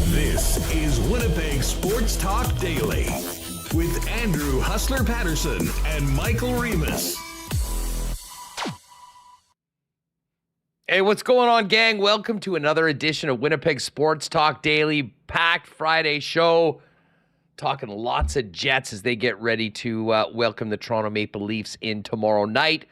This is Winnipeg Sports Talk Daily with Andrew Hustler Paterson and Michael Remis. Hey, what's going on, gang? Welcome to another edition of Winnipeg Sports Talk Daily. Packed Friday show. Talking lots of Jets as they get ready to welcome the Toronto Maple Leafs in tomorrow night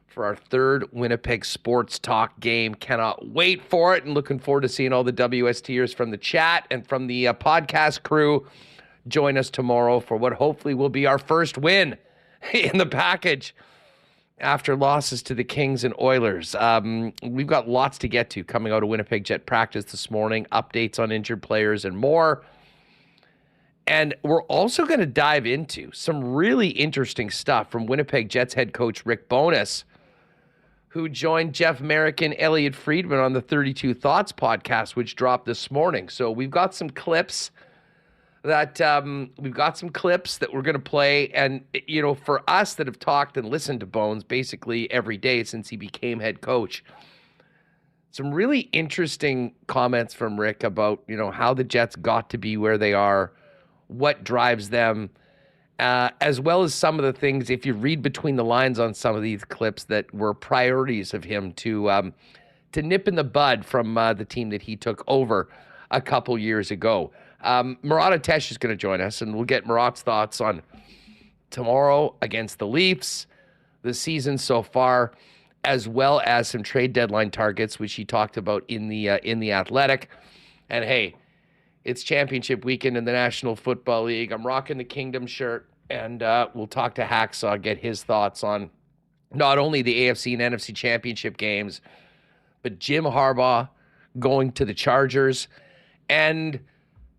for our third Winnipeg Sports Talk game. Cannot wait for it and looking forward to seeing all the WSTers from the chat and from the podcast crew join us tomorrow for what hopefully will be our first win in the package after losses to the Kings and Oilers. We've got lots to get to coming out of Winnipeg Jet practice this morning, updates on injured players and more. And we're also going to dive into some really interesting stuff from Winnipeg Jets head coach Rick Bowness, who joined Jeff Merrick and Elliot Friedman on the 32 Thoughts podcast, which dropped this morning. So we've got some clips that we're going to play. And, you know, for us that have talked and listened to Bones basically every day since he became head coach, some really interesting comments from Rick about, you know, how the Jets got to be where they are, what drives them, as well as some of the things, if you read between the lines on some of these clips, that were priorities of him to nip in the bud from the team that he took over a couple years ago. Murat is going to join us, and we'll get Murat's thoughts on tomorrow against the Leafs, the season so far, as well as some trade deadline targets, which he talked about in the Athletic. And hey, it's championship weekend in the National Football League. I'm rocking the Kingdom shirt, and we'll talk to Hacksaw, get his thoughts on not only the AFC and NFC championship games, but Jim Harbaugh going to the Chargers, and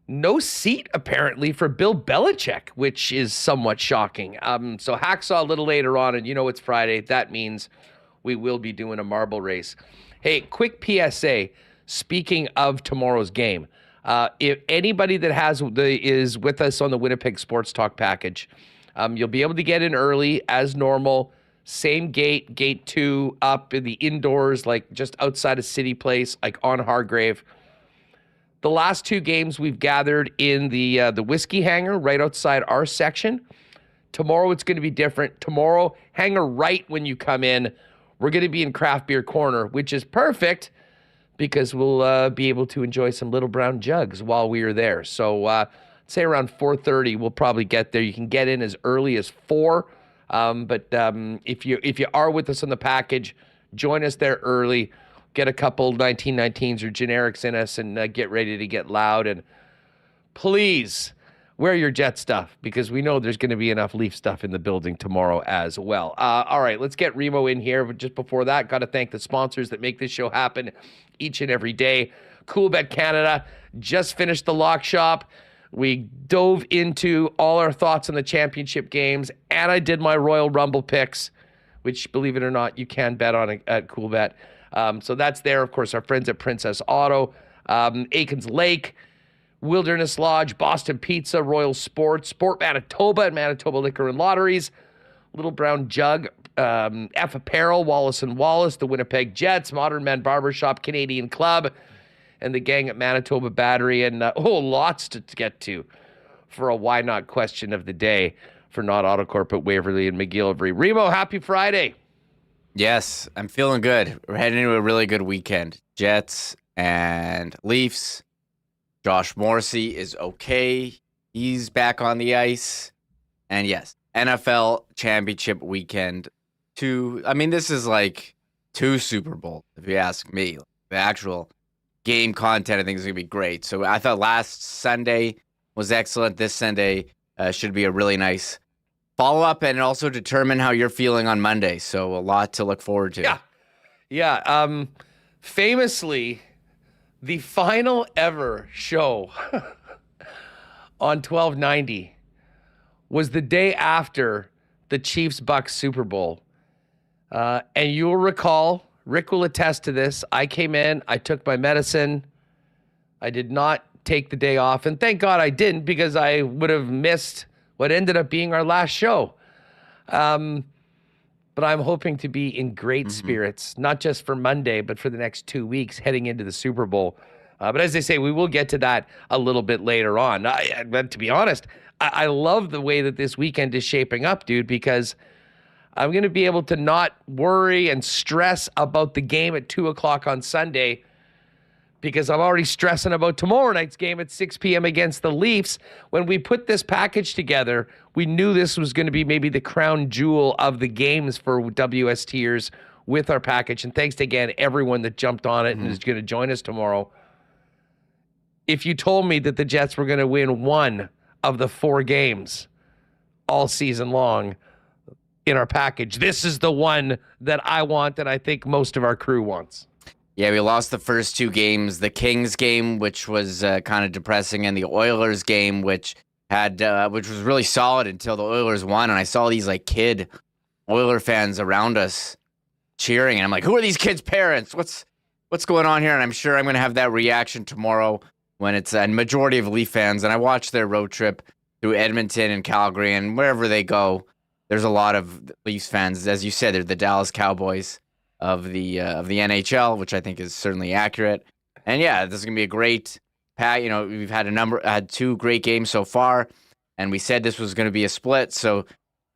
no seat apparently for Bill Belichick, which is somewhat shocking. So Hacksaw a little later on, and you know it's Friday. That means we will be doing a marble race. Hey, quick PSA. Speaking of tomorrow's game, if anybody that is with us on the Winnipeg Sports Talk package, you'll be able to get in early as normal. Same gate 2 up in the indoors, like just outside of City Place, like on Hargrave. The last 2 games we've gathered in the whiskey hangar right outside our section. Tomorrow it's going to be different. Tomorrow, hangar right when you come in, we're going to be in Craft Beer Corner, which is perfect, because we'll be able to enjoy some Little Brown Jugs while we are there. So say around 4:30, we'll probably get there. You can get in as early as 4. But if you are with us on the package, join us there early. Get a couple 1919s or generics in us and get ready to get loud. And please wear your Jet stuff, because we know there's going to be enough Leaf stuff in the building tomorrow as well. All right, let's get Remo in here. But just before that, got to thank the sponsors that make this show happen each and every day. Coolbet Canada just finished the lock shop. We dove into all our thoughts on the championship games, and I did my Royal Rumble picks, which, believe it or not, you can bet on at Coolbet. So that's there. Of course, our friends at Princess Auto, Aitken's Lake, Wilderness Lodge, Boston Pizza, Royal Sports, Sport Manitoba, and Manitoba Liquor and Lotteries, Little Brown Jug, F Apparel, Wallace & Wallace, the Winnipeg Jets, Modern Men Barbershop, Canadian Club, and the gang at Manitoba Battery, and lots to get to for a why not question of the day for Not Autocorp at Waverly and McGillivray. Remo, happy Friday. Yes, I'm feeling good. We're heading into a really good weekend. Jets and Leafs. Josh Morrissey is okay. He's back on the ice. And yes, NFL championship weekend. This is like 2 Super Bowls, if you ask me. The actual game content, I think, is going to be great. So I thought last Sunday was excellent. This Sunday should be a really nice follow up and also determine how you're feeling on Monday. So a lot to look forward to. Yeah. Famously, the final ever show on 1290 was the day after the Chiefs-Bucks Super Bowl. And you'll recall, Rick will attest to this, I came in, I took my medicine, I did not take the day off, and thank God I didn't, because I would have missed what ended up being our last show. But I'm hoping to be in great spirits, not just for Monday, but for the next 2 weeks heading into the Super Bowl. But as they say, we will get to that a little bit later on. But to be honest, I love the way that this weekend is shaping up, dude, because I'm going to be able to not worry and stress about the game at 2 o'clock on Sunday, because I'm already stressing about tomorrow night's game at 6 p.m. against the Leafs. When we put this package together, we knew this was going to be maybe the crown jewel of the games for WSTers with our package. And thanks to, again, everyone that jumped on it and is going to join us tomorrow. If you told me that the Jets were going to win one of the 4 games all season long in our package, this is the one that I want, and I think most of our crew wants. Yeah, we lost the first 2 games, the Kings game, which was kind of depressing, and the Oilers game, which was really solid until the Oilers won. And I saw these like kid Oiler fans around us cheering, and I'm like, who are these kids' parents? What's going on here? And I'm sure I'm going to have that reaction tomorrow when it's a majority of Leaf fans. And I watched their road trip through Edmonton and Calgary, and wherever they go, there's a lot of Leafs fans. As you said, they're the Dallas Cowboys of the NHL, which I think is certainly accurate. And yeah, this is gonna be a great pack. You know, we've had 2 great games so far, and we said this was gonna be a split. So, you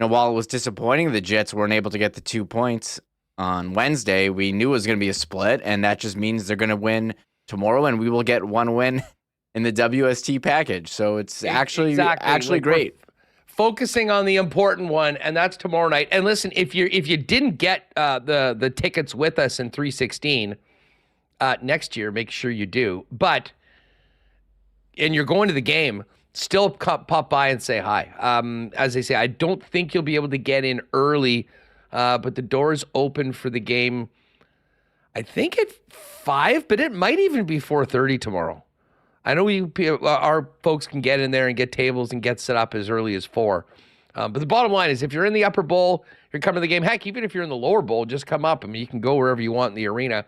know, while it was disappointing the Jets weren't able to get the 2 points on Wednesday, we knew it was gonna be a split, and that just means they're gonna win tomorrow, and we will get 1 win in the WST package. So it's actually great. Focusing on the important one, and that's tomorrow night. And listen, if you didn't get the tickets with us in 316 next year, make sure you do. But and you're going to the game, still pop by and say hi. As they say, I don't think you'll be able to get in early, but the doors open for the game, I think at 5, but it might even be 4:30 tomorrow. I know our folks can get in there and get tables and get set up as early as 4. But the bottom line is, if you're in the upper bowl, you're coming to the game. Heck, even if you're in the lower bowl, just come up. I mean, you can go wherever you want in the arena.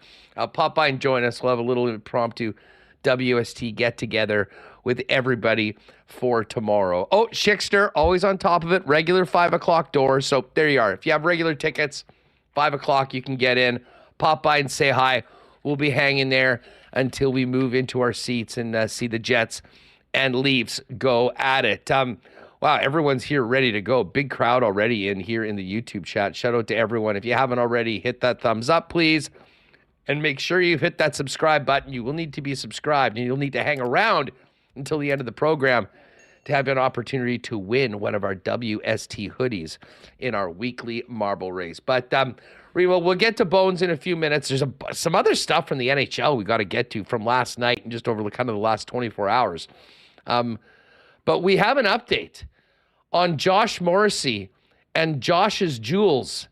Pop by and join us. We'll have a little impromptu WST get-together with everybody for tomorrow. Oh, Schickster, always on top of it. Regular 5 o'clock doors. So there you are. If you have regular tickets, 5 o'clock, you can get in. Pop by and say hi. We'll be hanging there until we move into our seats and see the Jets and Leafs go at it. Wow, everyone's here ready to go. Big crowd already in here in the YouTube chat. Shout out to everyone. If you haven't already, hit that thumbs up, please. And make sure you hit that subscribe button. You will need to be subscribed, and you'll need to hang around until the end of the program to have an opportunity to win one of our WST hoodies in our weekly marble race. But we'll get to Bones in a few minutes. There's some other stuff from the NHL we got to get to from last night and just over kind of the last 24 hours. But we have an update on Josh Morrissey and Josh's Jewels.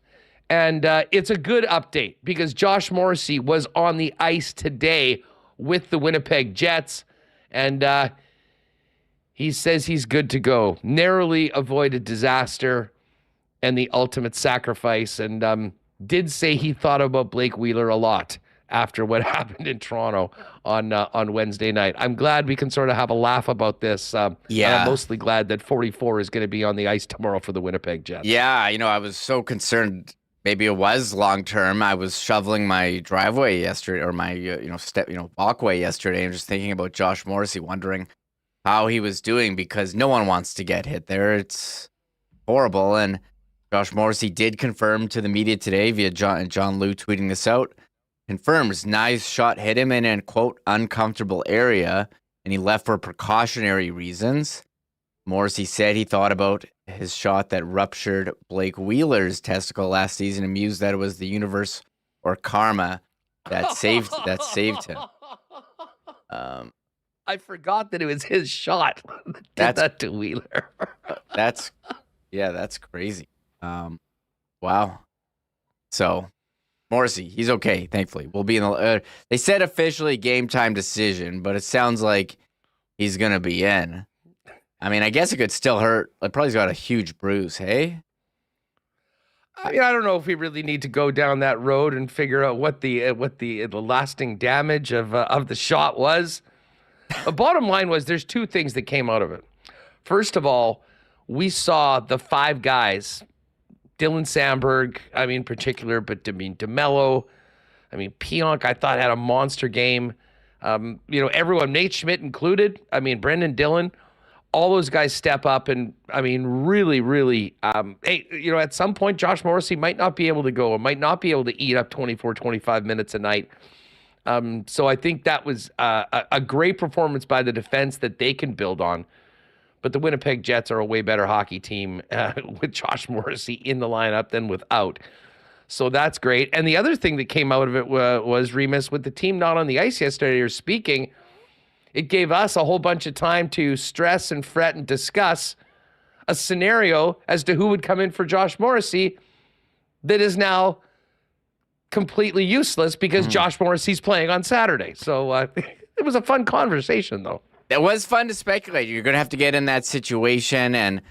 And it's a good update because Josh Morrissey was on the ice today with the Winnipeg Jets. And he says he's good to go. Narrowly avoided disaster and the ultimate sacrifice. And did say he thought about Blake Wheeler a lot after what happened in Toronto on Wednesday night. I'm glad we can sort of have a laugh about this. And I'm mostly glad that 44 is going to be on the ice tomorrow for the Winnipeg Jets. Yeah, you know, I was so concerned. Maybe it was long term. I was shoveling my driveway yesterday, or my walkway yesterday, and just thinking about Josh Morrissey, wondering how he was doing because no one wants to get hit there. It's horrible. And Josh Morrissey did confirm to the media today via John Liu tweeting this out. Confirms Nye's shot hit him in an, quote, uncomfortable area, and he left for precautionary reasons. Morrissey said he thought about his shot that ruptured Blake Wheeler's testicle last season and mused that it was the universe or karma that saved him. I forgot that it was his shot that did that to Wheeler. That's Yeah, that's crazy. Wow. So Morrissey, he's okay, thankfully. We'll be in the. They said officially game time decision, but it sounds like he's gonna be in. I mean, I guess it could still hurt. Like, probably got a huge bruise. Hey. I mean, I don't know if we really need to go down that road and figure out what the lasting damage of the shot was. The bottom line was there's two things that came out of it. First of all, we saw the five guys, Dylan Sandberg, I mean, in particular, but I mean, DeMello, I mean, Pionk, I thought had a monster game. Everyone, Nate Schmidt included. I mean, Brendan Dillon, all those guys step up and, I mean, really, really, at some point, Josh Morrissey might not be able to go, or might not be able to eat up 24, 25 minutes a night. So I think that was a great performance by the defense that they can build on. But the Winnipeg Jets are a way better hockey team with Josh Morrissey in the lineup than without. So that's great. And the other thing that came out of it was Remis, with the team not on the ice yesterday or speaking, it gave us a whole bunch of time to stress and fret and discuss a scenario as to who would come in for Josh Morrissey that is now completely useless because Josh Morrissey's playing on Saturday. So it was a fun conversation, though. It was fun to speculate. You're going to have to get in that situation. And,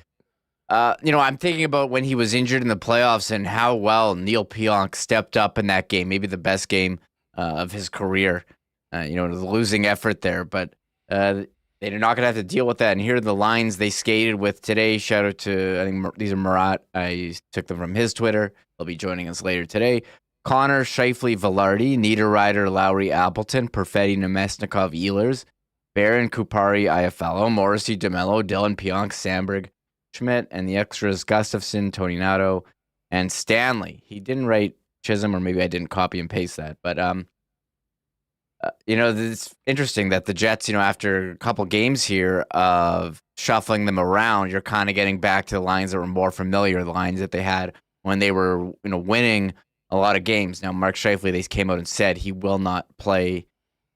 I'm thinking about when he was injured in the playoffs and how well Neil Pionk stepped up in that game, maybe the best game of his career. The losing effort there. But they're not going to have to deal with that. And here are the lines they skated with today. Shout out to, I think these are Murat. I took them from his Twitter. He'll be joining us later today. Connor, Scheifele, Velarde, Niederreiter, Lowry, Appleton, Perfetti, Nemesnikov, Ehlers, Barron, Kupari, Iafallo, Morrissey, DeMello, Dylan, Pionk, Sandberg, Schmidt, and the extras, Gustafsson, Toninato, and Stanley. He didn't write Chisholm, or maybe I didn't copy and paste that. But, it's interesting that the Jets, after a couple games here of shuffling them around, you're kind of getting back to the lines that were more familiar, the lines that they had when they were, winning a lot of games. Now, Mark Scheifele, they came out and said he will not play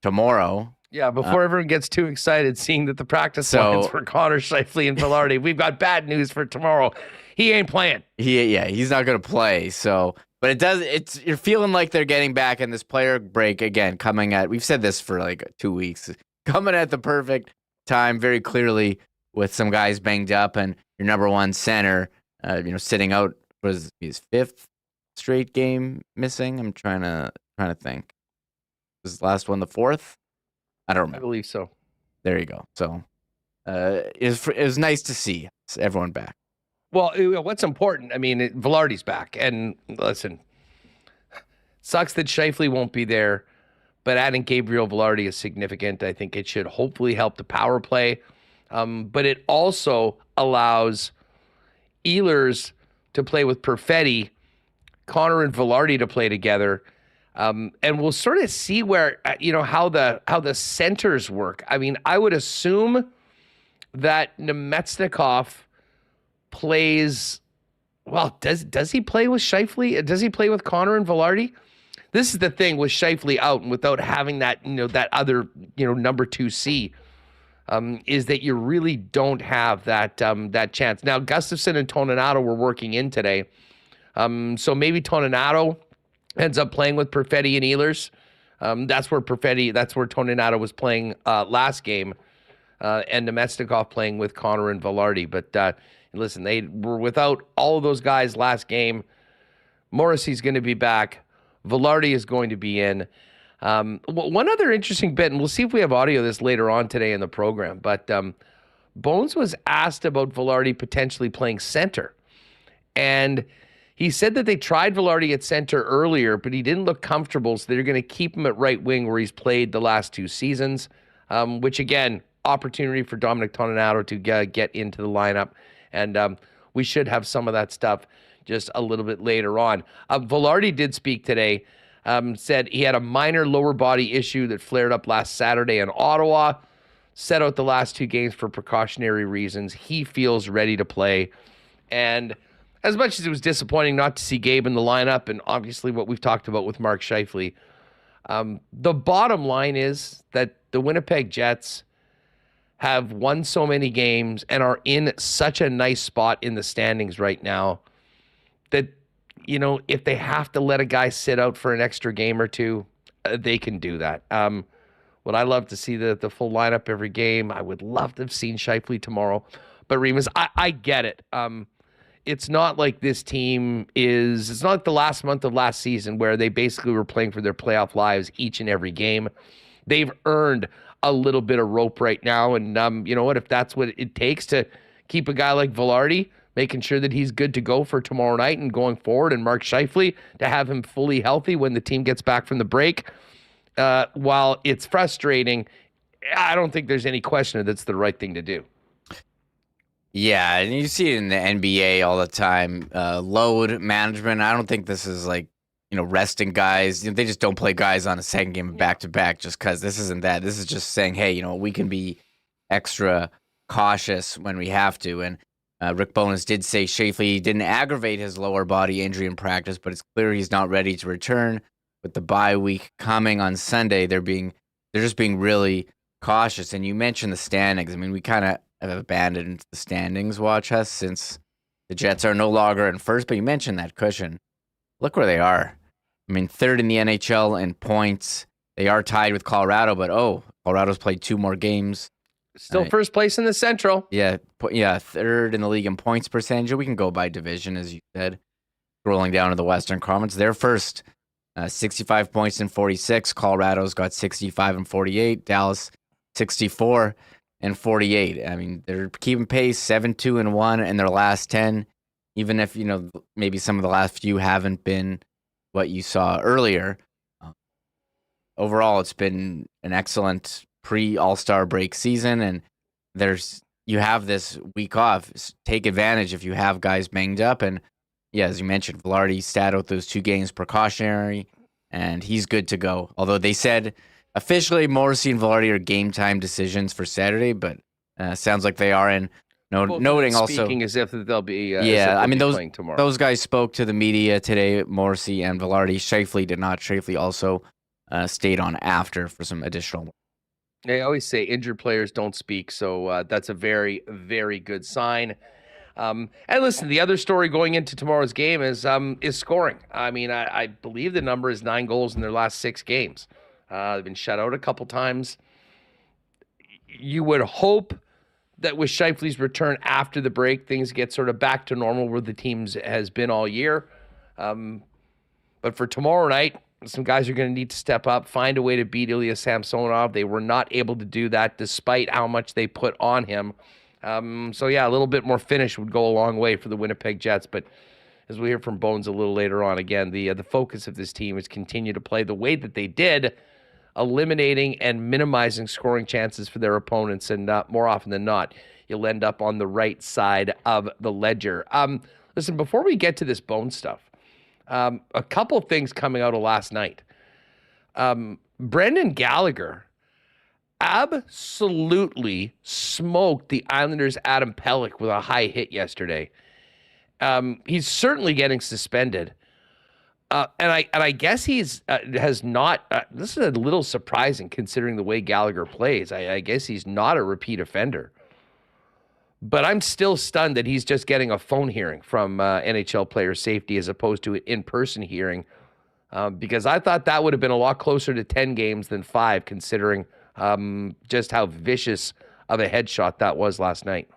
tomorrow. Yeah, before everyone gets too excited seeing that the practice lines for Connor, Scheifele, and Velarde, we've got bad news for tomorrow. He ain't playing. He's not going to play. So, but you're feeling like they're getting back, in this player break again, we've said this for like 2 weeks, coming at the perfect time, very clearly, with some guys banged up, and your number one center, sitting out, was his fifth straight game missing. I'm trying to think. Was the last one the fourth? I don't remember. I believe so. There you go. So it was nice to see everyone back. Well, what's important, I mean, Velarde's back. And listen, sucks that Scheifele won't be there, but adding Gabriel Velarde is significant. I think it should hopefully help the power play. But it also allows Ehlers to play with Perfetti, Connor and Velarde to play together. And we'll sort of see where, how the centers work. I mean, I would assume that Nemesnikov plays, well, does he play with Scheifele? Does he play with Connor and Velarde? This is the thing with Scheifele out and without having that, that other, number 2C, is that you really don't have that chance. Now, Gustafsson and Toninato were working in today. So maybe Toninato ends up playing with Perfetti and Ehlers. That's where Toninato was playing last game, and Nemesnikov playing with Connor and Velarde. But listen, they were without all of those guys last game. Morrissey's going to be back. Velarde is going to be in. One other interesting bit, and we'll see if we have audio of this later on today in the program, but Bones was asked about Velarde potentially playing center. And he said that they tried Velarde at center earlier, but he didn't look comfortable, so they're going to keep him at right wing where he's played the last 2 seasons, which, again, opportunity for Dominic Toninato to get into the lineup. And we should have some of that stuff just a little bit later on. Velarde did speak today, said he had a minor lower body issue that flared up last Saturday in Ottawa, set out the last 2 games for precautionary reasons. He feels ready to play. And as much as it was disappointing not to see Gabe in the lineup, and obviously what we've talked about with Mark Scheifele, the bottom line is that the Winnipeg Jets have won so many games and are in such a nice spot in the standings right now that, if they have to let a guy sit out for an extra game or two, they can do that. Would I love to see the full lineup every game? I would love to have seen Scheifele tomorrow. But Remis, I get it. It's not like this team it's not like the last month of last season where they basically were playing for their playoff lives each and every game. They've earned a little bit of rope right now. And you know what? If that's what it takes to keep a guy like Balharry, making sure that he's good to go for tomorrow night and going forward, and Mark Scheifele to have him fully healthy when the team gets back from the break, while it's frustrating, I don't think there's any question that that's the right thing to do. Yeah, and you see it in the NBA all the time. Load management. I don't think this is like, resting guys. They just don't play guys on a second game back-to-back just because this isn't that. This is just saying, hey, we can be extra cautious when we have to. And Rick Bowness did say Scheifele didn't aggravate his lower body injury in practice, but it's clear he's not ready to return. With the bye week coming on Sunday, they're just being really cautious. And you mentioned the standings. I mean, we kind of have abandoned the standings watch us since the Jets are no longer in first, but you mentioned that cushion. Look where they are. I mean, third in the NHL in points. They are tied with Colorado, but Colorado's played 2 more games. Still first place in the Central. Yeah, third in the league in points percentage. We can go by division, as you said. Rolling down to the Western Conference, they're first, 65 points in 46. Colorado's got 65 and 48. Dallas 64 and 48. I mean, they're keeping pace, 7-2-1 in their last 10. Even if maybe some of the last few haven't been what you saw earlier. Overall, it's been an excellent pre-All-Star break season, and you have this week off. Take advantage if you have guys banged up. And yeah, as you mentioned, Balharry sat out those 2 games precautionary, and he's good to go. Although they said officially Morrissey and Balharry are game time decisions for Saturday, but sounds like they are. And noting also, speaking as if they'll be those playing tomorrow. Those guys spoke to the media today, Morrissey and Balharry. Scheifele did not. Scheifele also stayed on after for some additional. They always say injured players don't speak, so that's a very, very good sign. And listen, the other story going into tomorrow's game is scoring. I mean, I believe the number is 9 goals in their last 6 games. They've been shut out a couple times. You would hope that with Scheifele's return after the break, things get sort of back to normal where the team has been all year. But for tomorrow night, some guys are going to need to step up, find a way to beat Ilya Samsonov. They were not able to do that despite how much they put on him. So yeah, a little bit more finish would go a long way for the Winnipeg Jets. But as we hear from Bones a little later on, again, the focus of this team is continue to play the way that they did, eliminating and minimizing scoring chances for their opponents. And more often than not, you'll end up on the right side of the ledger. Listen, before we get to this Bones stuff, a couple things coming out of last night. Brendan Gallagher absolutely smoked the Islanders' Adam Pelech with a high hit yesterday. He's certainly getting suspended. And I guess has not. This is a little surprising considering the way Gallagher plays. I guess he's not a repeat offender. But I'm still stunned that he's just getting a phone hearing from NHL player safety as opposed to an in-person hearing, because I thought that would have been a lot closer to 10 games than 5, considering just how vicious of a headshot that was last night.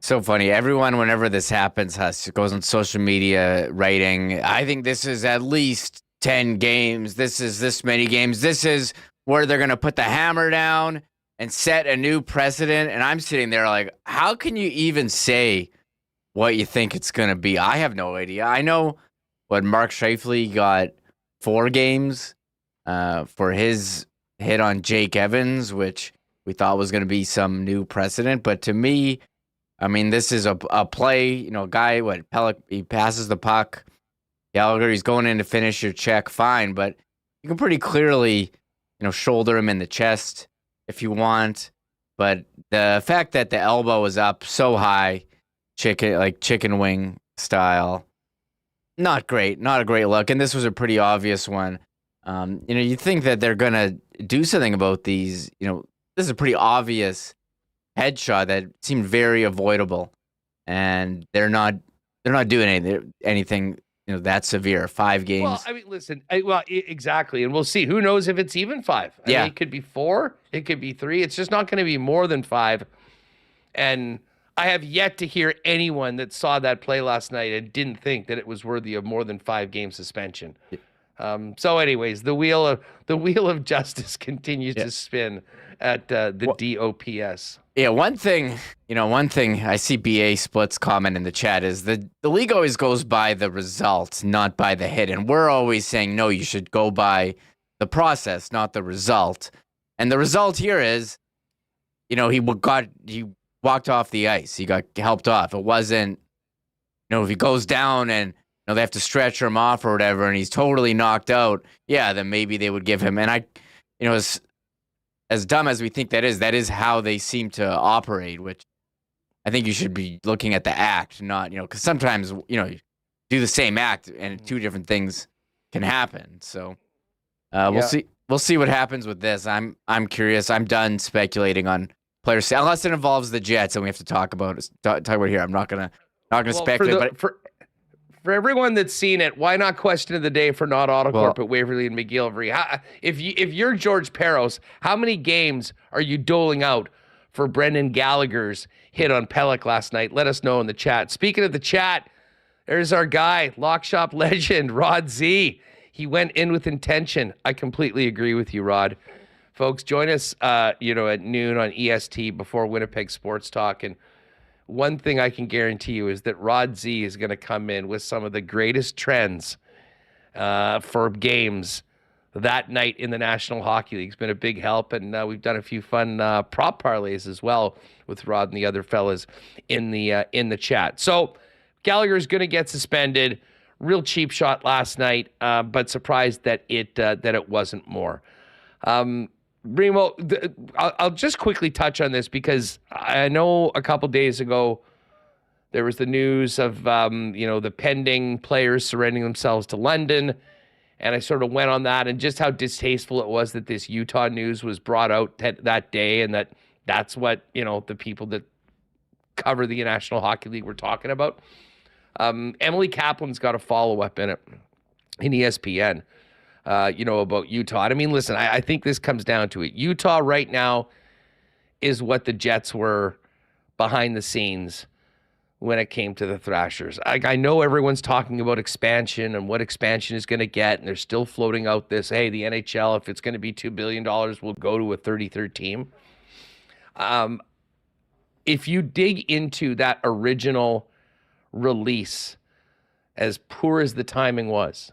So funny. Everyone, whenever this happens, goes on social media writing, I think this is at least 10 games. This is this many games. This is where they're going to put the hammer down and set a new precedent. And I'm sitting there like, how can you even say what you think it's going to be? I have no idea. I know what Mark Scheifele got 4 games for his hit on Jake Evans, which we thought was going to be some new precedent. But to me, I mean, this is a play, guy, Pelech, he passes the puck. Gallagher, he's going in to finish your check, fine. But you can pretty clearly, shoulder him in the chest if you want. But the fact that the elbow was up so high, chicken wing style, not great. Not a great look. And this was a pretty obvious one. You think that they're going to do something about these. This is a pretty obvious headshot that seemed very avoidable, and they're not doing anything that severe. 5 games. Well, I mean, listen. Exactly, and we'll see. Who knows if it's even 5? I mean, it could be 4. It could be 3. It's just not going to be more than 5. And I have yet to hear anyone that saw that play last night and didn't think that it was worthy of more than 5-game suspension. So, anyways, the wheel of justice continues to spin at the DOPS. Yeah, one thing I see BA Splits comment in the chat is the league always goes by the result, not by the hit. And we're always saying, no, you should go by the process, not the result. And the result here is, he walked off the ice. He got helped off. It wasn't, if he goes down and they have to stretch him off or whatever, and he's totally knocked out, then maybe they would give him. And as dumb as we think that is how they seem to operate, which I think you should be looking at the act, not, because sometimes, you do the same act and 2 different things can happen. So we'll see. We'll see what happens with this. I'm curious. I'm done speculating on players, unless it involves the Jets and we have to talk about here. I'm not gonna speculate. For everyone that's seen it, why not question of the day for not Autocorp at Waverly and McGillivray? If you're George Peros, how many games are you doling out for Brendan Gallagher's hit on Pelech last night? Let us know in the chat. Speaking of the chat, there's our guy, Lock Shop legend, Rod Z. He went in with intention. I completely agree with you, Rod. Folks, join us at noon on EST before Winnipeg Sports Talk. And one thing I can guarantee you is that Rod Z is going to come in with some of the greatest trends for games that night in the National Hockey League. It's been a big help, and we've done a few fun prop parlays as well with Rod and the other fellas in the chat. So Gallagher's going to get suspended. Real cheap shot last night, but surprised that it wasn't more. Remo, I'll just quickly touch on this because I know a couple days ago there was the news of the pending players surrendering themselves to London, and I sort of went on that and just how distasteful it was that this Utah news was brought out that day, and that's what the people that cover the National Hockey League were talking about. Emily Kaplan's got a follow-up in ESPN. About Utah. And I mean, listen, I think this comes down to it. Utah right now is what the Jets were behind the scenes when it came to the Thrashers. I know everyone's talking about expansion and what expansion is going to get, and they're still floating out this, hey, the NHL, if it's going to be $2 billion, will go to a 33rd team. If you dig into that original release, as poor as the timing was,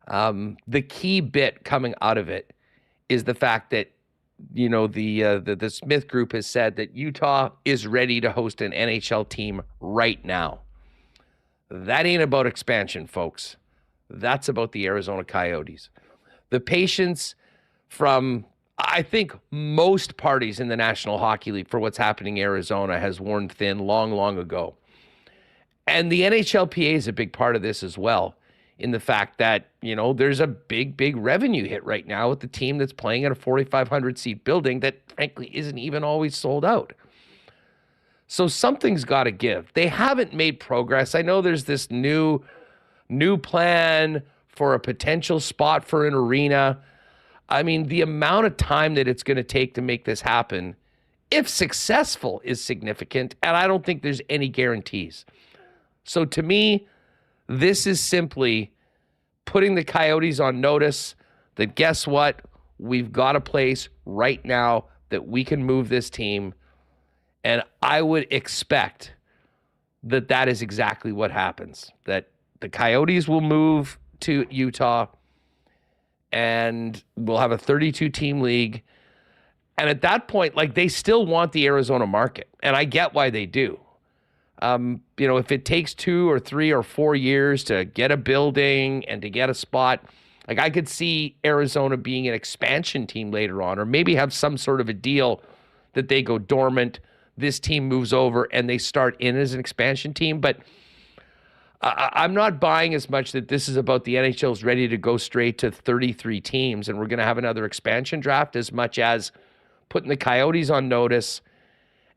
the key bit coming out of it is the fact that, the Smith Group has said that Utah is ready to host an NHL team right now. That ain't about expansion, folks. That's about the Arizona Coyotes. The patience from, I think, most parties in the National Hockey League for what's happening in Arizona has worn thin long, long ago. And the NHLPA is a big part of this as well, in the fact that, there's a big, big revenue hit right now with the team that's playing at a 4,500-seat building that, frankly, isn't even always sold out. So something's got to give. They haven't made progress. I know there's this new plan for a potential spot for an arena. I mean, the amount of time that it's going to take to make this happen, if successful, is significant, and I don't think there's any guarantees. So to me, this is simply putting the Coyotes on notice that, guess what? We've got a place right now that we can move this team. And I would expect that is exactly what happens, that the Coyotes will move to Utah and we'll have a 32-team league. And at that point, they still want the Arizona market. And I get why they do. If it takes 2 or 3 or 4 years to get a building and to get a spot, I could see Arizona being an expansion team later on, or maybe have some sort of a deal that they go dormant, this team moves over, and they start in as an expansion team. But I'm not buying as much that this is about the NHL's ready to go straight to 33 teams and we're going to have another expansion draft, as much as putting the Coyotes on notice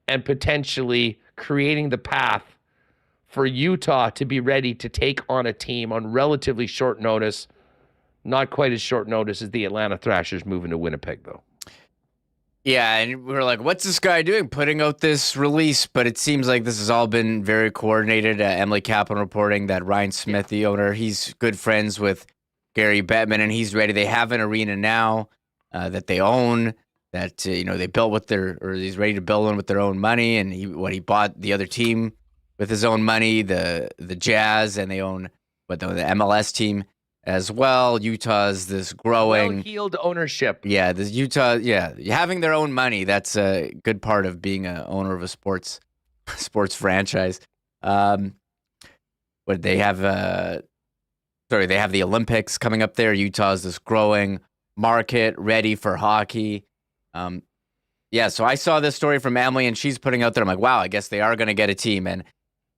and potentially creating the path for Utah to be ready to take on a team on relatively short notice. Not quite as short notice as the Atlanta Thrashers moving to Winnipeg, though. Yeah, and we were like, what's this guy doing, putting out this release? But it seems like this has all been very coordinated. Emily Kaplan reporting that Ryan Smith, the owner, he's good friends with Gary Bettman, and he's ready. They have an arena now that they own, that they built with he's ready to build one with their own money, and he bought the other team with his own money, the Jazz, and they own the MLS team as well. Utah's this growing, well-heeled ownership. Yeah, this Utah, having their own money. That's a good part of being an owner of a sports franchise. But they have they have the Olympics coming up there. Utah's this growing market, ready for hockey. So I saw this story from Emily, and she's putting out there, I'm like, wow, I guess they are going to get a team. And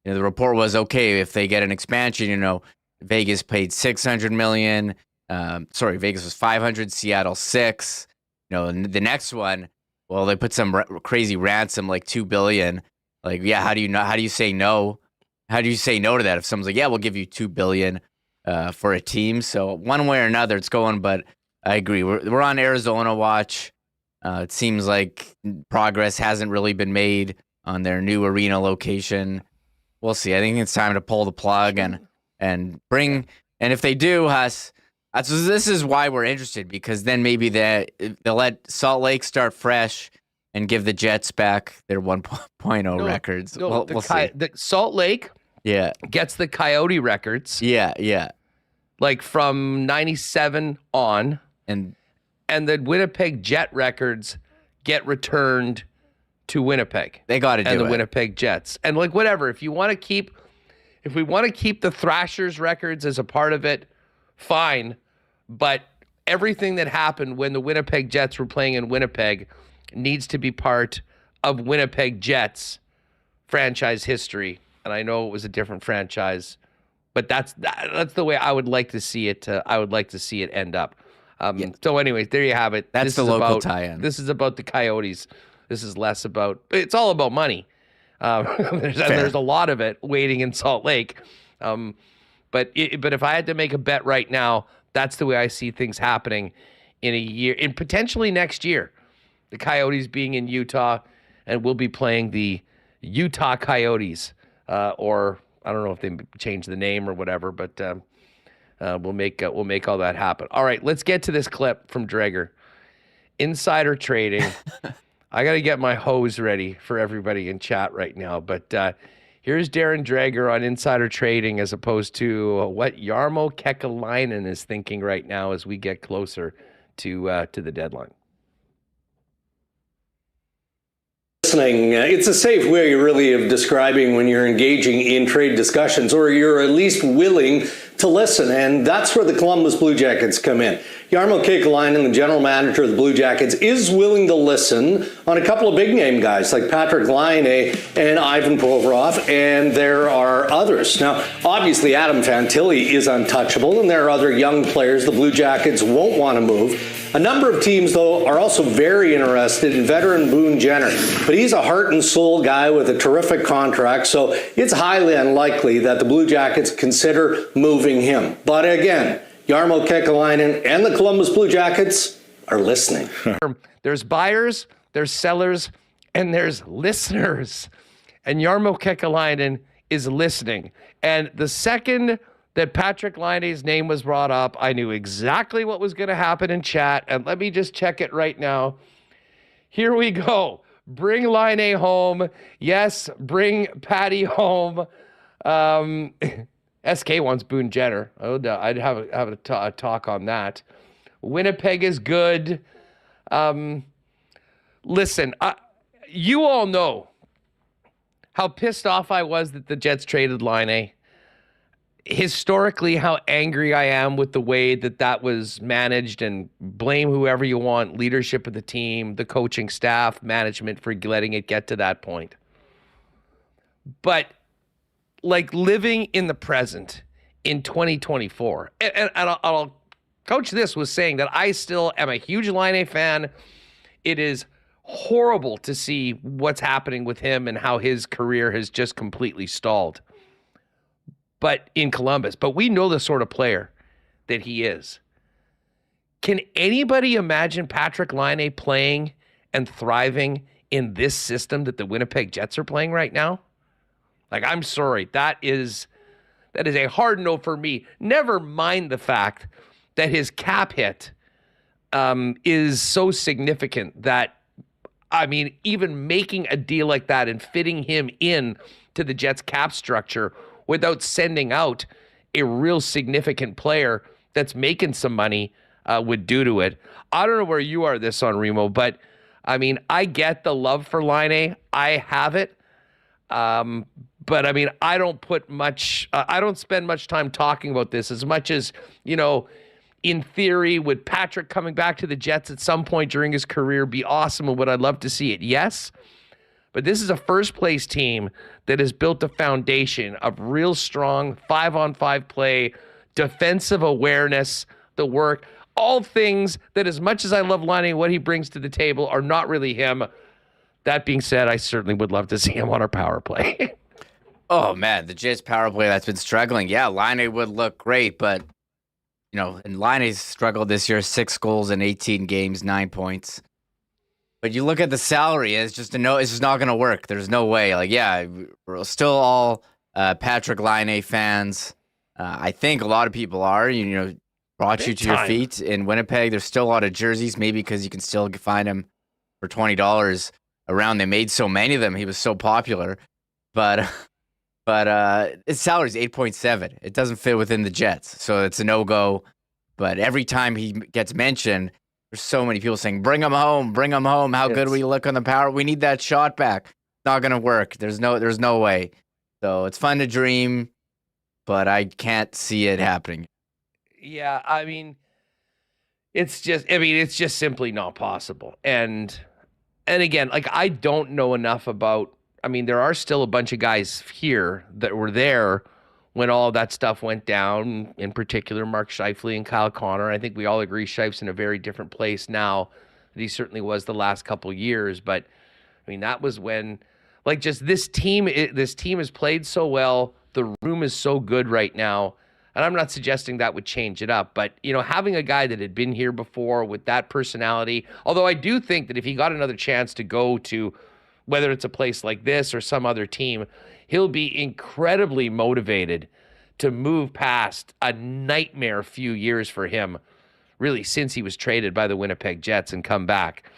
the report was, okay, if they get an expansion, Vegas paid $600 million. Vegas was $500, Seattle $6. And the next one, well, they put some crazy ransom, like $2 billion. Like, yeah, how do you say no? How do you say no to that if someone's like, yeah, we'll give you $2 billion for a team? So one way or another, it's going. But I agree, we're on Arizona watch. It seems like progress hasn't really been made on their new arena location. We'll see. I think it's time to pull the plug and bring. And if they do, this is why we're interested, because then maybe they'll let Salt Lake start fresh and give the Jets back their 1.0 records. We'll see. The Salt Lake gets the Coyote records. Yeah. Like from 97 on. And the Winnipeg Jet records get returned to Winnipeg. They got to do it. And the Winnipeg Jets. And like whatever, if we want to keep the Thrashers records as a part of it, fine. But everything that happened when the Winnipeg Jets were playing in Winnipeg needs to be part of Winnipeg Jets franchise history. And I know it was a different franchise, but that's the way I would like to see it. I would like to see it end up. So anyways, there you have it. That's the local tie-in. This is about the Coyotes. This is less about, it's all about money. There's a lot of it waiting in Salt Lake. But if I had to make a bet right now, that's the way I see things happening in a year, and potentially next year. The Coyotes being in Utah, and we'll be playing the Utah Coyotes, or I don't know if they changed the name or whatever, but we'll make all that happen. All right, let's get to this clip from Dreger. Insider trading. I got to get my hose ready for everybody in chat right now, but here's Darren Dreger on insider trading as opposed to what Jarmo Kekalainen is thinking right now as we get closer to the deadline. Listening, it's a safe way really of describing when you're engaging in trade discussions, or you're at least willing to listen, and that's where the Columbus Blue Jackets come in. Jarmo Kekalainen, the general manager of the Blue Jackets, is willing to listen on a couple of big-name guys like Patrik Laine and Ivan Provorov, and there are others. Now, obviously, Adam Fantilli is untouchable, and there are other young players the Blue Jackets won't want to move. A number of teams, though, are also very interested in veteran Boone Jenner, but he's a heart and soul guy with a terrific contract, so it's highly unlikely that the Blue Jackets consider moving him. But again, Jarmo Kekalainen and the Columbus Blue Jackets are listening. There's buyers, there's sellers, and there's listeners. And Jarmo Kekalainen is listening. And the second that Patrik Laine's name was brought up, I knew exactly what was going to happen in chat. And let me just check it right now. Here we go. Bring Laine home. Yes, bring Patty home. SK wants Boone Jenner. I'd have a talk on that. Winnipeg is good. Listen, you all know how pissed off I was that the Jets traded Laine. Historically, how angry I am with the way that was managed, and blame whoever you want, leadership of the team, the coaching staff, management, for letting it get to that point. But like living in the present in 2024, and Coach this was saying that I still am a huge Laine fan. It is horrible to see what's happening with him and how his career has just completely stalled. But in Columbus, but we know the sort of player that he is. Can anybody imagine Patrik Laine playing and thriving in this system that the Winnipeg Jets are playing right now? Like, I'm sorry, that is a hard no for me. Never mind the fact that his cap hit is so significant that, I mean, even making a deal like that and fitting him in to the Jets cap structure without sending out a real significant player that's making some money would do to it. I don't know where you are this on Remo, but I mean, I get the love for Laine. I have it. But I mean, I don't spend much time talking about this as much as, you know, in theory, would Patrik coming back to the Jets at some point during his career be awesome and would I love to see it? Yes. But this is a first-place team that has built a foundation of real strong 5-on-5 play, defensive awareness, the work, all things that, as much as I love Laine, what he brings to the table are not really him. That being said, I certainly would love to see him on our power play. Oh, man, the Jets power play that's been struggling. Yeah, Laine would look great, but, you know, and Laine's struggled this year, 6 goals in 18 games, 9 points. But you look at the salary, and it's just it's just not going to work. There's no way. Like, yeah, we're still all Patrik Laine fans. I think a lot of people are. You know, brought you to your feet in Winnipeg. There's still a lot of jerseys, maybe because you can still find them for $20 around. They made so many of them. He was so popular. But his salary is 8.7. It doesn't fit within the Jets, so it's a no-go. But every time he gets mentioned, there's so many people saying, bring him home, bring him home. How good we look on the power. We need that shot back. It's not going to work. There's no way. So it's fun to dream, but I can't see it happening. Yeah, I mean, it's just simply not possible. And again, like, I don't know enough about, I mean, there are still a bunch of guys here that were there when all that stuff went down, in particular Mark Scheifele and Kyle Connor. I think we all agree Scheifele's in a very different place now than he certainly was the last couple years. But, I mean, that was when, like, just this team has played so well. The room is so good right now. And I'm not suggesting that would change it up. But, you know, having a guy that had been here before with that personality, although I do think that if he got another chance to go to, whether it's a place like this or some other team, he'll be incredibly motivated to move past a nightmare few years for him, really, since he was traded by the Winnipeg Jets and come back.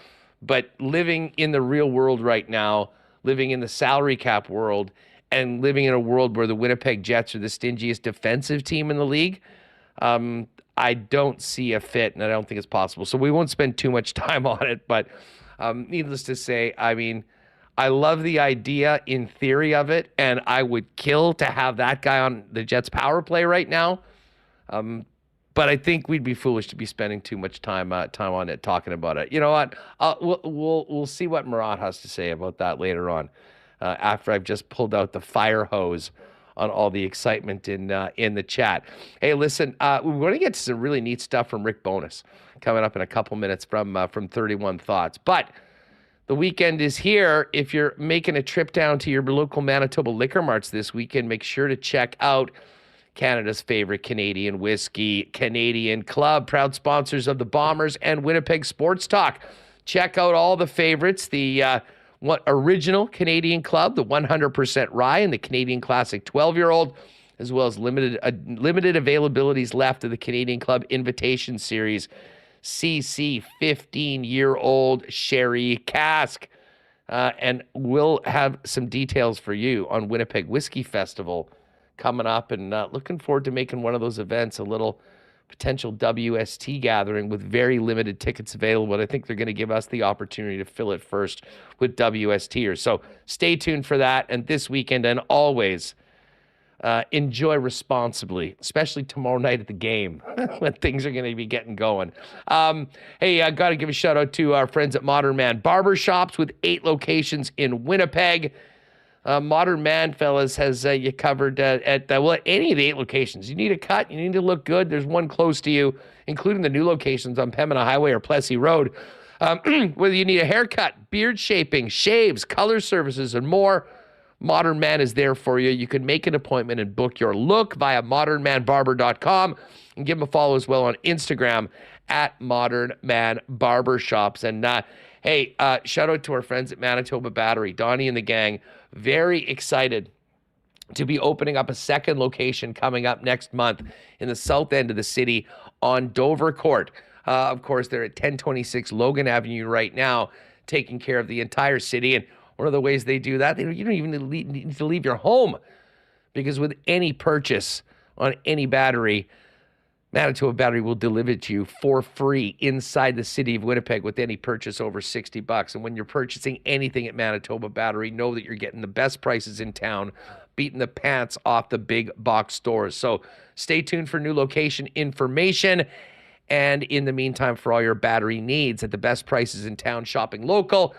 But living in the real world right now, living in the salary cap world, and living in a world where the Winnipeg Jets are the stingiest defensive team in the league, I don't see a fit, and I don't think it's possible. So we won't spend too much time on it, but needless to say, I mean, I love the idea in theory of it, and I would kill to have that guy on the Jets power play right now. But I think we'd be foolish to be spending too much time on it, talking about it. You know what? We'll see what Murat has to say about that later on, after I've just pulled out the fire hose on all the excitement in the chat. Hey, listen, we're going to get to some really neat stuff from Rick Bowness coming up in a couple minutes from 31 Thoughts, but the weekend is here. If you're making a trip down to your local Manitoba liquor marts this weekend, make sure to check out Canada's favorite Canadian whiskey, Canadian Club, proud sponsors of the Bombers and Winnipeg Sports Talk. Check out all the favorites, the original Canadian Club, the 100% rye, and the Canadian Classic 12-year-old, as well as limited availabilities left of the Canadian Club Invitation Series CC 15-year-old sherry cask. And we'll have some details for you on Winnipeg Whiskey Festival coming up, and looking forward to making one of those events a little potential WST gathering with very limited tickets available. And I think they're going to give us the opportunity to fill it first with WSTers. So stay tuned for that. And this weekend, and always, enjoy responsibly, especially tomorrow night at the game when things are going to be getting going. Hey, I got to give a shout out to our friends at Modern Man Barbershops with 8 locations in Winnipeg. Modern Man, fellas, has you covered at any of the 8 locations. You need a cut, you need to look good. There's one close to you, including the new locations on Pembina Highway or Plessis Road. Whether you need a haircut, beard shaping, shaves, color services, and more, Modern Man is there for you. You can make an appointment and book your look via modernmanbarber.com and give them a follow as well on Instagram at Modern Man Barbershops. And hey, shout out to our friends at Manitoba Battery, Donnie and the gang. Very excited to be opening up a second location coming up next month in the south end of the city on Dover Court. Of course, they're at 1026 Logan Avenue right now, taking care of the entire city. And one of the ways they do that, you don't even need to leave your home, because with any purchase on any battery, Manitoba Battery will deliver it to you for free inside the city of Winnipeg with any purchase over $60. And when you're purchasing anything at Manitoba Battery, know that you're getting the best prices in town, beating the pants off the big box stores. So stay tuned for new location information. And in the meantime, for all your battery needs at the best prices in town, shopping local,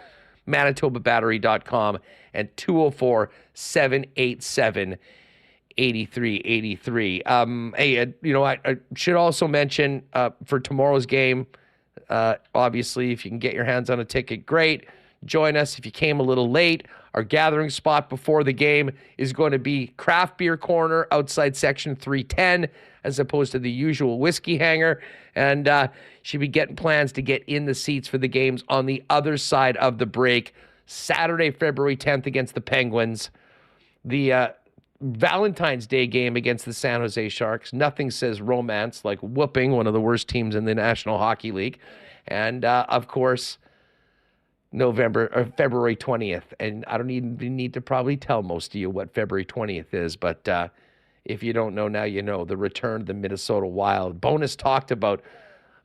ManitobaBattery.com and 204-787-8383. Hey, I should also mention for tomorrow's game, obviously, if you can get your hands on a ticket, great. Join us. If you came a little late, our gathering spot before the game is going to be Craft Beer Corner outside Section 310, as opposed to the usual whiskey hanger. And should be getting plans to get in the seats for the games on the other side of the break. Saturday, February 10th against the Penguins. The Valentine's Day game against the San Jose Sharks. Nothing says romance like whooping one of the worst teams in the National Hockey League. And, of course, February 20th. And I don't even need to probably tell most of you what February 20th is, but if you don't know now, you know. The return of the Minnesota Wild. Bowness talked about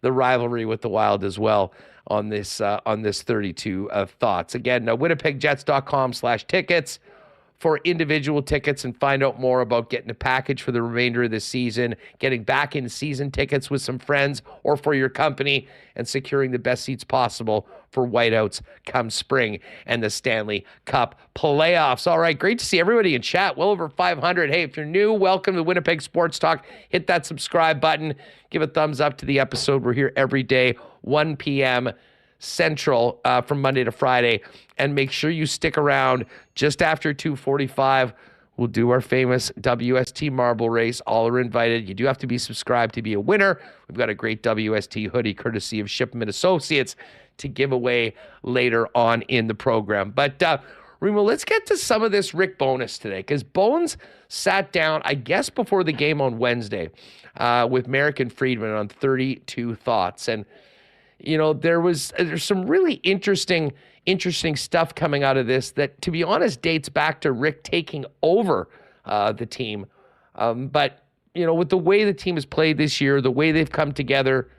the rivalry with the Wild as well on this 32 Thoughts. Again, winnipegjets.com/tickets for individual tickets, and find out more about getting a package for the remainder of the season, getting back in season tickets with some friends or for your company, and securing the best seats possible for whiteouts come spring and the Stanley Cup playoffs. All right, great to see everybody in chat. Well over 500. Hey, if you're new, welcome to Winnipeg Sports Talk. Hit that subscribe button. Give a thumbs up to the episode. We're here every day, 1 p.m. Central from Monday to Friday. And make sure you stick around. Just after 2:45, we'll do our famous WST marble race. All are invited. You do have to be subscribed to be a winner. We've got a great WST hoodie courtesy of Shipment Associates to give away later on in the program. But Remo, let's get to some of this Rick Bowness today, because Bones sat down, I guess, before the game on Wednesday with Merrick and Friedman on 32 Thoughts. And there's some really interesting stuff coming out of this that, to be honest, dates back to Rick taking over the team. But with the way the team has played this year, the way they've come together,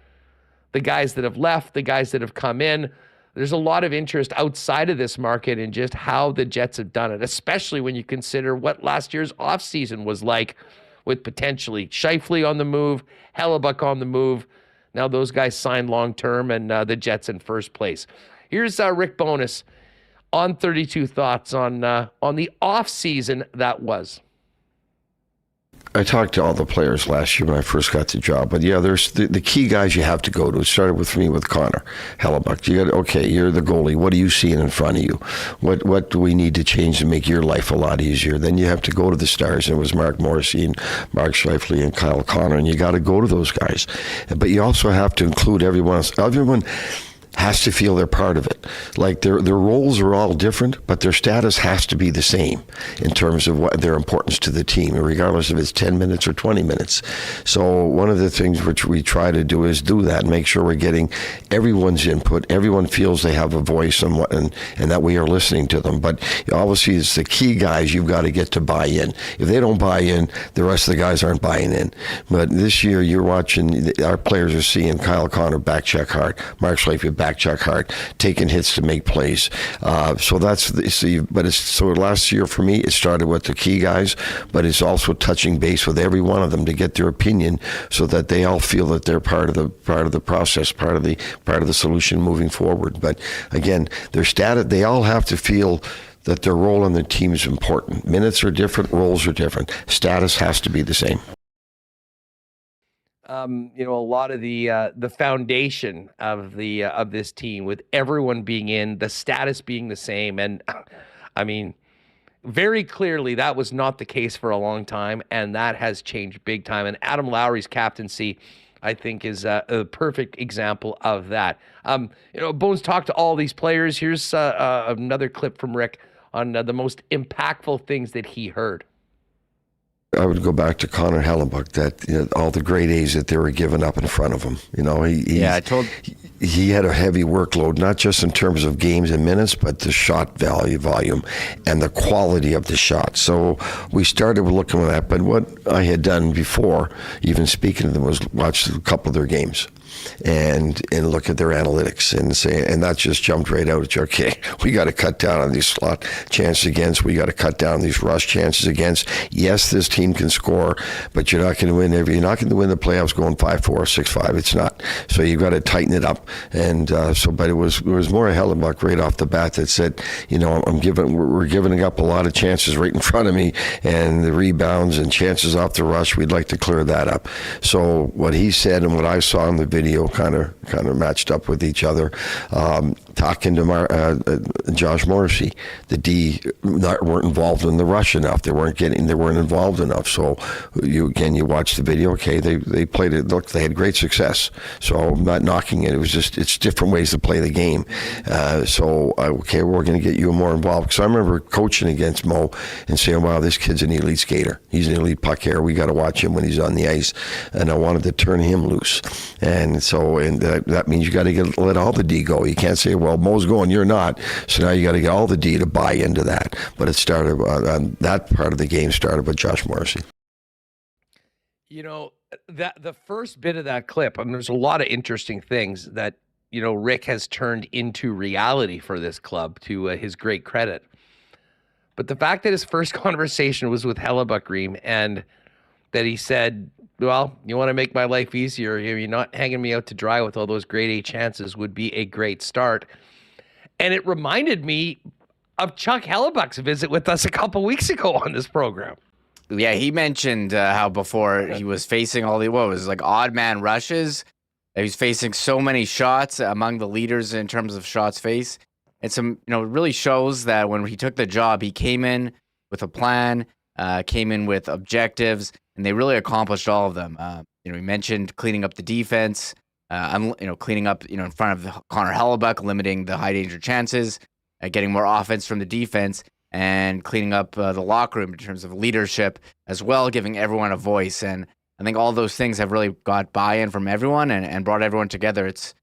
the guys that have left, the guys that have come in, there's a lot of interest outside of this market in just how the Jets have done it, especially when you consider what last year's offseason was like, with potentially Scheifele on the move, Hellebuck on the move. Now those guys signed long-term, and the Jets in first place. Here's Rick Bowness on 32 Thoughts on the off-season that was. I talked to all the players last year when I first got the job, but yeah, there's the key guys you have to go to. It started with me with Connor Hellebuck. You're the goalie. What are you seeing in front of you? What do we need to change to make your life a lot easier? Then you have to go to the stars, and it was Mark Morrissey and Mark Scheifele and Kyle Connor, and you got to go to those guys. But you also have to include everyone else. Everyone has to feel they're part of it. Like their roles are all different, but their status has to be the same in terms of what their importance to the team, regardless if it's 10 minutes or 20 minutes. So one of the things which we try to do is do that, and make sure we're getting everyone's input. Everyone feels they have a voice and that we are listening to them. But obviously it's the key guys you've got to get to buy in. If they don't buy in, the rest of the guys aren't buying in. But this year you're watching, our players are seeing Kyle Connor back check hard, Mark Scheifele back check hard, taking hits to make plays. So last year for me, it started with the key guys, but it's also touching base with every one of them to get their opinion, so that they all feel that they're part of the process, part of the solution moving forward. But again, their status, they all have to feel that their role on the team is important. Minutes are different, roles are different. Status has to be the same. A lot of the foundation of this team, with everyone being in, the status being the same, and I mean, very clearly that was not the case for a long time, and that has changed big time. And Adam Lowry's captaincy, I think, is a perfect example of that. Bones talked to all these players. Here's another clip from Rick on the most impactful things that he heard. I would go back to Connor Hellebuck, that all the grade A's that they were giving up in front of him. He had a heavy workload, not just in terms of games and minutes, but the shot volume and the quality of the shot. So we started looking at that. But what I had done before, even speaking to them, was watch a couple of their games and look at their analytics and that just jumped right out at you. Okay, we got to cut down on these slot chances against. We got to cut down these rush chances against. Yes, this team can score, but you're not going to win you're not going to win the playoffs going 5-4, 6-5. It's not. So you got to tighten it up. And but it was more a Hellebuck right off the bat that said, we're giving up a lot of chances right in front of me, and the rebounds and chances off the rush. We'd like to clear that up. So what he said and what I saw in the video kind of matched up with each other. Talking to Josh Morrissey, the D weren't involved in the rush enough. They weren't involved enough. So you watch the video. Okay, they played it. Look, they had great success. So I'm not knocking it. It was just it's different ways to play the game. Okay, we're going to get you more involved. Because I remember coaching against Mo and saying, "Wow, this kid's an elite skater. He's an elite puck carrier. We got to watch him when he's on the ice." And I wanted to turn him loose. And that means you got to let all the D go. You can't say, well, Mo's going, you're not. So now you got to get all the D to buy into that. But it started, that part of the game started with Josh Morrissey. That the first bit of that clip, there's a lot of interesting things that, Rick has turned into reality for this club, to his great credit. But the fact that his first conversation was with Hellebuck, Reem, and that he said, well, you want to make my life easier, you're not hanging me out to dry with all those grade A chances, would be a great start. And it reminded me of Chuck Hellebuck's visit with us a couple weeks ago on this program. Yeah, he mentioned how before he was facing all the, odd man rushes. He was facing so many shots, among the leaders in terms of shots faced. And some, it really shows that when he took the job, he came in with a plan, came in with objectives, and they really accomplished all of them. He mentioned cleaning up the defense, cleaning up, in front of Connor Hellebuck, limiting the high danger chances, getting more offense from the defense, and cleaning up the locker room in terms of leadership as well, giving everyone a voice. And I think all those things have really got buy-in from everyone and brought everyone together. It's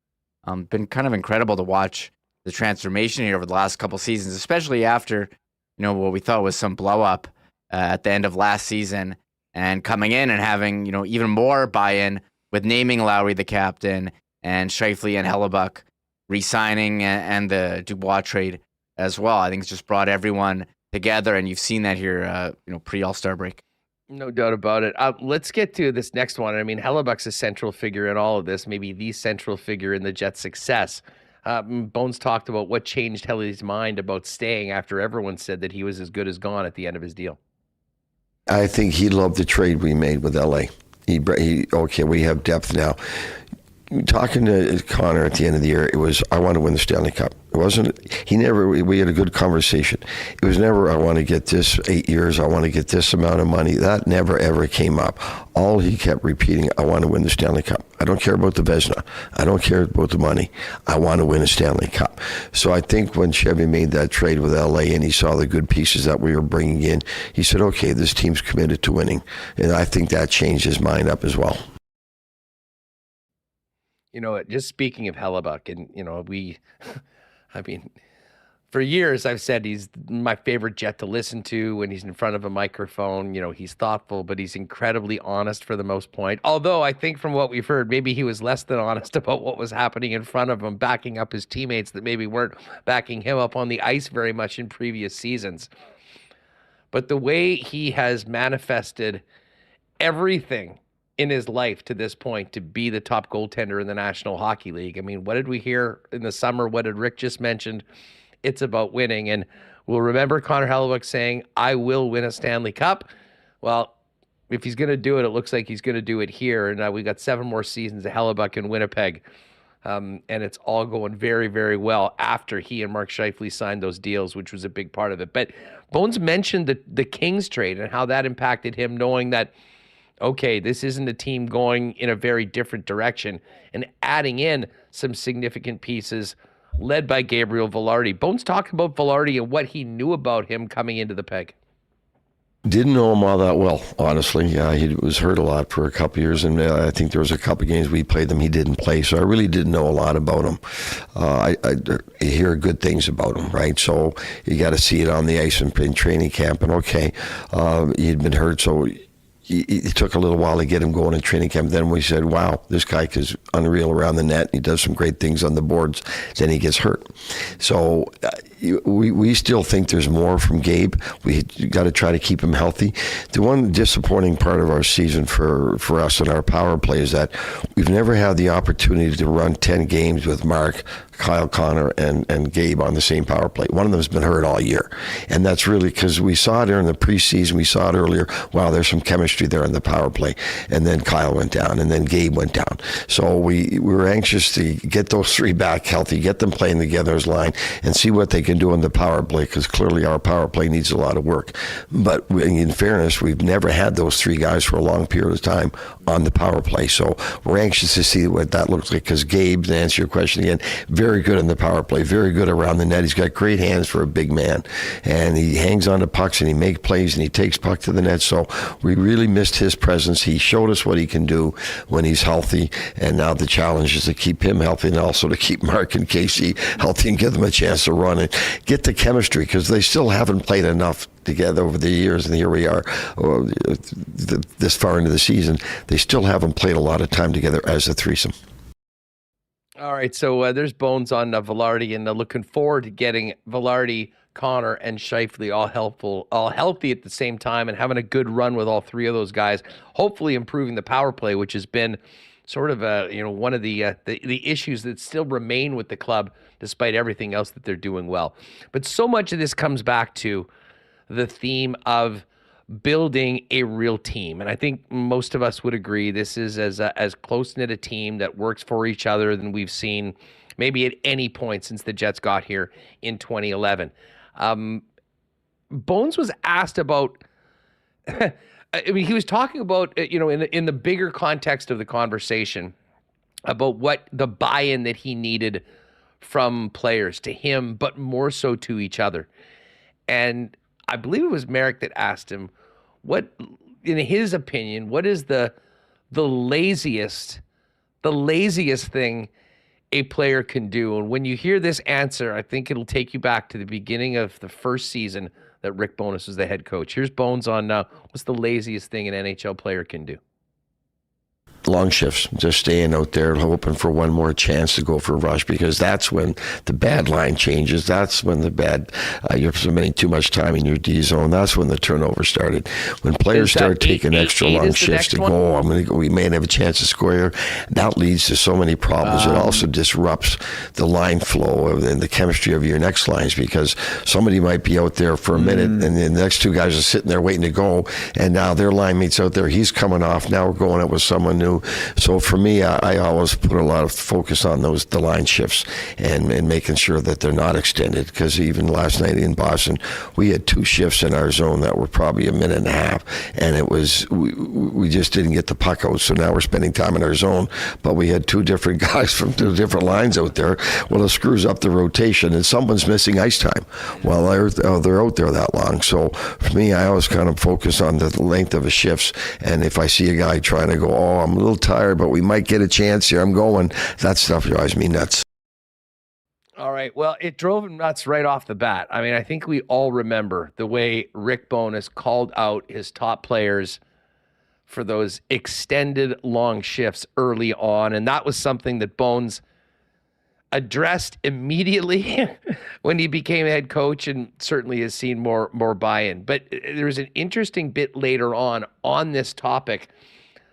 been kind of incredible to watch the transformation here over the last couple seasons, especially after, what we thought was some blow-up at the end of last season, and coming in and having, even more buy-in with naming Lowry the captain and Scheifele and Hellebuck re-signing and the Dubois trade as well. I think it's just brought everyone together, and you've seen that here, pre-All-Star break. No doubt about it. Let's get to this next one. Hellebuck's a central figure in all of this, maybe the central figure in the Jets' success. Bones talked about what changed Helly's mind about staying after everyone said that he was as good as gone at the end of his deal. I think he loved the trade we made with LA. We have depth now. Talking to Connor at the end of the year, it was, I want to win the Stanley Cup. It wasn't, we had a good conversation. It was never, I want to get this 8 years, I want to get this amount of money. That never, ever came up. All he kept repeating, I want to win the Stanley Cup. I don't care about the Vezina. I don't care about the money. I want to win a Stanley Cup. So I think when Chevy made that trade with LA and he saw the good pieces that we were bringing in, he said, okay, this team's committed to winning. And I think that changed his mind up as well. Just speaking of Hellebuck, and, for years I've said he's my favorite Jet to listen to when he's in front of a microphone. He's thoughtful, but he's incredibly honest for the most point. Although I think from what we've heard, maybe he was less than honest about what was happening in front of him, backing up his teammates that maybe weren't backing him up on the ice very much in previous seasons. But the way he has manifested everything in his life to this point to be the top goaltender in the National Hockey League. What did we hear in the summer? What did Rick just mention? It's about winning. And we'll remember Connor Hellebuck saying, I will win a Stanley Cup. Well, if he's going to do it, it looks like he's going to do it here. And we got 7 more seasons of Hellebuck in Winnipeg. And it's all going very, very well after he and Mark Scheifele signed those deals, which was a big part of it. But Bones mentioned the Kings trade and how that impacted him, knowing that, okay, this isn't a team going in a very different direction, and adding in some significant pieces led by Gabriel Vilardi. Bones talked about Vilardi and what he knew about him coming into the Peg. Didn't know him all that well, honestly. He was hurt a lot for a couple years, and I think there was a couple games we played them he didn't play, so I really didn't know a lot about him. I hear good things about him, right? So you got to see it on the ice in training camp, and okay, he'd been hurt, so it took a little while to get him going in training camp. Then we said, wow, this guy is unreal around the net. He does some great things on the boards. Then he gets hurt. So we still think there's more from Gabe. We got to try to keep him healthy. The one disappointing part of our season for us in our power play is that we've never had the opportunity to run 10 games with Mark, Kyle Connor, and Gabe on the same power play. One of them has been hurt all year. And that's really because we saw it during the preseason. We saw it earlier. Wow, there's some chemistry there in the power play. And then Kyle went down, and then Gabe went down. So we were anxious to get those 3 back healthy, get them playing together as line, and see what they can do in the power play, because clearly our power play needs a lot of work. But in fairness, we've never had those 3 guys for a long period of time on the power play. So we're anxious to see what that looks like, because Gabe, to answer your question again, very good in the power play, very good around the net. He's got great hands for a big man, and he hangs on to pucks, and he makes plays, and he takes puck to the net. So we really missed his presence. He showed us what he can do when he's healthy, and now the challenge is to keep him healthy and also to keep Mark and Casey healthy and give them a chance to run and get the chemistry, because they still haven't played enough together over the years, and here we are this far into the season. They still haven't played a lot of time together as a threesome. All right, so there's Bones on Vilardi, and looking forward to getting Vilardi, Connor, and Scheifele all healthy at the same time, and having a good run with all 3 of those guys. Hopefully, improving the power play, which has been sort of one of the issues that still remain with the club, despite everything else that they're doing well. But so much of this comes back to the theme of building a real team. And I think most of us would agree this is as close-knit a team that works for each other than we've seen maybe at any point since the Jets got here in 2011. Bones was asked about, I mean, he was talking about, in the bigger context of the conversation about what the buy-in that he needed from players to him, but more so to each other. And I believe it was Merrick that asked him, what, in his opinion, what is the laziest thing a player can do? And when you hear this answer, I think it'll take you back to the beginning of the first season that Rick Bowness was the head coach. Here's Bones on what's the laziest thing an NHL player can do. Long shifts, just staying out there hoping for one more chance to go for a rush, because that's when the bad line changes. That's when the bad, you're spending too much time in your D zone. That's when the turnover started. When players start taking extra long shifts to go, we may have a chance to score here. That leads to so many problems. It also disrupts the line flow and the chemistry of your next lines, because somebody might be out there for a minute and the next 2 guys are sitting there waiting to go, and now their line mate's out there. He's coming off. Now we're going out with someone new. So for me, I always put a lot of focus on the line shifts and making sure that they're not extended, because even last night in Boston, we had 2 shifts in our zone that were probably a minute and a half, and it was we just didn't get the puck out. So now we're spending time in our zone, but we had 2 different guys from 2 different lines out there. Well, it screws up the rotation, and someone's missing ice time while they're out there that long. So for me, I always kind of focus on the length of the shifts, and if I see a guy trying to go, I'm a little tired, but we might get a chance here, I'm going, that stuff drives me nuts. All right. Well, it drove him nuts right off the bat. I mean, I think we all remember the way Rick Bowness called out his top players for those extended long shifts early on. And that was something that Bones addressed immediately when he became head coach, and certainly has seen more buy-in. But there's an interesting bit later on this topic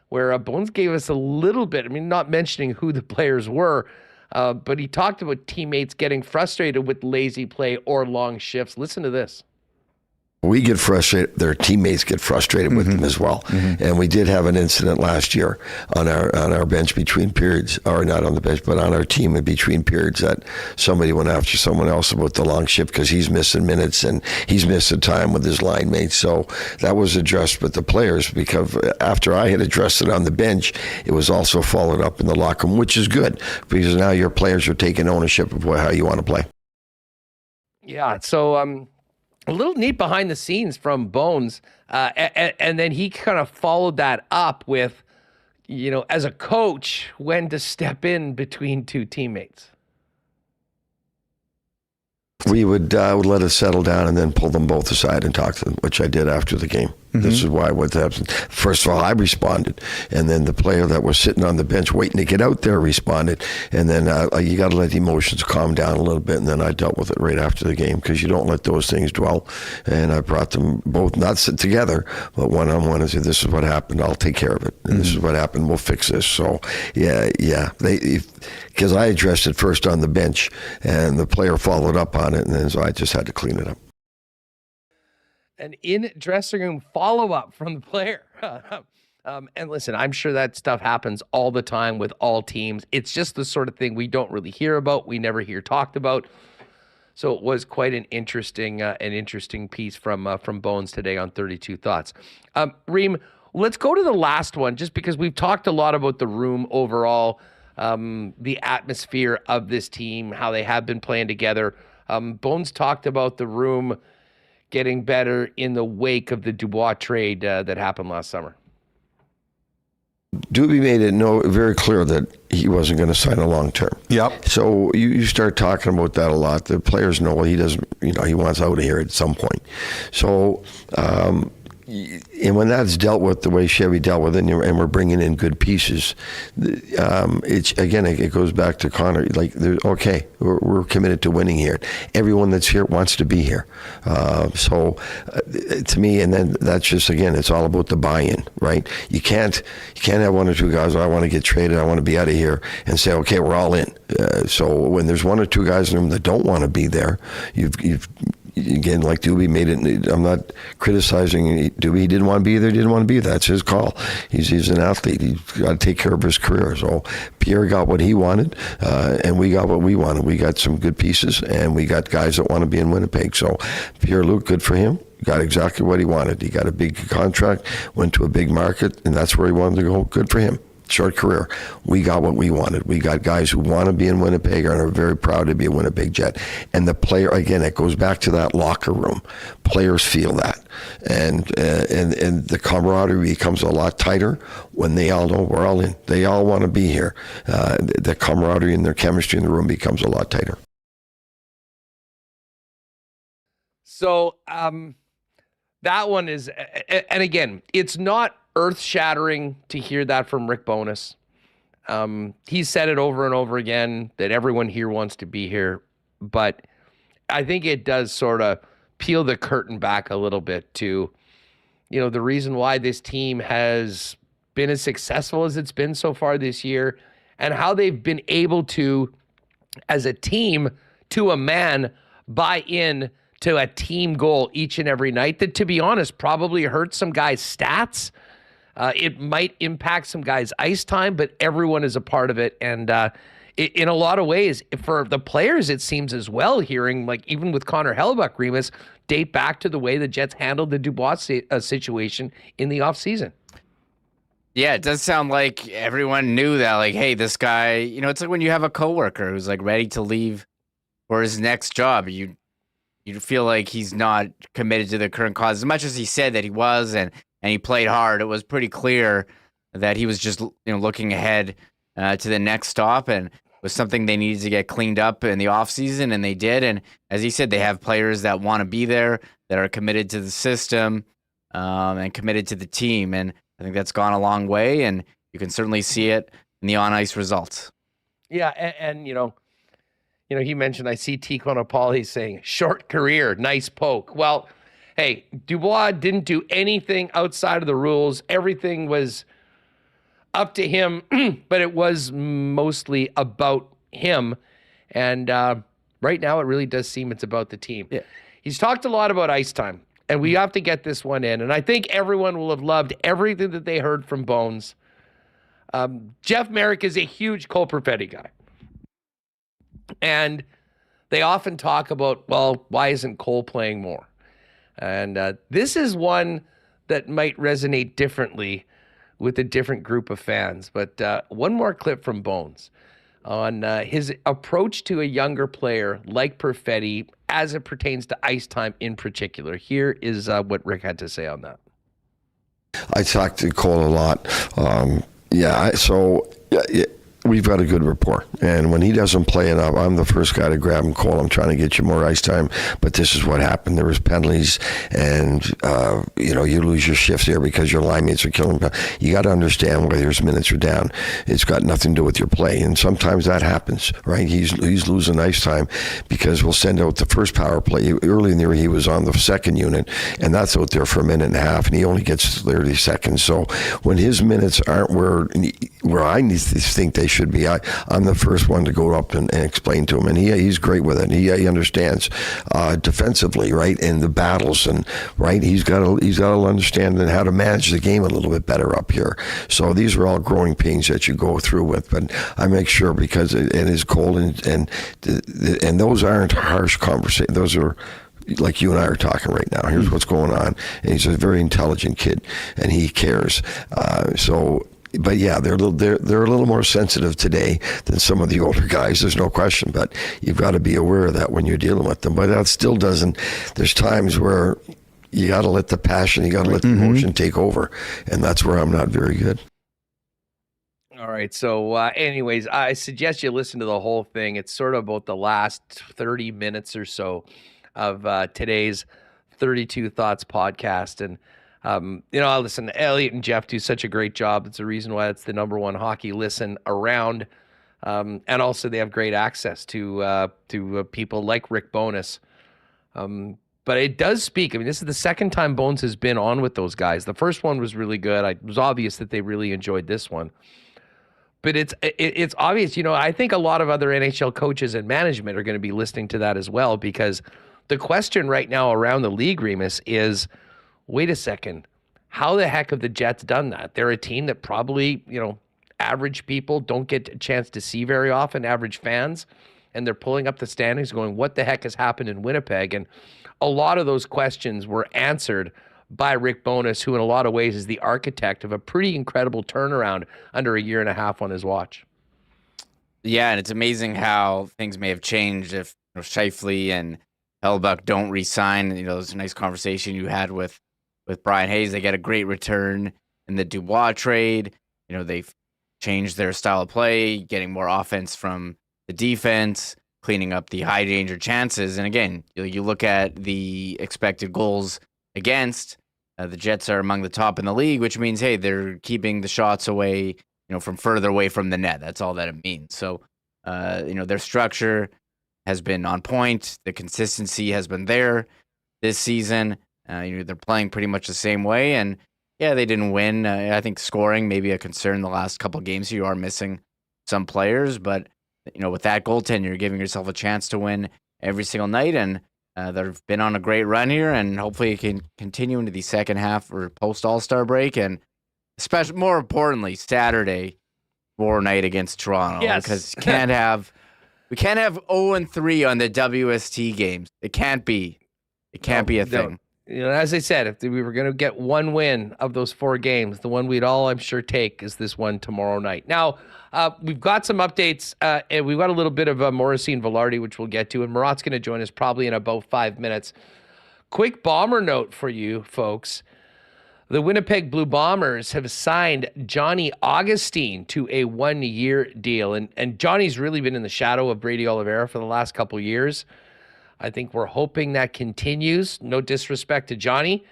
where Bones gave us a little bit, I mean, not mentioning who the players were, but he talked about teammates getting frustrated with lazy play or long shifts. Listen to this. We get frustrated. Their teammates get frustrated with them as well. And we did have an incident last year on our bench between periods, or not on the bench, but on our team in between periods, that somebody went after someone else about the long shift because he's missing minutes and he's missing time with his line mates. So that was addressed with the players, because after I had addressed it on the bench, it was also followed up in the locker room, which is good, because now your players are taking ownership of how you want to play. Yeah, so a little neat behind the scenes from Bones, and then he kind of followed that up with, as a coach, when to step in between two teammates. We would let it settle down and then pull them both aside and talk to them, which I did after the game. This is what happened. First of all, I responded, and then the player that was sitting on the bench waiting to get out there responded, and then you got to let the emotions calm down a little bit, and then I dealt with it right after the game, because you don't let those things dwell. And I brought them both, not sit together, but one-on-one, and said, this is what happened, I'll take care of it, and this is what happened, we'll fix this. So, because I addressed it first on the bench, and the player followed up on it, and then so I just had to clean it up. An in-dressing room follow-up from the player. And listen, I'm sure that stuff happens all the time with all teams. It's just the sort of thing we don't really hear about. We never hear talked about. So it was quite an interesting piece from Bones today on 32 Thoughts. Reem, let's go to the last one, just because we've talked a lot about the room overall, the atmosphere of this team, how they have been playing together. Bones talked about the room getting better in the wake of the Dubois trade that happened last summer. Doobie made it very clear that he wasn't going to sign a long term. Yep. So you start talking about that a lot. The players know he doesn't, he wants out of here at some point. So, and when that's dealt with the way Chevy dealt with it, and we're bringing in good pieces, it goes back to Connor. Like, we're committed to winning here. Everyone that's here wants to be here. To me, and then that's just, again, it's all about the buy-in, right? You can't have one or two guys, I want to get traded, I want to be out of here, and say, okay, we're all in. So when there's one or two guys in the room that don't want to be there, you've again, like Doobie made it, I'm not criticizing Doobie. He didn't want to be there, didn't want to be there. That's his call. He's an athlete. He's got to take care of his career. So Pierre got what he wanted, and we got what we wanted. We got some good pieces, and we got guys that want to be in Winnipeg. So Pierre-Luc, good for him. Got exactly what he wanted. He got a big contract, went to a big market, and that's where he wanted to go. Good for him. Short career. We got what we wanted. We got guys who want to be in Winnipeg and are very proud to be a Winnipeg Jet. And the player, again, it goes back to that locker room. Players feel that. And the camaraderie becomes a lot tighter when they all know we're all in. They all want to be here. The camaraderie and their chemistry in the room becomes a lot tighter. So that one is, and again, it's not earth-shattering to hear that from Rick Bowness. He's said it over and over again that everyone here wants to be here, but I think it does sort of peel the curtain back a little bit to, the reason why this team has been as successful as it's been so far this year, and how they've been able to, as a team, to a man, buy in to a team goal each and every night that, to be honest, probably hurts some guys' stats. It might impact some guys' ice time, but everyone is a part of it. And in a lot of ways, for the players, it seems as well, hearing, like, even with Connor Hellebuyck, Remis, date back to the way the Jets handled the Dubois situation in the offseason. Yeah, it does sound like everyone knew that, like, hey, this guy, it's like when you have a coworker who's, like, ready to leave for his next job. You feel like he's not committed to the current cause. As much as he said that he was, and he played hard, it was pretty clear that he was just looking ahead to the next stop, and was something they needed to get cleaned up in the offseason, and they did. And as he said, they have players that want to be there, that are committed to the system, and committed to the team. And I think that's gone a long way, and you can certainly see it in the on-ice results. Yeah, and he mentioned, I see Tikon Apolli saying, short career, nice poke. Well, hey, Dubois didn't do anything outside of the rules. Everything was up to him, but it was mostly about him. And right now it really does seem it's about the team. Yeah. He's talked a lot about ice time. and we have to get this one in. And I think everyone will have loved everything that they heard from Bones. Jeff Merrick is a huge Cole Perfetti guy. And they often talk about, well, why isn't Cole playing more? And this is one that might resonate differently with a different group of fans. But one more clip from Bones on his approach to a younger player like Perfetti as it pertains to ice time in particular. Here is what Rick had to say on that. I talked to Cole a lot. We've got a good rapport. And when he doesn't play enough, I'm the first guy to grab him, Cole, I'm trying to get you more ice time, but this is what happened. There was penalties, and you lose your shifts there because your line mates are killing. You got to understand whether his minutes are down. It's got nothing to do with your play, and sometimes that happens, right? He's losing ice time because we'll send out the first power play. Early in the year, he was on the second unit, and that's out there for a minute and a half, and he only gets 30 seconds. So when his minutes aren't where I need to think they should be, I'm the first one to go up and explain to him, and he's great with it. He understands defensively, right, and the battles, and right, he's got to understand how to manage the game a little bit better up here. So these are all growing pains that you go through with, but I make sure, because it is cold, and those aren't harsh conversations. Those are like you and I are talking right now. Here's what's going on, and he's a very intelligent kid, and he cares. But yeah, they're a little more sensitive today than some of the older guys. There's no question. But you've got to be aware of that when you're dealing with them. But that still doesn't. There's times where you got to let the passion, you got to let the emotion take over, and that's where I'm not very good. All right. So, anyways, I suggest you listen to the whole thing. It's sort of about the last 30 minutes or so of today's 32 Thoughts podcast, and. Listen, Elliot and Jeff do such a great job. It's the reason why it's the number one hockey listen around. And also they have great access to people like Rick Bowness. But it does speak. I mean, this is the second time Bones has been on with those guys. The first one was really good. It was obvious that they really enjoyed this one. But it's obvious, I think a lot of other NHL coaches and management are going to be listening to that as well, because the question right now around the league, Remis, is, wait a second, how the heck have the Jets done that? They're a team that probably, average people don't get a chance to see very often, average fans, and they're pulling up the standings going, what the heck has happened in Winnipeg? And a lot of those questions were answered by Rick Bowness, who in a lot of ways is the architect of a pretty incredible turnaround under a year and a half on his watch. Yeah, and it's amazing how things may have changed if Scheifele and Hellebuyck don't re-sign. There's a nice conversation you had with Brian Hayes. They get a great return in the Dubois trade. They've changed their style of play, getting more offense from the defense, cleaning up the high danger chances. And again, you look at the expected goals against, the Jets are among the top in the league, which means, hey, they're keeping the shots away, from further away from the net. That's all that it means. So, their structure has been on point. The consistency has been there this season. They're playing pretty much the same way, and yeah, they didn't win. I think scoring may be a concern the last couple of games. You are missing some players, but with that goaltender, you're giving yourself a chance to win every single night, and they've been on a great run here, and hopefully it can continue into the second half or post All-Star break, and especially more importantly, Saturday war night against Toronto. Yes, because we can't have 0-3 on the WST games. It can't be. It can't be a thing. As I said, if we were going to get one win of those 4 games, the one we'd all, I'm sure, take is this one tomorrow night. Now, we've got some updates, and we've got a little bit of Morrissey and Balharry, which we'll get to, and Murat's going to join us probably in about 5 minutes. Quick Bomber note for you folks. The Winnipeg Blue Bombers have signed Johnny Augustine to a 1-year deal, and Johnny's really been in the shadow of Brady Oliveira for the last couple of years. I think we're hoping that continues. No disrespect to Johnny,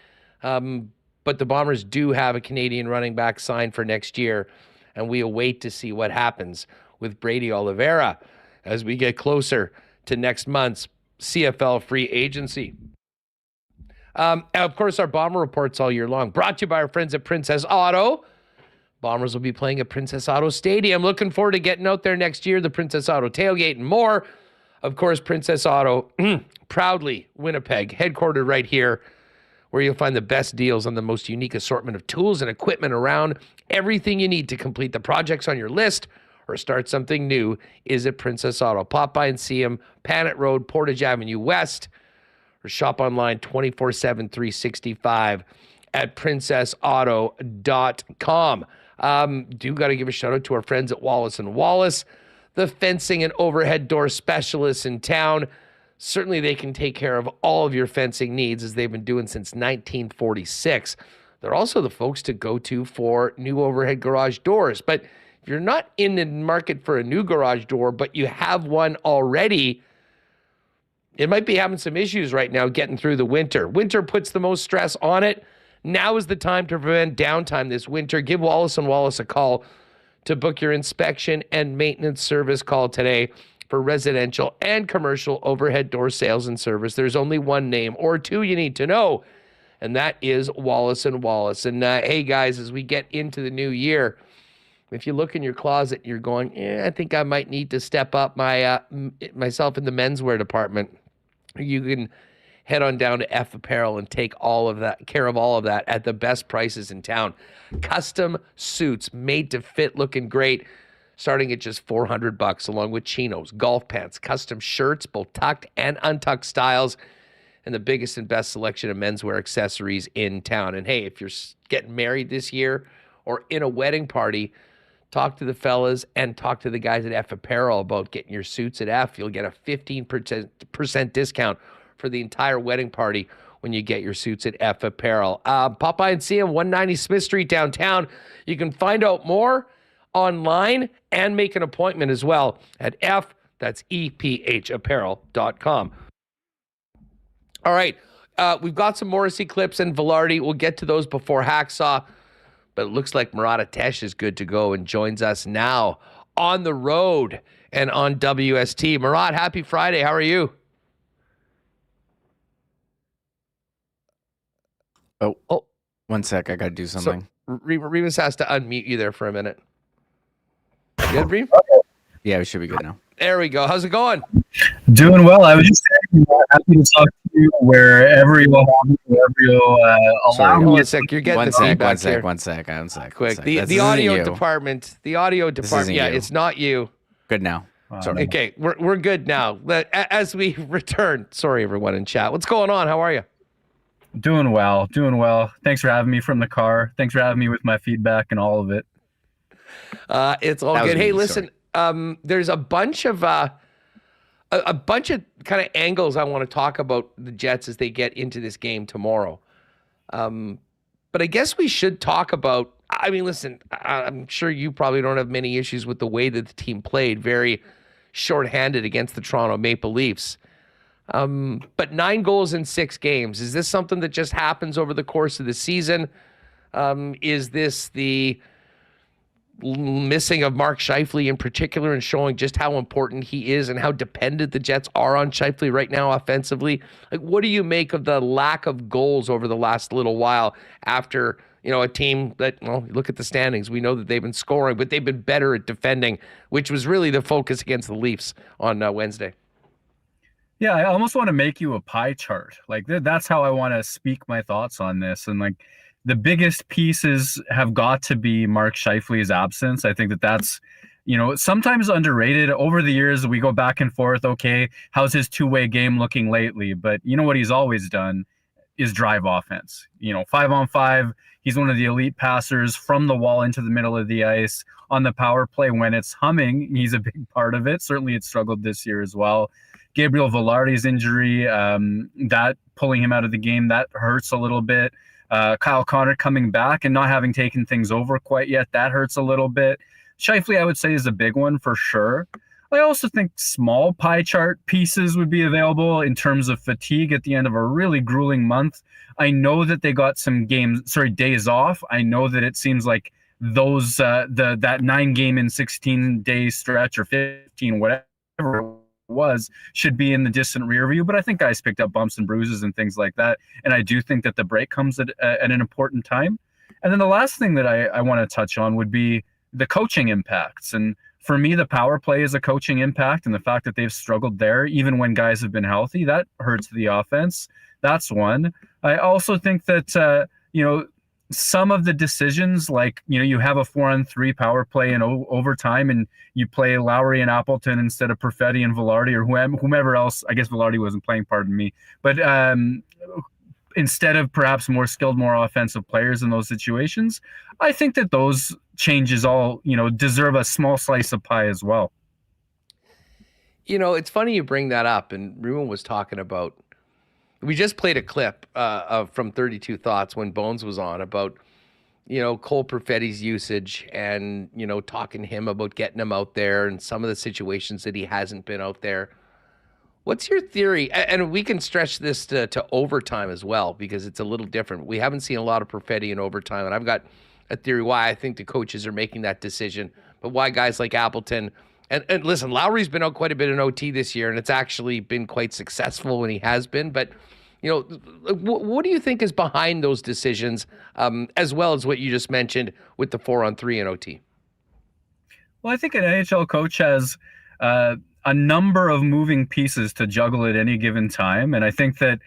but the Bombers do have a Canadian running back signed for next year, and we await to see what happens with Brady Oliveira as we get closer to next month's CFL free agency. Of course, our Bomber reports all year long, brought to you by our friends at Princess Auto. Bombers will be playing at Princess Auto Stadium. Looking forward to getting out there next year, the Princess Auto tailgate and more. Of course, Princess Auto, proudly Winnipeg, headquartered right here where you'll find the best deals on the most unique assortment of tools and equipment around. Everything you need to complete the projects on your list or start something new is at Princess Auto. Pop by and see them, Panet Road, Portage Avenue West, or shop online 24/7, 365 at princessauto.com. Do got to give a shout out to our friends at Wallace & Wallace, the fencing and overhead door specialists in town. Certainly they can take care of all of your fencing needs, as they've been doing since 1946. They're also the folks to go to for new overhead garage doors. But if you're not in the market for a new garage door, but you have one already, it might be having some issues right now getting through the winter. Winter puts the most stress on it. Now is the time to prevent downtime this winter. Give Wallace & Wallace a call to book your inspection and maintenance service. Call today for residential and commercial overhead door sales and service. There's only one name or two you need to know, and that is Wallace & Wallace. And hey, guys, as we get into the new year, if you look in your closet, you're going, I think I might need to step up my myself in the menswear department. You can head on down to F Apparel and take care of all of that at the best prices in town. Custom suits made to fit, looking great, starting at just $400, along with chinos, golf pants, custom shirts, both tucked and untucked styles, and the biggest and best selection of menswear accessories in town. And hey, if you're getting married this year or in a wedding party, talk to the fellas and talk to the guys at F Apparel about getting your suits at F. You'll get a 15% discount for the entire wedding party when you get your suits at F Apparel. Pop by and see them, 190 Smith Street downtown. You can find out more online and make an appointment as well at that's EPHapparel.com. All right, we've got some Morrissey clips and Balharry. We'll get to those before Hacksaw, but it looks like Murat is good to go and joins us now on the road and on WST. Murat, happy Friday. How are you? Oh, 1 sec. I got to do something. So, Remis has to unmute you there for a minute. You good, Reem? Yeah, we should be good now. There we go. How's it going? Doing well. I was just saying, happy to talk to you wherever you want, wherever you'll allow me. One sec. You're getting the feedback here. One sec. Quick. The audio department. Yeah, you. It's not you. Good now. Sorry. Okay, we're good now. As we return, sorry everyone in chat. What's going on? How are you? Doing well. Thanks for having me from the car. Thanks for having me with my feedback and all of it. It's all good. Hey, listen, there's a bunch of kind of angles I want to talk about the Jets as they get into this game tomorrow. But I guess we should talk about, I mean, listen, I'm sure you probably don't have many issues with the way that the team played, very shorthanded against the Toronto Maple Leafs. But 9 goals in 6 games. Is this something that just happens over the course of the season? Is this the missing of Mark Scheifele in particular and showing just how important he is and how dependent the Jets are on Scheifele right now offensively? Like, what do you make of the lack of goals over the last little while after, a team that, look at the standings. We know that they've been scoring, but they've been better at defending, which was really the focus against the Leafs on Wednesday. Yeah, I almost want to make you a pie chart. Like, that's how I want to speak my thoughts on this. And like, the biggest pieces have got to be Mark Scheifele's absence. I think that's, sometimes underrated. Over the years, we go back and forth. Okay, how's his two-way game looking lately? But you know what he's always done is drive offense. 5-on-5, he's one of the elite passers from the wall into the middle of the ice. On the power play, when it's humming, he's a big part of it. Certainly it struggled this year as well. Gabriel Velarde's injury, that pulling him out of the game, that hurts a little bit. Kyle Connor coming back and not having taken things over quite yet, that hurts a little bit. Scheifele, I would say, is a big one for sure. I also think small pie chart pieces would be available in terms of fatigue at the end of a really grueling month. I know that they got some days off. I know that it seems like those that 9-game in 16-day stretch or 15, whatever was, should be in the distant rear view, but I think guys picked up bumps and bruises and things like that, and I do think that the break comes at an important time. And then the last thing that I want to touch on would be the coaching impacts. And For me, the power play is a coaching impact, and the fact that they've struggled there, even when guys have been healthy, that hurts the offense. That's one. I also think that, some of the decisions, like, you have a 4-on-3 power play in overtime and you play Lowry and Appleton instead of Perfetti and Velarde or whomever else. I guess Velarde wasn't playing, pardon me. But instead of perhaps more skilled, more offensive players in those situations, I think that those changes all, deserve a small slice of pie as well. It's funny you bring that up. And Ruben was talking about, we just played a clip from 32 Thoughts when Bones was on about, Cole Perfetti's usage and, talking to him about getting him out there and some of the situations that he hasn't been out there. What's your theory? And we can stretch this to overtime as well, because it's a little different. We haven't seen a lot of Perfetti in overtime, and I've got a theory why I think the coaches are making that decision, but why guys like Appleton and listen, Lowry's been out quite a bit in OT this year, and it's actually been quite successful when he has been. But, what do you think is behind those decisions, as well as what you just mentioned with the 4-on-3 in OT? Well, I think an NHL coach has a number of moving pieces to juggle at any given time. And I think that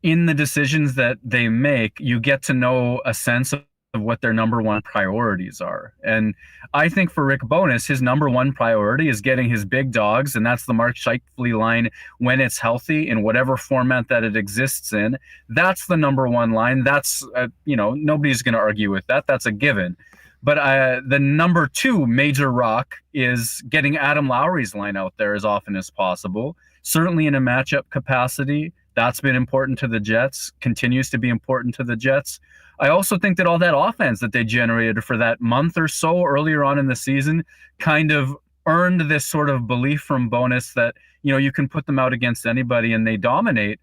in the decisions that they make, you get to know a sense of what their number one priorities are. And I think for Rick Bowness, his number one priority is getting his big dogs, and that's the Mark Scheifele line when it's healthy in whatever format that it exists in. That's the number one line. That's, nobody's going to argue with that. That's a given. But the number two major rock is getting Adam Lowry's line out there as often as possible, certainly in a matchup capacity. That's been important to the Jets, continues to be important to the Jets. I also think that all that offense that they generated for that month or so earlier on in the season kind of earned this sort of belief from Bowness that, you can put them out against anybody and they dominate.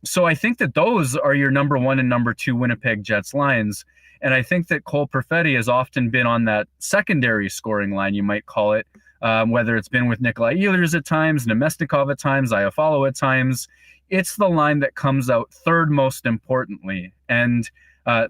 So I think that those are your number one and number two Winnipeg Jets lines. And I think that Cole Perfetti has often been on that secondary scoring line, you might call it, whether it's been with Nikolai Ehlers at times, Nemestikov at times, Iafallo at times. It's the line that comes out third most importantly. And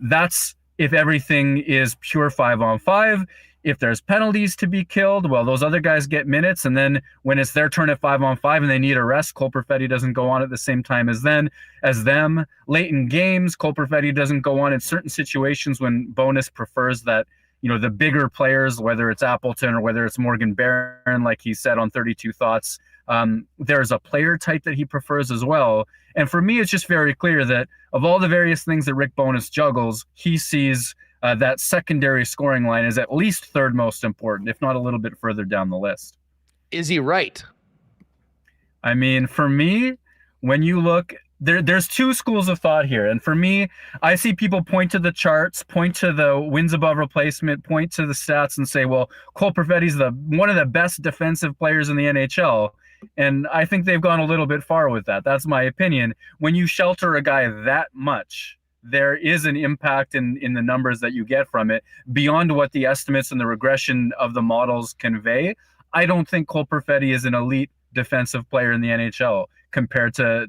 that's if everything is pure 5-on-5. If there's penalties to be killed, well, those other guys get minutes. And then when it's their turn at 5-on-5 and they need a rest, Cole Perfetti doesn't go on at the same time as them. Late in games, Cole Perfetti doesn't go on in certain situations when Bowness prefers that, the bigger players, whether it's Appleton or whether it's Morgan Barron, like he said on 32 Thoughts, there's a player type that he prefers as well. And for me, it's just very clear that of all the various things that Rick Bowness juggles, he sees that secondary scoring line is at least third most important, if not a little bit further down the list. Is he right? I mean, for me, when you look, there's two schools of thought here. And for me, I see people point to the charts, point to the wins above replacement, point to the stats and say, well, Cole Perfetti's one of the best defensive players in the NHL. And I think they've gone a little bit far with that. That's my opinion. When you shelter a guy that much, there is an impact in the numbers that you get from it beyond what the estimates and the regression of the models convey. I don't think Cole Perfetti is an elite defensive player in the NHL compared to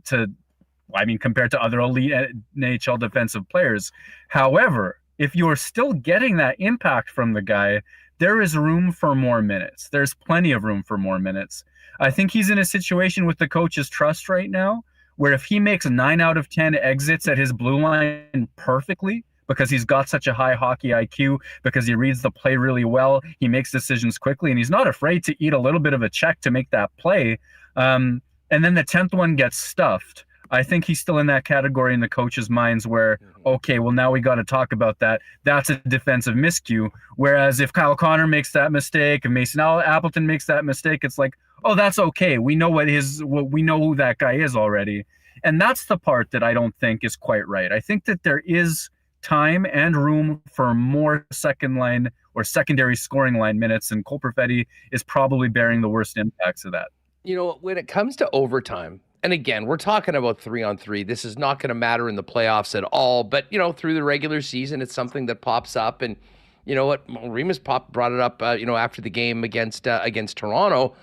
other elite NHL defensive players. However, if you're still getting that impact from the guy, there is room for more minutes. There's plenty of room for more minutes. I think he's in a situation with the coach's trust right now where if he makes 9 out of 10 exits at his blue line perfectly, because he's got such a high hockey IQ, because he reads the play really well, he makes decisions quickly, and he's not afraid to eat a little bit of a check to make that play. And then the 10th one gets stuffed. I think he's still in that category in the coach's minds where, okay, well, now we got to talk about that. That's a defensive miscue. Whereas if Kyle Connor makes that mistake, if Mason Appleton makes that mistake, it's like, oh, that's okay. We know we know who that guy is already. And that's the part that I don't think is quite right. I think that there is time and room for more second line or secondary scoring line minutes, and Cole Perfetti is probably bearing the worst impacts of that. When it comes to overtime, and again, we're talking about 3-on-3. This is not going to matter in the playoffs at all. But, through the regular season, it's something that pops up. And you know what? Remis brought it up, after the game against Toronto.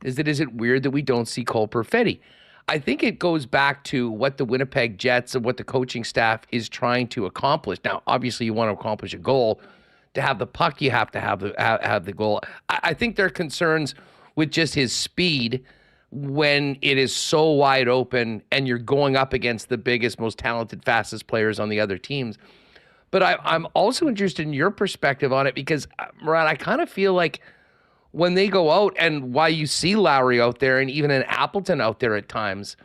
Is it weird that we don't see Cole Perfetti? I think it goes back to what the Winnipeg Jets and what the coaching staff is trying to accomplish. Now, obviously, you want to accomplish a goal. To have the puck, you have to have the goal. I think there are concerns with just his speed when it is so wide open and you're going up against the biggest, most talented, fastest players on the other teams. But I'm also interested in your perspective on it because, Murat, I kind of feel like when they go out and why you see Lowry out there and even an Appleton out there at times,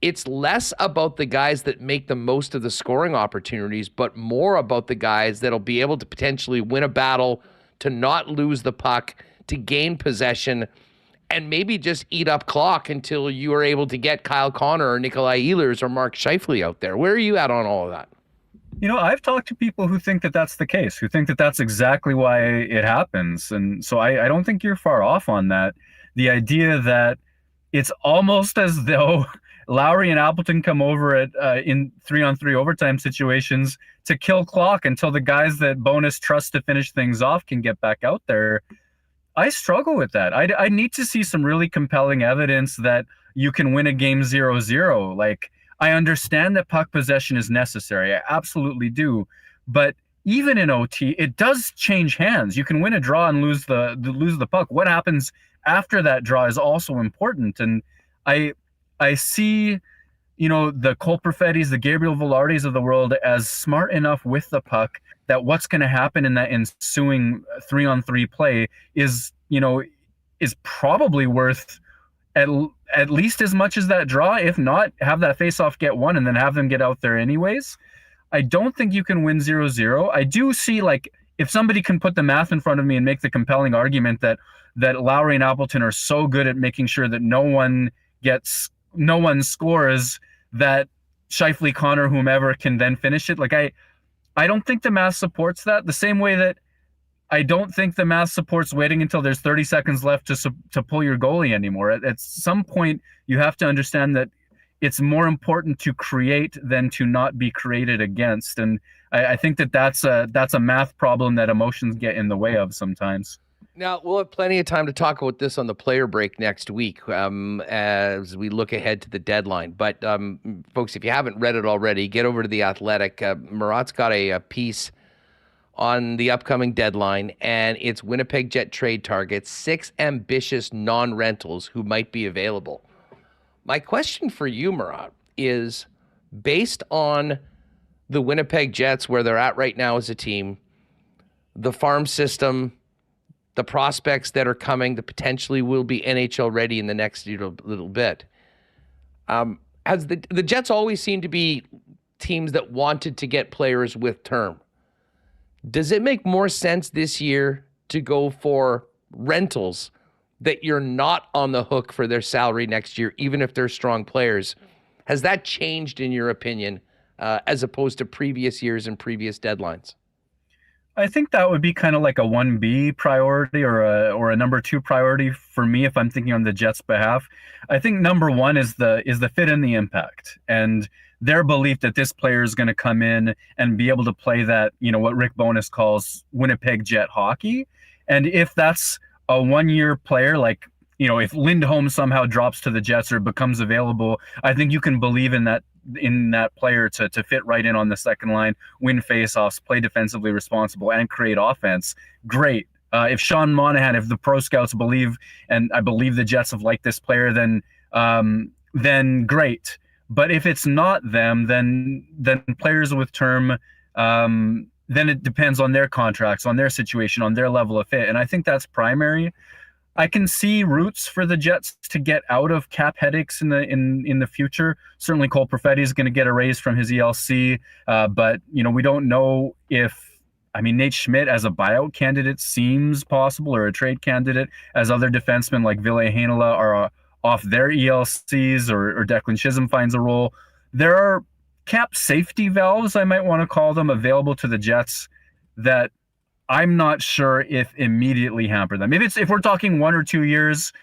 it's less about the guys that make the most of the scoring opportunities, but more about the guys that'll be able to potentially win a battle, to not lose the puck, to gain possession, and maybe just eat up clock until you are able to get Kyle Connor or Nikolai Ehlers or Mark Scheifele out there. Where are you at on all of that? You know, I've talked to people who think that that's the case, who think that that's exactly why it happens. And so I don't think you're far off on that. The idea that it's almost as though Lowry and Appleton come over in 3-on-3 overtime situations to kill clock until the guys that Bowness trusts to finish things off can get back out there. I struggle with that. I need to see some really compelling evidence that you can win a game 0-0. Like, I understand that puck possession is necessary. I absolutely do. But even in OT, it does change hands. You can win a draw and lose the puck. What happens after that draw is also important. And I see, you know, the Cole Perfettis, the Gabriel Villardis of the world as smart enough with the puck that what's going to happen in that ensuing 3-on-3 play is probably worth at least as much as that draw. If not, have that faceoff get won and then have them get out there anyways. I don't think you can win 0-0. I do see, like, if somebody can put the math in front of me and make the compelling argument that Lowry and Appleton are so good at making sure that no one scores, that Scheifele, Connor, whomever can then finish it. Like, I don't think the math supports that, the same way that I don't think the math supports waiting until there's 30 seconds left to pull your goalie anymore. At some point, you have to understand that it's more important to create than to not be created against. And I think that's a math problem that emotions get in the way of sometimes. Now, we'll have plenty of time to talk about this on the player break next week as we look ahead to the deadline. But, folks, if you haven't read it already, get over to The Athletic. Murat's got a piece on the upcoming deadline, and it's Winnipeg Jet trade targets, 6 ambitious non-rentals who might be available. My question for you, Murat, is based on the Winnipeg Jets, where they're at right now as a team, the farm system, the prospects that are coming that potentially will be NHL ready in the next little bit. Has the Jets always seem to be teams that wanted to get players with term. Does it make more sense this year to go for rentals that you're not on the hook for their salary next year, even if they're strong players? Has that changed in your opinion, as opposed to previous years and previous deadlines? I think that would be kind of like a 1B priority or a number 2 priority for me if I'm thinking on the Jets' behalf. I think number 1 is the fit and the impact, and their belief that this player is going to come in and be able to play that, what Rick Bowness calls Winnipeg Jet hockey. And if that's a 1-year player, like, if Lindholm somehow drops to the Jets or becomes available, I think you can believe in that player to fit right in on the second line, win faceoffs, play defensively responsible, and create offense. Great. If Sean Monahan, if the pro scouts believe, and I believe the Jets have liked this player, then great. But if it's not them, then players with term, then it depends on their contracts, on their situation, on their level of fit. And I think that's primary. I can see routes for the Jets to get out of cap headaches in the future. Certainly Cole Perfetti is going to get a raise from his ELC, but we don't know if, Nate Schmidt as a buyout candidate seems possible, or a trade candidate, as other defensemen like Ville Heinola are off their ELCs, or Declan Chisholm finds a role. There are cap safety valves, I might want to call them, available to the Jets that I'm not sure if immediately hamper them. If we're talking 1 or 2 years,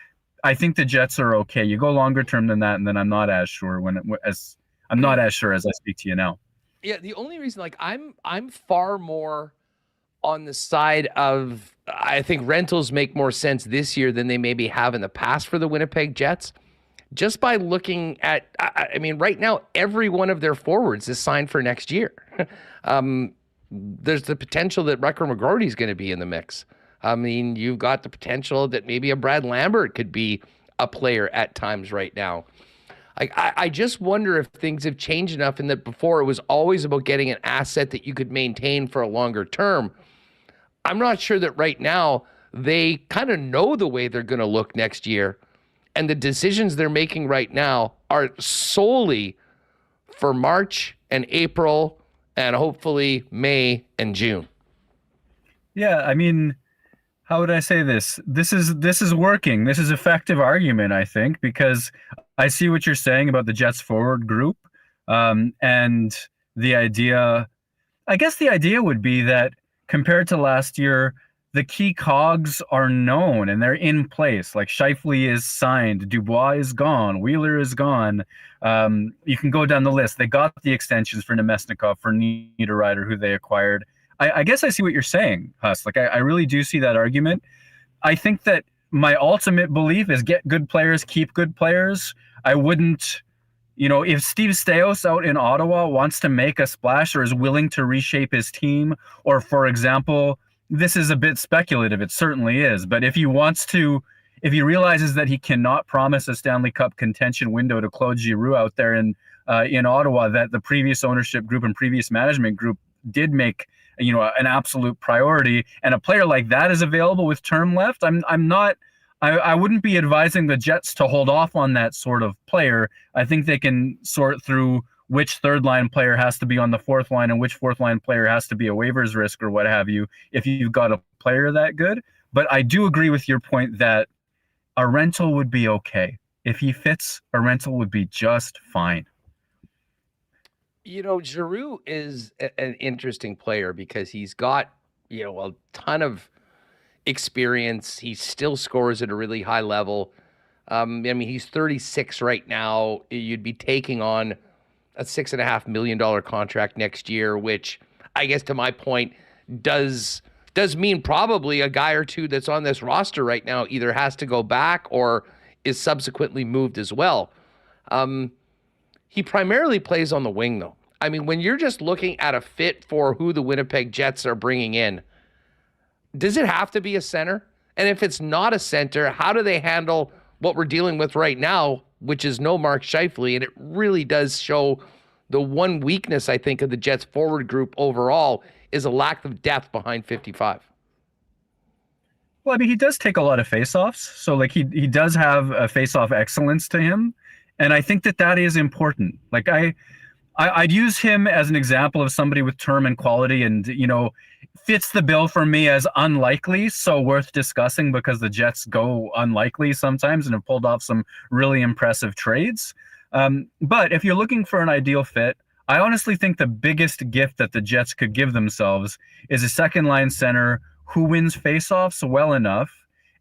I think the Jets are okay. You go longer term than that, and then I'm not as sure as I speak to you now. Yeah, the only reason, I'm far more on the side of, I think rentals make more sense this year than they maybe have in the past for the Winnipeg Jets. Just by looking at, right now, every one of their forwards is signed for next year. there's the potential that Rucker McGroarty is going to be in the mix. I mean, you've got the potential that maybe a Brad Lambert could be a player at times right now. I just wonder if things have changed enough, and that before it was always about getting an asset that you could maintain for a longer term. I'm not sure that right now they kind of know the way they're going to look next year, and the decisions they're making right now are solely for March and April and hopefully May and June. Yeah, I mean, how would I say this? This is working. This is effective argument, I think, because I see what you're saying about the Jets forward group, and the idea. I guess the idea would be that compared to last year, the key cogs are known and they're in place. Like Scheifele is signed, Dubois is gone, Wheeler is gone. You can go down the list. They got the extensions for Nemesnikov, for Niederreiter, who they acquired. I guess I see what you're saying, Huss. Like I really do see that argument. I think that my ultimate belief is get good players, keep good players. I wouldn't, if Steve Staios out in Ottawa wants to make a splash or is willing to reshape his team, or for example, this is a bit speculative, it certainly is, but if he realizes that he cannot promise a Stanley Cup contention window to Claude Giroux out there in Ottawa, that the previous ownership group and previous management group did make an absolute priority, and a player like that is available with term left, I wouldn't be advising the Jets to hold off on that sort of player. I think they can sort through which third line player has to be on the fourth line and which fourth line player has to be a waivers risk or what have you, if you've got a player that good. But I do agree with your point that a rental would be okay. If he fits, a rental would be just fine. Giroux is an interesting player because he's got, a ton of experience. He still scores at a really high level. He's 36 right now. You'd be taking on a $6.5 million contract next year, which I guess to my point does mean probably a guy or two that's on this roster right now either has to go back or is subsequently moved as well. He primarily plays on the wing, though. I mean, when you're just looking at a fit for who the Winnipeg Jets are bringing in, does it have to be a center? And if it's not a center, how do they handle what we're dealing with right now, which is no Mark Scheifele? And it really does show the one weakness, I think, of the Jets forward group overall is a lack of depth behind 55. Well, I mean, he does take a lot of faceoffs. So, like, he does have a faceoff excellence to him. And I think that is important. Like, I'd use him as an example of somebody with term and quality and, fits the bill for me as unlikely, so worth discussing because the Jets go unlikely sometimes and have pulled off some really impressive trades. But if you're looking for an ideal fit, I honestly think the biggest gift that the Jets could give themselves is a second line center who wins faceoffs well enough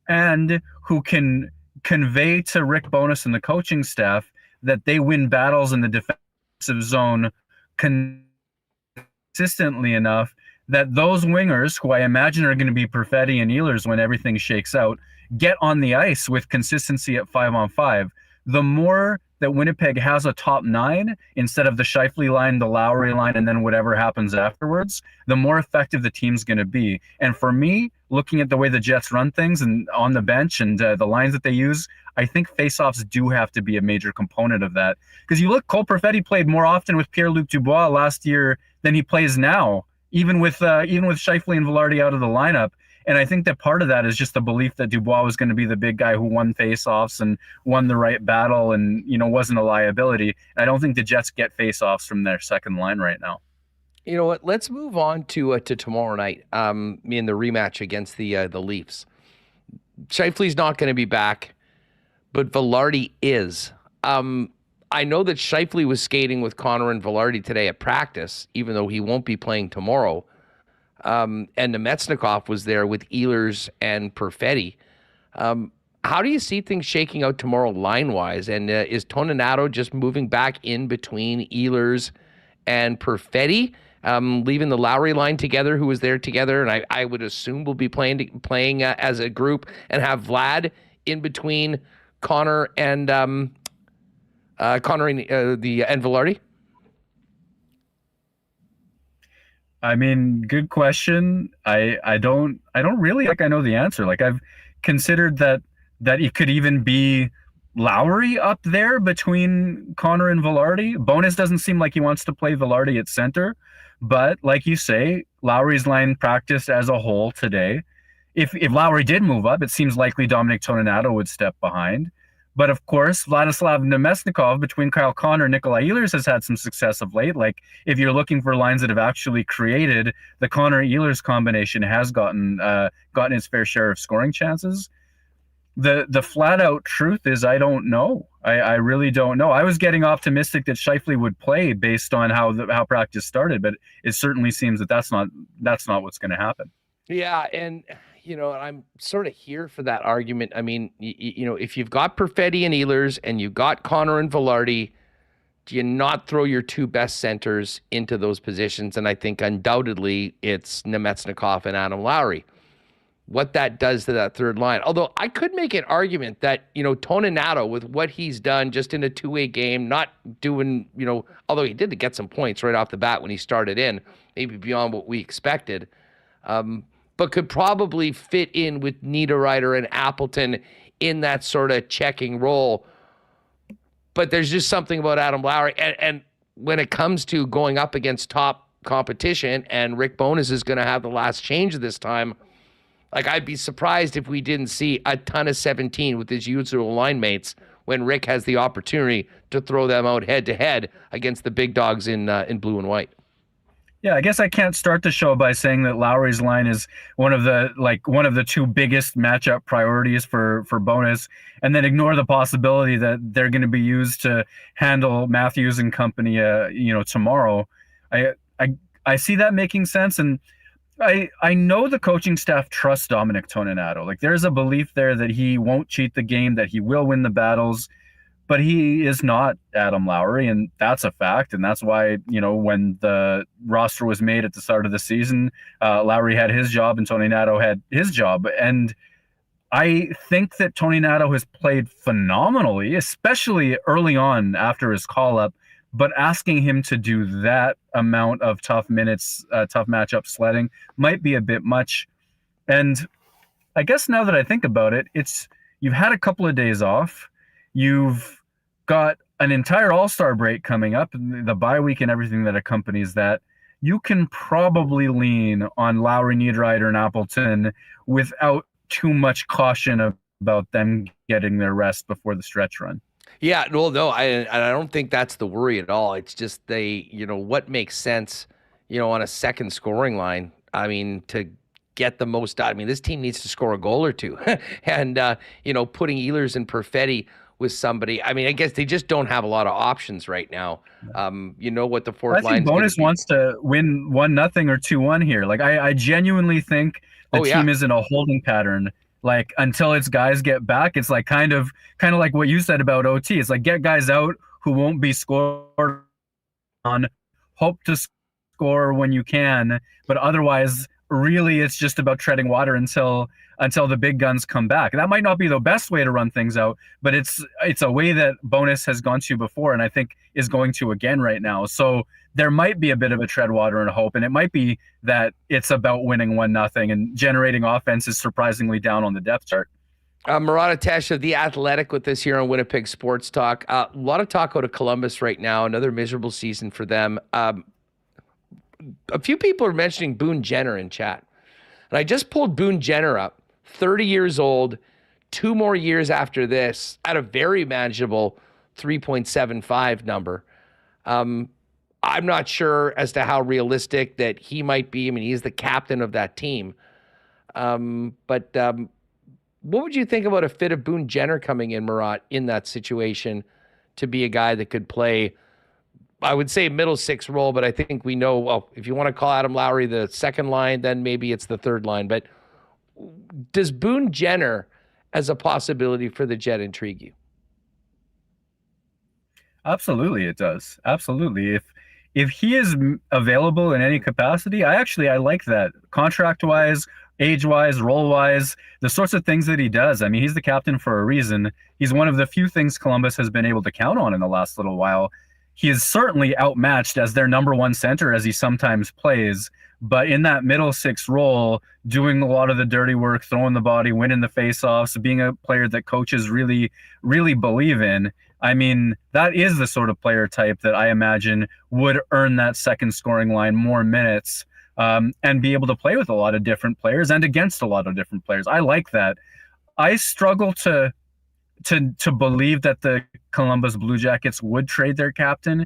and who can convey to Rick Bowness and the coaching staff that they win battles in the defensive zone consistently enough that those wingers, who I imagine are going to be Perfetti and Ehlers when everything shakes out, get on the ice with consistency at 5-on-5. The more that Winnipeg has a top nine instead of the Scheifele line, the Lowry line, and then whatever happens afterwards, the more effective the team's going to be. And for me, looking at the way the Jets run things and on the bench and the lines that they use, I think faceoffs do have to be a major component of that. Because you look, Cole Perfetti played more often with Pierre-Luc Dubois last year than he plays now, even with Scheifele and Velarde out of the lineup. And I think that part of that is just the belief that Dubois was going to be the big guy who won faceoffs and won the right battle and, wasn't a liability. And I don't think the Jets get faceoffs from their second line right now. You know what? Let's move on to tomorrow night in the rematch against the Leafs. Scheifele's not going to be back, but Velarde is. I know that Scheifele was skating with Connor and Velarde today at practice, even though he won't be playing tomorrow. And Nemesnikov was there with Ehlers and Perfetti. How do you see things shaking out tomorrow line-wise? And is Toninato just moving back in between Ehlers and Perfetti, leaving the Lowry line together, who was there together, and I would assume will be playing as a group, and have Vlad in between Connor and Velarde? I mean, good question. I don't really I know the answer. Like, I've considered that it could even be Lowry up there between Connor and Velarde. Bowness doesn't seem like he wants to play Velarde at center, but like you say, Lowry's line practiced as a whole today. If Lowry did move up, it seems likely Dominic Toninato would step behind. But of course, Vladislav Nemesnikov between Kyle Connor, Nikolai Ehlers has had some success of late. Like, if you're looking for lines that have actually created, the Connor Ehlers combination has gotten its fair share of scoring chances. The flat out truth is I don't know. I really don't know. I was getting optimistic that Scheifele would play based on how practice started, but it certainly seems that that's not what's going to happen. Yeah, and I'm sort of here for that argument. I mean, if you've got Perfetti and Ehlers and you've got Connor and Velarde, do you not throw your two best centers into those positions? And I think undoubtedly it's Nemesnikov and Adam Lowry. What that does to that third line. Although I could make an argument that, Toninato, with what he's done just in a two-way game, not doing, although he did get some points right off the bat when he started in, maybe beyond what we expected, but could probably fit in with Niederreiter and Appleton in that sort of checking role. But there's just something about Adam Lowry. And when it comes to going up against top competition, and Rick Bowness is going to have the last change of this time, like, I'd be surprised if we didn't see a ton of 17 with his usual line mates when Rick has the opportunity to throw them out head-to-head against the big dogs in blue and white. Yeah, I guess I can't start the show by saying that Lowry's line is one of the two biggest matchup priorities for Bowness, and then ignore the possibility that they're going to be used to handle Matthews and company, tomorrow. I see that making sense, and I know the coaching staff trusts Dominic Toninato. Like, there's a belief there that he won't cheat the game, that he will win the battles. But he is not Adam Lowry, and that's a fact. And that's why, when the roster was made at the start of the season, Lowry had his job and Toninato had his job. And I think that Toninato has played phenomenally, especially early on after his call-up. But asking him to do that amount of tough minutes, tough matchup sledding might be a bit much. And I guess now that I think about it, you've had a couple of days off. You've got an entire All-Star break coming up, the bye week and everything that accompanies that. You can probably lean on Lowry, Niederreiter, and Appleton without too much caution about them getting their rest before the stretch run. Yeah, well, no, I don't think that's the worry at all. It's just what makes sense, on a second scoring line. I mean, to get the most out. I mean, this team needs to score a goal or two. And, putting Ehlers and Perfetti with somebody, I mean, I guess they just don't have a lot of options right now. What the fourth line is. I think Bowness wants to win 1-0 or 2-1 here. Like, I genuinely think the team is in a holding pattern. Like, until its guys get back, it's like kind of like what you said about OT. It's like, get guys out who won't be scored on, hope to score when you can, but otherwise, really, it's just about treading water until the big guns come back. That might not be the best way to run things out, but it's a way that Bowness has gone to before, and I think is going to again right now. So there might be a bit of a tread water and hope, and it might be that it's about winning 1-0 and generating offense is surprisingly down on the depth chart. Murat of The Athletic with us here on Winnipeg Sports Talk. A lot of talk out of Columbus right now. Another miserable season for them. A few people are mentioning Boone Jenner in chat. And I just pulled Boone Jenner up, 30 years old, 2 more years after this, at a very manageable 3.75 number. I'm not sure as to how realistic that he might be. I mean, he's the captain of that team. But what would you think about a fit of Boone Jenner coming in, Murat, in that situation to be a guy that could play, I would say, middle six role, but I think we know, well, if you want to call Adam Lowry the second line, then maybe it's the third line. But does Boone Jenner as a possibility for the Jet intrigue you? Absolutely, it does. Absolutely. If he is available in any capacity, I like that. Contract-wise, age-wise, role-wise, the sorts of things that he does. I mean, he's the captain for a reason. He's one of the few things Columbus has been able to count on in the last little while. he is certainly outmatched as their number one center, as he sometimes plays. But in that middle six role, doing a lot of the dirty work, throwing the body, winning the faceoffs, being a player that coaches really, really believe in. I mean, that is the sort of player type that I imagine would earn that second scoring line more minutes, and be able to play with a lot of different players and against a lot of different players. I like that. I struggle to believe that the Columbus Blue Jackets would trade their captain,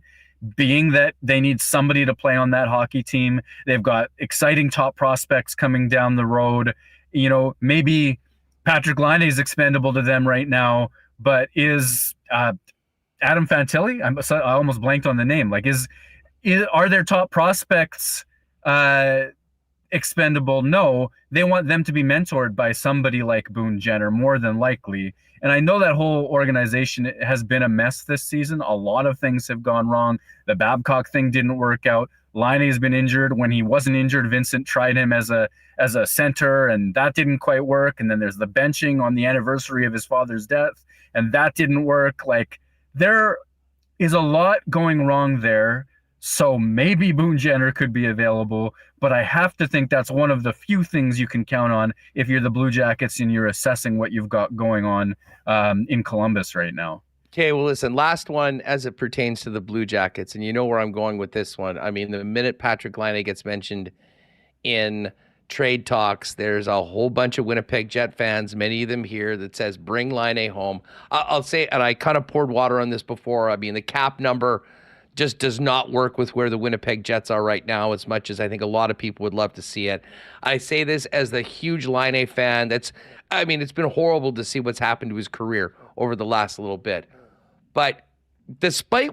being that they need somebody to play on that hockey team. They've got exciting top prospects coming down the road. You know, maybe Patrick Laine is expendable to them right now, but is Adam Fantilli? I almost blanked on the name. Like, are their top prospects expendable? No, they want them to be mentored by somebody like Boone Jenner, more than likely. And I know that whole organization has been a mess this season. A lot of things have gone wrong. The Babcock thing didn't work out. Laine has been injured. When he wasn't injured, Vincent tried him as a center, and that didn't quite work. And then there's the benching on the anniversary of his father's death, and that didn't work. Like, there is a lot going wrong there. So maybe Boone Jenner could be available, but I have to think that's one of the few things you can count on if you're the Blue Jackets and you're assessing what you've got going on in Columbus right now. Okay, well, listen, last one as it pertains to the Blue Jackets, and you know where I'm going with this one. I mean, the minute Patrick Laine gets mentioned in trade talks, there's a whole bunch of Winnipeg Jet fans, many of them here, that says, bring Laine home. I'll say, and I kind of poured water on this before, I mean, the cap number just does not work with where the Winnipeg Jets are right now, as much as I think a lot of people would love to see it. I say this as the huge Laine fan. It's been horrible to see what's happened to his career over the last little bit. But despite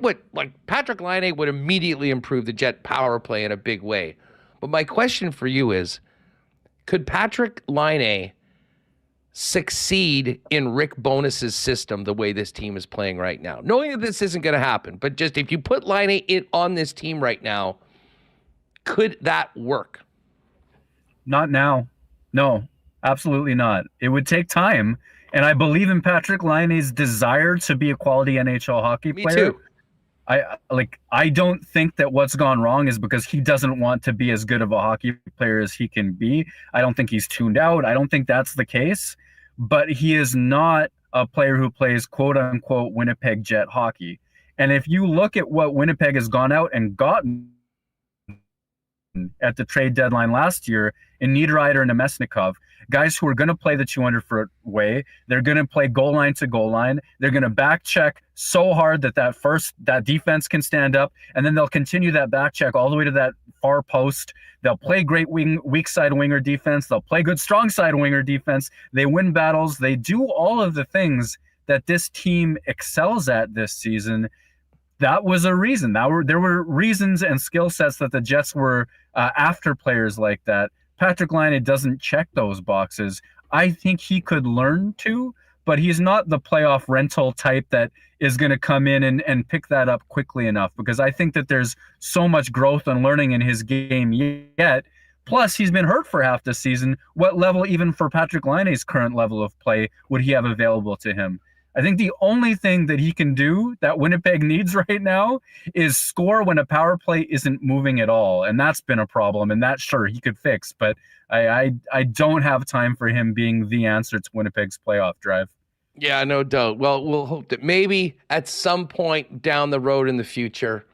Patrick Laine would immediately improve the Jet power play in a big way. But my question for you is, could Patrick Laine succeed in Rick Bowness's system the way this team is playing right now? Knowing that this isn't going to happen, but just if you put Laine on this team right now, could that work? Not now. No, absolutely not. It would take time, and I believe in Patrick Laine's desire to be a quality NHL hockey player. Me too. I don't think that what's gone wrong is because he doesn't want to be as good of a hockey player as he can be. I don't think he's tuned out. I don't think that's the case. But he is not a player who plays quote-unquote Winnipeg Jet hockey. And if you look at what Winnipeg has gone out and gotten at the trade deadline last year in Niederreiter and Nemesnikov, guys who are going to play the 200-foot way, they're going to play goal line to goal line, they're going to back check so hard that defense can stand up, and then they'll continue that back check all the way to that far post. They'll play great weak side winger defense. They'll play good strong side winger defense. They win battles. They do all of the things that this team excels at this season. That was a reason. There were reasons and skill sets that the Jets were after players like that. Patrick Laine doesn't check those boxes. I think he could learn to, but he's not the playoff rental type that is going to come in and pick that up quickly enough, because I think that there's so much growth and learning in his game yet. Plus, he's been hurt for half the season. What level, even for Patrick Laine's current level of play, would he have available to him? I think the only thing that he can do that Winnipeg needs right now is score when a power play isn't moving at all. And that's been a problem, and that, sure, he could fix. But I don't have time for him being the answer to Winnipeg's playoff drive. Yeah, no doubt. Well, we'll hope that maybe at some point down the road in the future,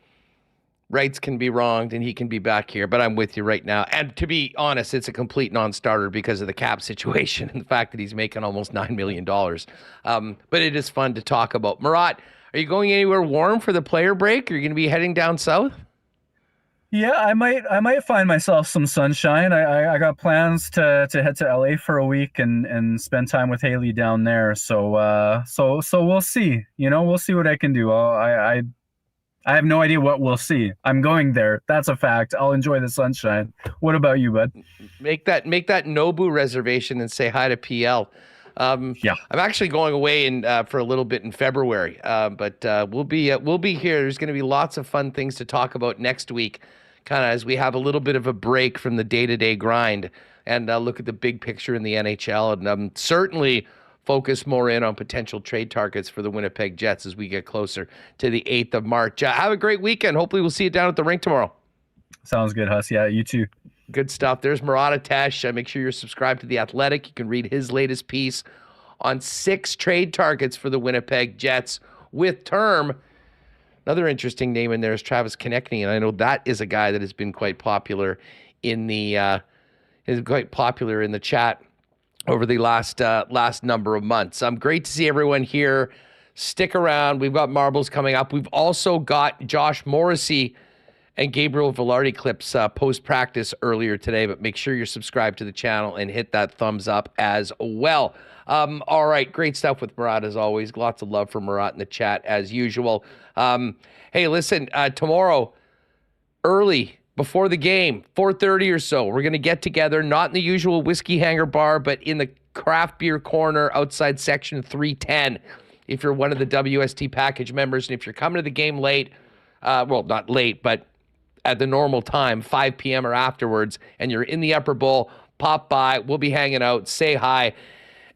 rights can be wronged and he can be back here. But I'm with you right now. And to be honest, it's a complete non-starter because of the cap situation and the fact that he's making almost $9 million. But it is fun to talk about. Murat, are you going anywhere warm for the player break? Are you going to be heading down south? Yeah, I might find myself some sunshine. I got plans to head to LA for a week and spend time with Haley down there. So we'll see. We'll see what I can do. I have no idea what we'll see. I'm going there. That's a fact. I'll enjoy the sunshine. What about you, bud? Make that Nobu reservation and say hi to PL. Yeah, I'm actually going away for a little bit in February, but we'll be here. There's going to be lots of fun things to talk about next week, kind of as we have a little bit of a break from the day-to-day grind and look at the big picture in the NHL. And certainly focus more in on potential trade targets for the Winnipeg Jets as we get closer to the 8th of March. Have a great weekend. Hopefully we'll see you down at the rink tomorrow. Sounds good, Huss. Yeah, you too. Good stuff. There's Murat. Make sure you're subscribed to The Athletic. You can read his latest piece on 6 trade targets for the Winnipeg Jets with term. Another interesting name in there is Travis Konechny, and I know that is a guy that has been quite popular in the chat over the last number of months. Great to see everyone here. Stick around. We've got marbles coming up. We've also got Josh Morrissey and Gabriel Balharry clips post-practice earlier today, but make sure you're subscribed to the channel and hit that thumbs up as well. All right, great stuff with Murat as always. Lots of love for Murat in the chat as usual. Hey, listen, tomorrow, early, before the game, 4:30 or so, we're going to get together, not in the usual whiskey hanger bar, but in the craft beer corner outside section 310. If you're one of the WST package members, and if you're coming to the game late, well, not late, but at the normal time, 5 p.m. or afterwards, and you're in the upper bowl, pop by. We'll be hanging out, say hi.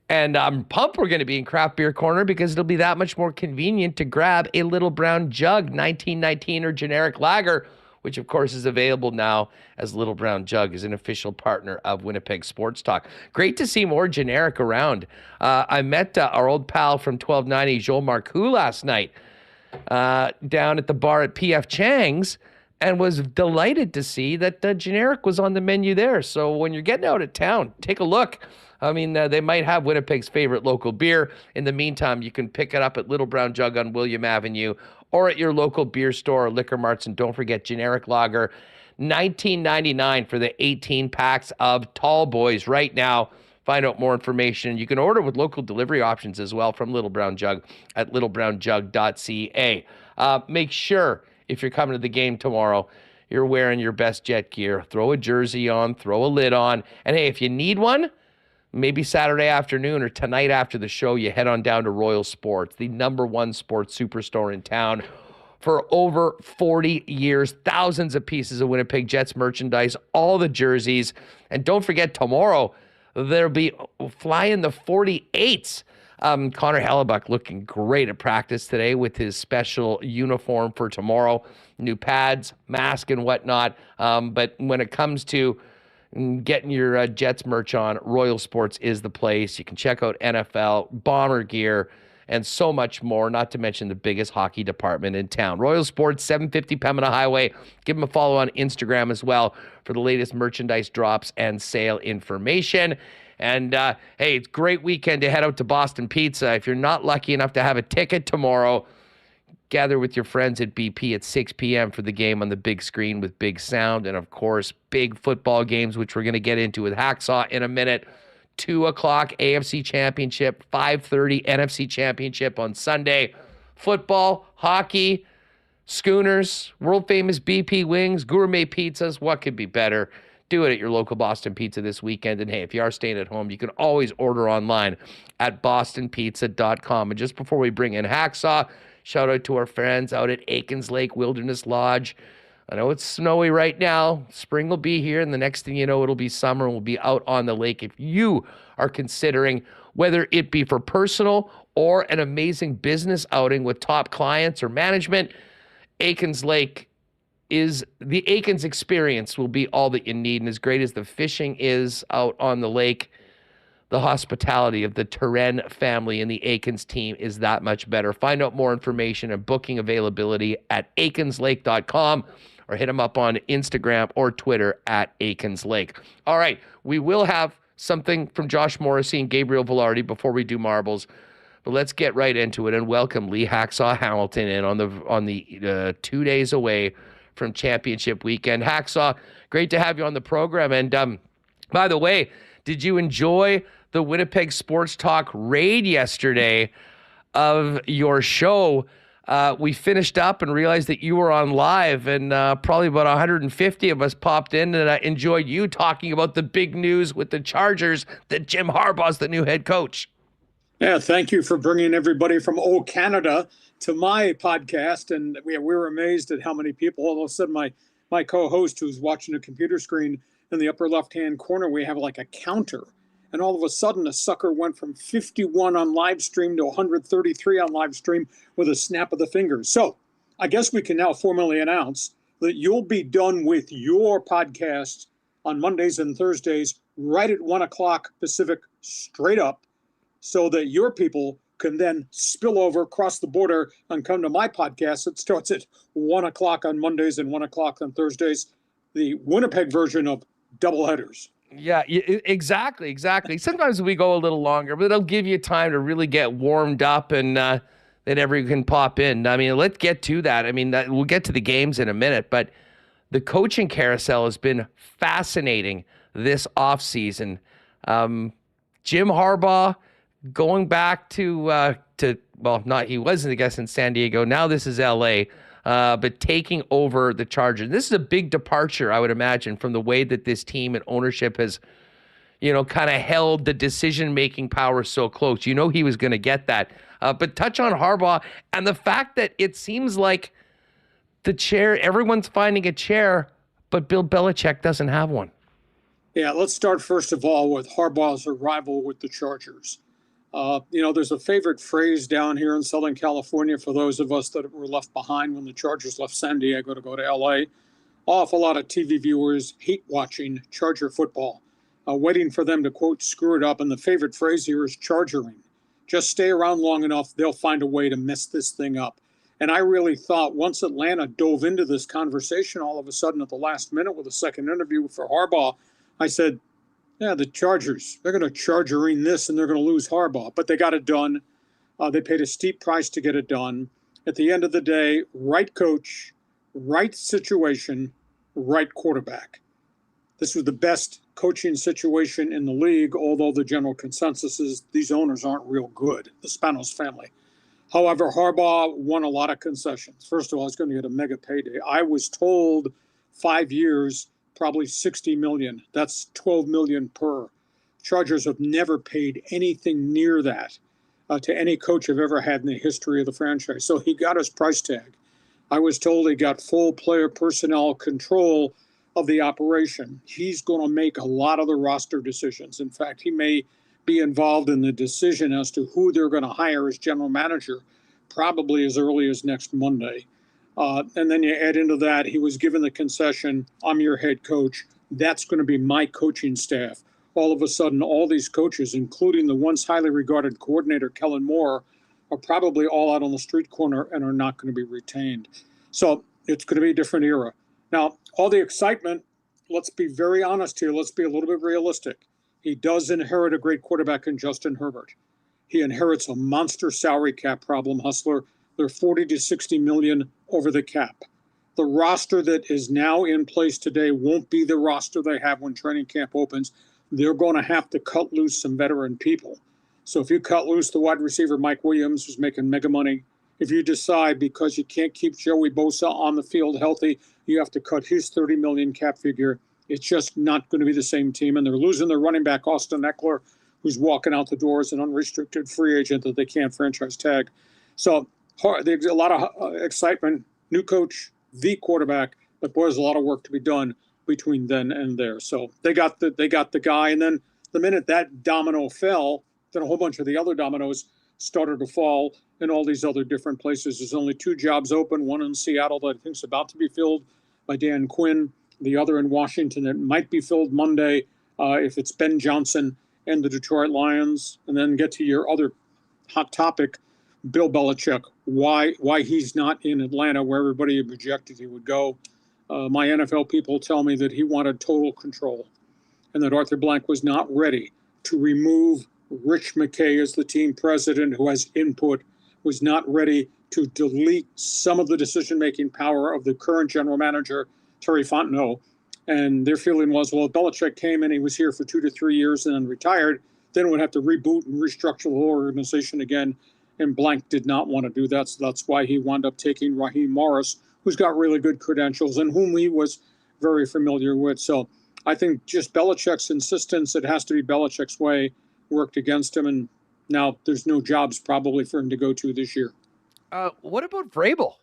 And I'm pumped we're going to be in Craft Beer Corner because it'll be that much more convenient to grab a Little Brown Jug 1919 or generic lager, which of course is available now as Little Brown Jug is an official partner of Winnipeg Sports Talk. Great to see more generic around. I met our old pal from 1290, Joel Marcoux, last night down at the bar at PF Chang's, and was delighted to see that the generic was on the menu there. So when you're getting out of town, take a look. I mean, they might have Winnipeg's favorite local beer. In the meantime, you can pick it up at Little Brown Jug on William Avenue or at your local beer store or liquor marts. And don't forget generic lager, $19.99 for the 18 packs of Tall Boys right now. Find out more information. You can order with local delivery options as well from Little Brown Jug at littlebrownjug.ca. Make sure, if you're coming to the game tomorrow, you're wearing your best Jet gear. Throw a jersey on, throw a lid on. And hey, if you need one, maybe Saturday afternoon or tonight after the show, you head on down to Royal Sports, the #1 sports superstore in town. For over 40 years, thousands of pieces of Winnipeg Jets merchandise, all the jerseys. And don't forget, tomorrow, there'll be flying the 48s. Connor Hellebuck looking great at practice today with his special uniform for tomorrow. New pads, mask, and whatnot. But when it comes to getting your Jets merch on, Royal Sports is the place. You can check out NFL, Bomber gear, and so much more, not to mention the biggest hockey department in town. Royal Sports, 750 Pembina Highway. Give them a follow on Instagram as well for the latest merchandise drops and sale information. And, hey, it's a great weekend to head out to Boston Pizza. If you're not lucky enough to have a ticket tomorrow, gather with your friends at BP at 6 p.m. for the game on the big screen with big sound. And, of course, big football games, which we're going to get into with Hacksaw in a minute. 2 o'clock AFC Championship, 5:30 NFC Championship on Sunday. Football, hockey, schooners, world-famous BP wings, gourmet pizzas. What could be better? Do it at your local Boston Pizza this weekend. And hey, if you are staying at home, you can always order online at bostonpizza.com. And just before we bring in Hacksaw, shout out to our friends out at Aitken's Lake Wilderness Lodge. I know it's snowy right now. Spring will be here, and the next thing you know, it'll be summer and we'll be out on the lake. If you are considering whether it be for personal or an amazing business outing with top clients or management, Aitken's Lake is the Aitken's experience will be all that you need. And as great as the fishing is out on the lake, the hospitality of the Terrence family and the Aitken's team is that much better. Find out more information and booking availability at aikenslake.com or hit them up on Instagram or Twitter at Aitken's Lake. All right, we will have something from Josh Morrissey and Gabriel Balharry before we do marbles. But let's get right into it and welcome Lee Hacksaw Hamilton in on the 2 days away from championship weekend. Hacksaw, great to have you on the program. And by the way, did you enjoy the Winnipeg Sports Talk raid yesterday of your show? We finished up and realized that you were on live, and probably about 150 of us popped in, and I enjoyed you talking about the big news with the Chargers that Jim Harbaugh's the new head coach. Yeah, thank you for bringing everybody from Canada to my podcast. And we were amazed at how many people. All of a sudden, my co-host, who's watching a computer screen in the upper left-hand corner, we have like a counter. And all of a sudden, a sucker went from 51 on live stream to 133 on live stream with a snap of the fingers. So I guess we can now formally announce that you'll be done with your podcast on Mondays and Thursdays right at 1 o'clock Pacific straight up, so that your people can then spill over, cross the border, and come to my podcast. It starts at 1 o'clock on Mondays and 1 o'clock on Thursdays, the Winnipeg version of doubleheaders. Yeah, exactly. Sometimes we go a little longer, but it'll give you time to really get warmed up, and then everyone can pop in. I mean, let's get to that. I mean, we'll get to the games in a minute, but the coaching carousel has been fascinating this offseason. Jim Harbaugh going back to well, not he wasn't, I guess, in San Diego. Now this is LA, but taking over the Chargers. This is a big departure, I would imagine, from the way that this team and ownership has, kind of held the decision-making power so close. He was going to get that. But touch on Harbaugh and the fact that it seems like the chair, everyone's finding a chair, but Bill Belichick doesn't have one. Yeah, let's start first of all with Harbaugh's arrival with the Chargers. There's a favorite phrase down here in Southern California for those of us that were left behind when the Chargers left San Diego to go to LA. Awful lot of TV viewers hate watching Charger football, waiting for them to, quote, screw it up. And the favorite phrase here is chargering. Just stay around long enough, they'll find a way to mess this thing up. And I really thought once Atlanta dove into this conversation all of a sudden at the last minute with a second interview for Harbaugh, I said, yeah, the Chargers, they're going to chargering this and they're going to lose Harbaugh. But they got it done. They paid a steep price to get it done. At the end of the day, right coach, right situation, right quarterback. This was the best coaching situation in the league, although the general consensus is these owners aren't real good, the Spanos family. However, Harbaugh won a lot of concessions. First of all, he's going to get a mega payday. I was told 5 years, probably $60 million. That's $12 million per. Chargers have never paid anything near that to any coach I've ever had in the history of the franchise. So he got his price tag. I was told he got full player personnel control of the operation. He's going to make a lot of the roster decisions. In fact, he may be involved in the decision as to who they're going to hire as general manager, probably as early as next Monday. And then you add into that, he was given the concession, I'm your head coach. That's going to be my coaching staff. All of a sudden, all these coaches, including the once highly regarded coordinator, Kellen Moore, are probably all out on the street corner and are not going to be retained. So it's going to be a different era. Now, all the excitement, let's be very honest here. Let's be a little bit realistic. He does inherit a great quarterback in Justin Herbert. He inherits a monster salary cap problem, Hustler. They're 40 to 60 million over the cap. The roster that is now in place today won't be the roster they have when training camp opens. They're going to have to cut loose some veteran people. So if you cut loose the wide receiver, Mike Williams, who's making mega money, if you decide because you can't keep Joey Bosa on the field healthy, you have to cut his 30 million cap figure, it's just not going to be the same team. And they're losing their running back, Austin Eckler, who's walking out the door as an unrestricted free agent that they can't franchise tag. So there's a lot of excitement, new coach, the quarterback, but boy, there's a lot of work to be done between then and there. So they got the guy. And then the minute that domino fell, then a whole bunch of the other dominoes started to fall in all these other different places. There's only 2 jobs open, one in Seattle that I think is about to be filled by Dan Quinn, the other in Washington that might be filled Monday if it's Ben Johnson and the Detroit Lions. And then get to your other hot topic, Bill Belichick, why he's not in Atlanta where everybody had projected he would go. My NFL people tell me that he wanted total control and that Arthur Blank was not ready to remove Rich McKay as the team president who has input, was not ready to delete some of the decision-making power of the current general manager, Terry Fontenot. And their feeling was, well, if Belichick came in, he was here for 2 to 3 years and then retired, then we'd have to reboot and restructure the whole organization again. And Blank did not want to do that. So that's why he wound up taking Raheem Morris, who's got really good credentials and whom he was very familiar with. So I think just Belichick's insistence, it has to be Belichick's way, worked against him. And now there's no jobs probably for him to go to this year. What about Vrabel?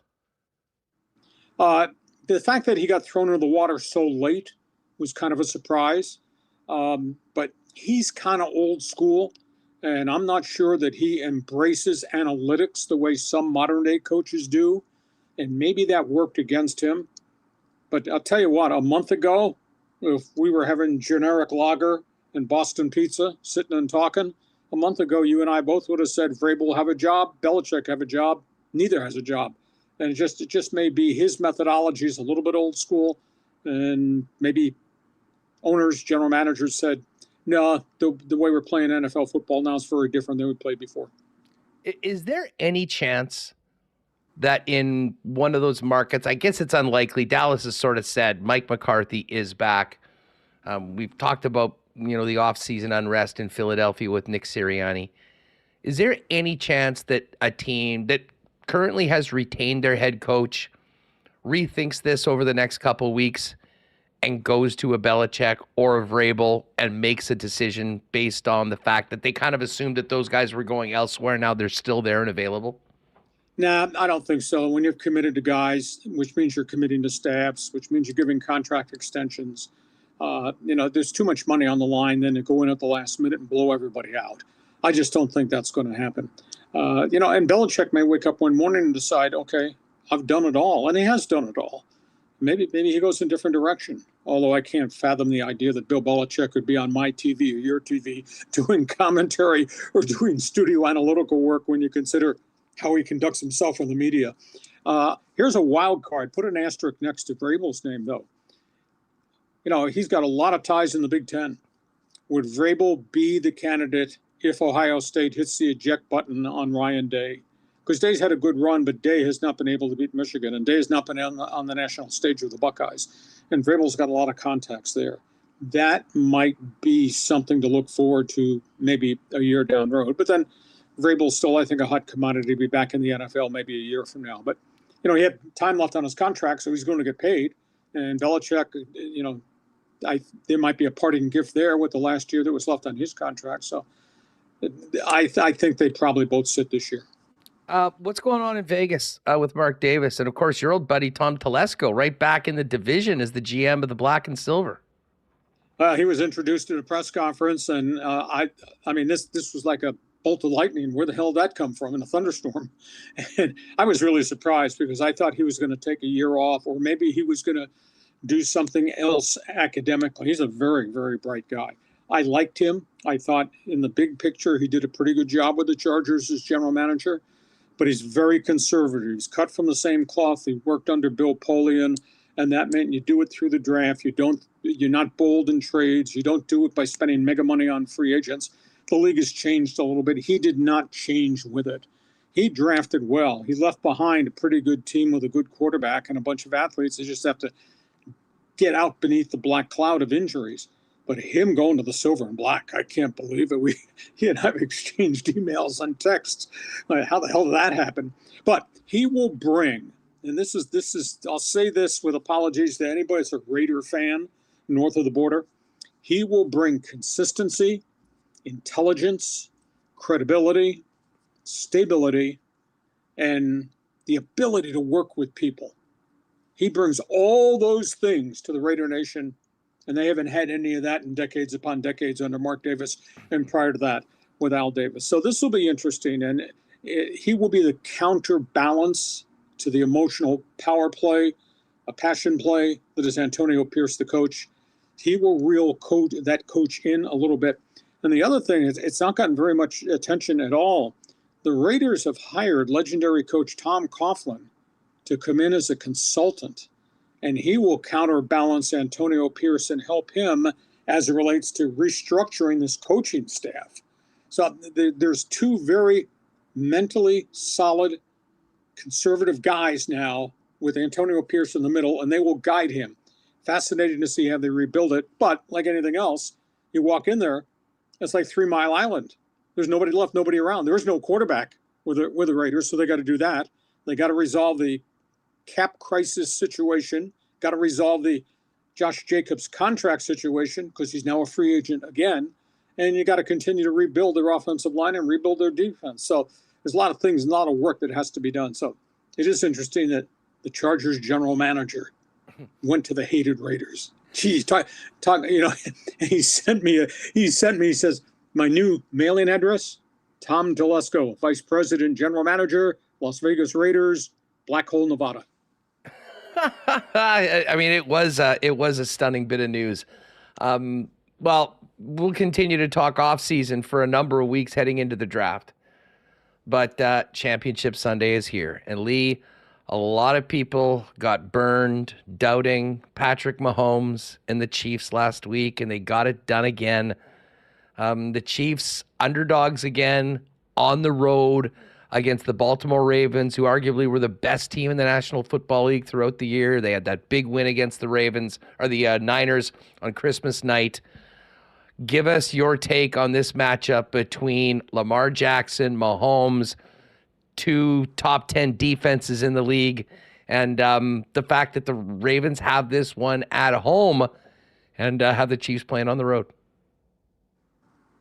The fact that he got thrown into the water so late was kind of a surprise. But he's kind of old school, and I'm not sure that he embraces analytics the way some modern day coaches do. And maybe that worked against him. But I'll tell you what, a month ago, if we were having generic lager and Boston pizza, sitting and talking, a month ago, you and I both would have said Vrabel will have a job, Belichick have a job, neither has a job. And it just may be his methodology is a little bit old school, and maybe owners, general managers said, no, the way we're playing NFL football now is very different than we played before. Is there any chance that in one of those markets, I guess it's unlikely, Dallas has sort of said Mike McCarthy is back. We've talked about, the offseason unrest in Philadelphia with Nick Sirianni. Is there any chance that a team that currently has retained their head coach rethinks this over the next couple of weeks and goes to a Belichick or a Vrabel and makes a decision based on the fact that they kind of assumed that those guys were going elsewhere, now they're still there and available? Nah, I don't think so. When you're committed to guys, which means you're committing to staffs, which means you're giving contract extensions, there's too much money on the line then to go in at the last minute and blow everybody out. I just don't think that's going to happen. And Belichick may wake up one morning and decide, okay, I've done it all. And he has done it all. Maybe he goes in a different direction. Although I can't fathom the idea that Bill Belichick would be on my TV or your TV doing commentary or doing studio analytical work when you consider how he conducts himself in the media. Here's a wild card. Put an asterisk next to Vrabel's name, though. He's got a lot of ties in the Big Ten. Would Vrabel be the candidate if Ohio State hits the eject button on Ryan Day? Because Day's had a good run, but Day has not been able to beat Michigan, and Day has not been on the national stage with the Buckeyes. And Vrabel's got a lot of contacts there. That might be something to look forward to maybe a year down the road. But then Vrabel's still, I think, a hot commodity to be back in the NFL maybe a year from now. But, he had time left on his contract, so he's going to get paid. And Belichick, there might be a parting gift there with the last year that was left on his contract. So I think they probably both sit this year. What's going on in Vegas with Mark Davis? And, of course, your old buddy Tom Telesco right back in the division as the GM of the Black and Silver. He was introduced at a press conference, and this was like a bolt of lightning. Where the hell did that come from in a thunderstorm? And I was really surprised because I thought he was going to take a year off, or maybe he was going to do something else academically. He's a very, very bright guy. I liked him. I thought in the big picture he did a pretty good job with the Chargers as general manager, but he's very conservative. He's cut from the same cloth. He worked under Bill Polian, and that meant you do it through the draft. You're not bold in trades. You don't do it by spending mega money on free agents. The league has changed a little bit. He did not change with it. He drafted well. He left behind a pretty good team with a good quarterback and a bunch of athletes. They just have to get out beneath the black cloud of injuries. But him going to the silver and black, I can't believe it. He and I have exchanged emails and texts. How the hell did that happen? But he will bring, and this is, I'll say this with apologies to anybody that's a Raider fan north of the border. He will bring consistency, intelligence, credibility, stability, and the ability to work with people. He brings all those things to the Raider Nation, and they haven't had any of that in decades upon decades under Mark Davis, and prior to that with Al Davis. So this will be interesting, and he will be the counterbalance to the emotional power play, a passion play that is Antonio Pierce, the coach. He will reel that coach in a little bit. And the other thing is, it's not gotten very much attention at all. The Raiders have hired legendary coach Tom Coughlin to come in as a consultant, and he will counterbalance Antonio Pierce and help him as it relates to restructuring this coaching staff. So there's two very mentally solid, conservative guys now with Antonio Pierce in the middle, and they will guide him. Fascinating to see how they rebuild it, but like anything else, you walk in there, it's like 3 Mile Island. There's nobody left, nobody around. There is no quarterback with the Raiders, so they got to do that. They got to resolve the cap crisis situation, got to resolve the Josh Jacobs contract situation because he's now a free agent again, and you got to continue to rebuild their offensive line and rebuild their defense. So there's a lot of things, a lot of work that has to be done. So it is interesting that the Chargers general manager went to the hated Raiders. Gee, he sent me, he says, my new mailing address, Tom Telesco, Vice President, General Manager, Las Vegas Raiders, Black Hole, Nevada. I mean, it was a stunning bit of news. Well, we'll continue to talk off season for a number of weeks heading into the draft. But Championship Sunday is here. And Lee, a lot of people got burned doubting Patrick Mahomes and the Chiefs last week, and they got it done again. The Chiefs underdogs again on the road against the Baltimore Ravens, who arguably were the best team in the National Football League throughout the year. They had that big win against the Niners on Christmas night. Give us your take on this matchup between Lamar Jackson, Mahomes, two top 10 defenses in the league, and the fact that the Ravens have this one at home and have the Chiefs playing on the road.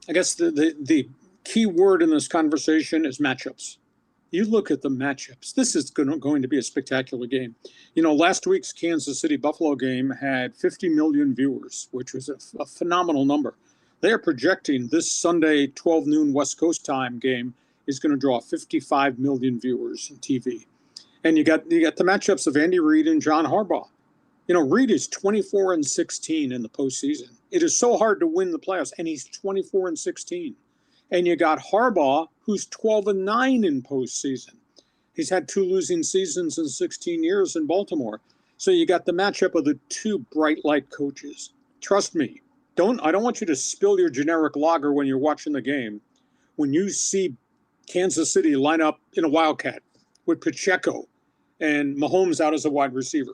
I guess the key word in this conversation is matchups. You look at the matchups. This is going to be a spectacular game. Last week's Kansas City-Buffalo game had 50 million viewers, which was a phenomenal number. They are projecting this Sunday 12 noon West Coast time game is going to draw 55 million viewers on TV. And you got the matchups of Andy Reid and John Harbaugh. Reid is 24-16 in the postseason. It is so hard to win the playoffs, and he's 24-16. And you got Harbaugh, who's 12-9 in postseason. He's had 2 losing seasons in 16 years in Baltimore. So you got the matchup of the two bright light coaches. Trust me, I don't want you to spill your generic lager when you're watching the game. When you see Kansas City line up in a Wildcat with Pacheco and Mahomes out as a wide receiver.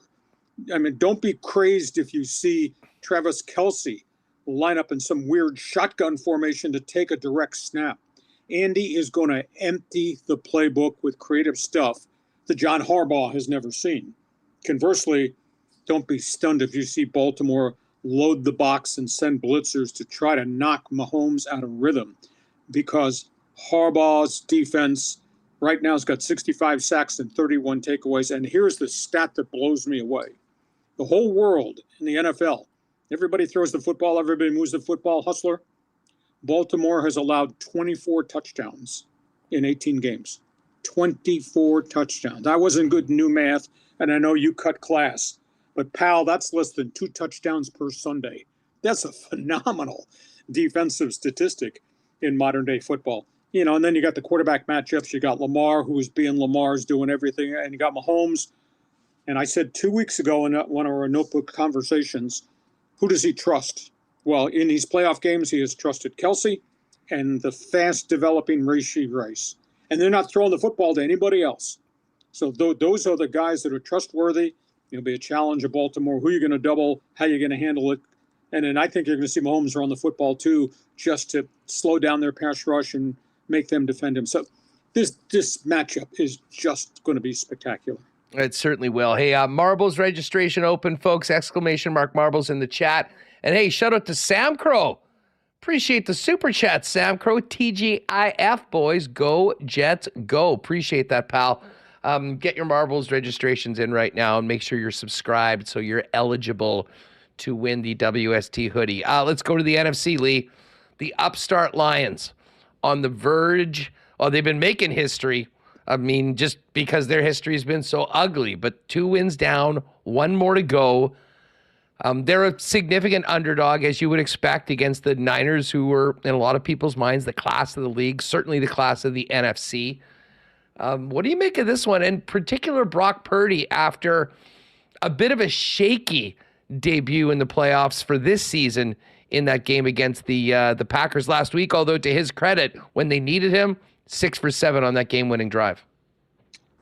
I mean, don't be crazed if you see Travis Kelce line up in some weird shotgun formation to take a direct snap. Andy is going to empty the playbook with creative stuff that John Harbaugh has never seen. Conversely, don't be stunned if you see Baltimore load the box and send blitzers to try to knock Mahomes out of rhythm, because Harbaugh's defense right now has got 65 sacks and 31 takeaways. And here's the stat that blows me away. The whole world in the NFL, everybody throws the football, everybody moves the football, hustler. Baltimore has allowed 24 touchdowns in 18 games. 24 touchdowns. I wasn't good new math, and I know you cut class. But, pal, that's less than 2 touchdowns per Sunday. That's a phenomenal defensive statistic in modern-day football. And then you got the quarterback matchups. You got Lamar, who's being Lamar's, doing everything. And you got Mahomes. And I said 2 weeks ago in one of our notebook conversations, who does he trust? Well, in these playoff games, he has trusted Kelce and the fast-developing Rashee Rice. And they're not throwing the football to anybody else. So those are the guys that are trustworthy. It'll be a challenge of Baltimore. Who are you going to double? How are you going to handle it? And then I think you're going to see Mahomes run the football, too, just to slow down their pass rush and make them defend him. So this matchup is just going to be spectacular. It certainly will. Hey, Marbles registration open, folks. ! Marbles in the chat. And hey, shout out to Sam Crow. Appreciate the super chat, Sam Crow. TGIF, boys. Go, Jets, go. Appreciate that, pal. Get your Marbles registrations in right now and make sure you're subscribed so you're eligible to win the WST hoodie. Let's go to the NFC, Lee. The upstart Lions on the verge. Oh, they've been making history. I mean, just because their history has been so ugly, but 2 wins down, 1 more to go. They're a significant underdog, as you would expect, against the Niners, who were, in a lot of people's minds, the class of the league, certainly the class of the NFC. What do you make of this one? In particular, Brock Purdy, after a bit of a shaky debut in the playoffs for this season in that game against the Packers last week, although to his credit, when they needed him, 6 for 7 on that game-winning drive.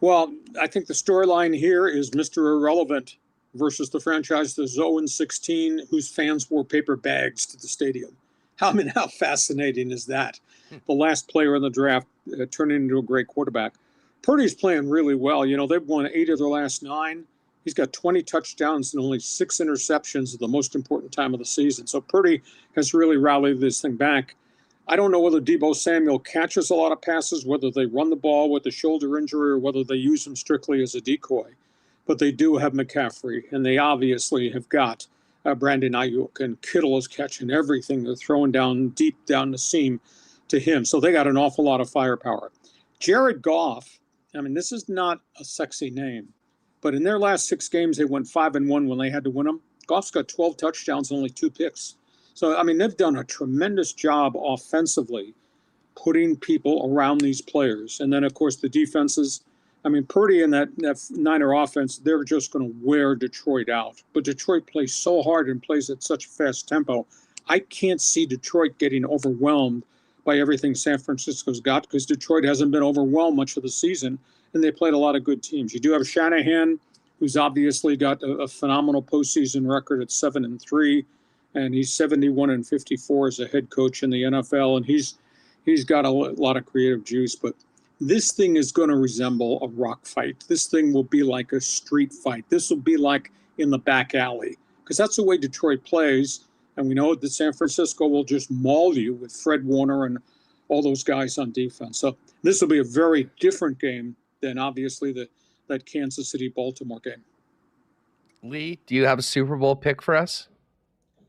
Well, I think the storyline here is Mr. Irrelevant versus the franchise that's 0-16, whose fans wore paper bags to the stadium. How fascinating is that? The last player in the draft turning into a great quarterback. Purdy's playing really well. They've won 8 of their last 9. He's got 20 touchdowns and only 6 interceptions at the most important time of the season. So Purdy has really rallied this thing back. I don't know whether Deebo Samuel catches a lot of passes, whether they run the ball with a shoulder injury or whether they use him strictly as a decoy. But they do have McCaffrey, and they obviously have got Brandon Ayuk, and Kittle is catching everything. They're throwing down deep down the seam to him. So they got an awful lot of firepower. Jared Goff, I mean, this is not a sexy name, but in their last 6 games, they went 5-1 when they had to win them. Goff's got 12 touchdowns and only 2 picks. So, I mean, they've done a tremendous job offensively putting people around these players. And then, of course, the defenses. I mean, Purdy and that Niner offense, they're just going to wear Detroit out. But Detroit plays so hard and plays at such a fast tempo. I can't see Detroit getting overwhelmed by everything San Francisco's got, because Detroit hasn't been overwhelmed much of the season, and they played a lot of good teams. You do have Shanahan, who's obviously got a phenomenal postseason record at 7-3, and he's 71-54 as a head coach in the NFL, and he's got a lot of creative juice. But this thing is going to resemble a rock fight. This thing will be like a street fight. This will be like in the back alley, because that's the way Detroit plays. And we know that San Francisco will just maul you with Fred Warner and all those guys on defense. So this will be a very different game than obviously that Kansas City-Baltimore game. Lee, do you have a Super Bowl pick for us?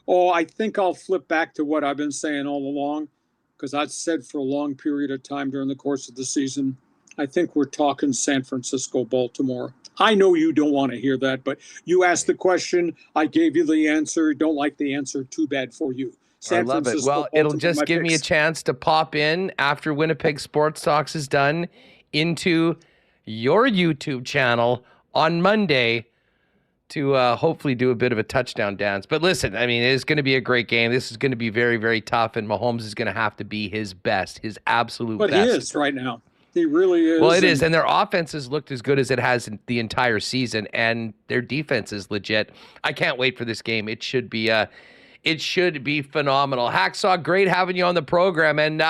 Oh, I think I'll flip back to what I've been saying all along, because I've said for a long period of time during the course of the season, I think we're talking San Francisco-Baltimore. I know you don't want to hear that, but you asked the question. I gave you the answer. Don't like the answer. Too bad for you. I love it. Well, it'll just give me a chance to pop in after Winnipeg Sports Talks is done into your YouTube channel on Monday to hopefully do a bit of a touchdown dance. But listen, I mean, it's going to be a great game. This is going to be very, very tough, and Mahomes is going to have to be his best, his absolute best. But he is right now. He really is. Well, it is, and their offense has looked as good as it has in the entire season, and their defense is legit. I can't wait for this game. It should be phenomenal. Hacksaw, great having you on the program, and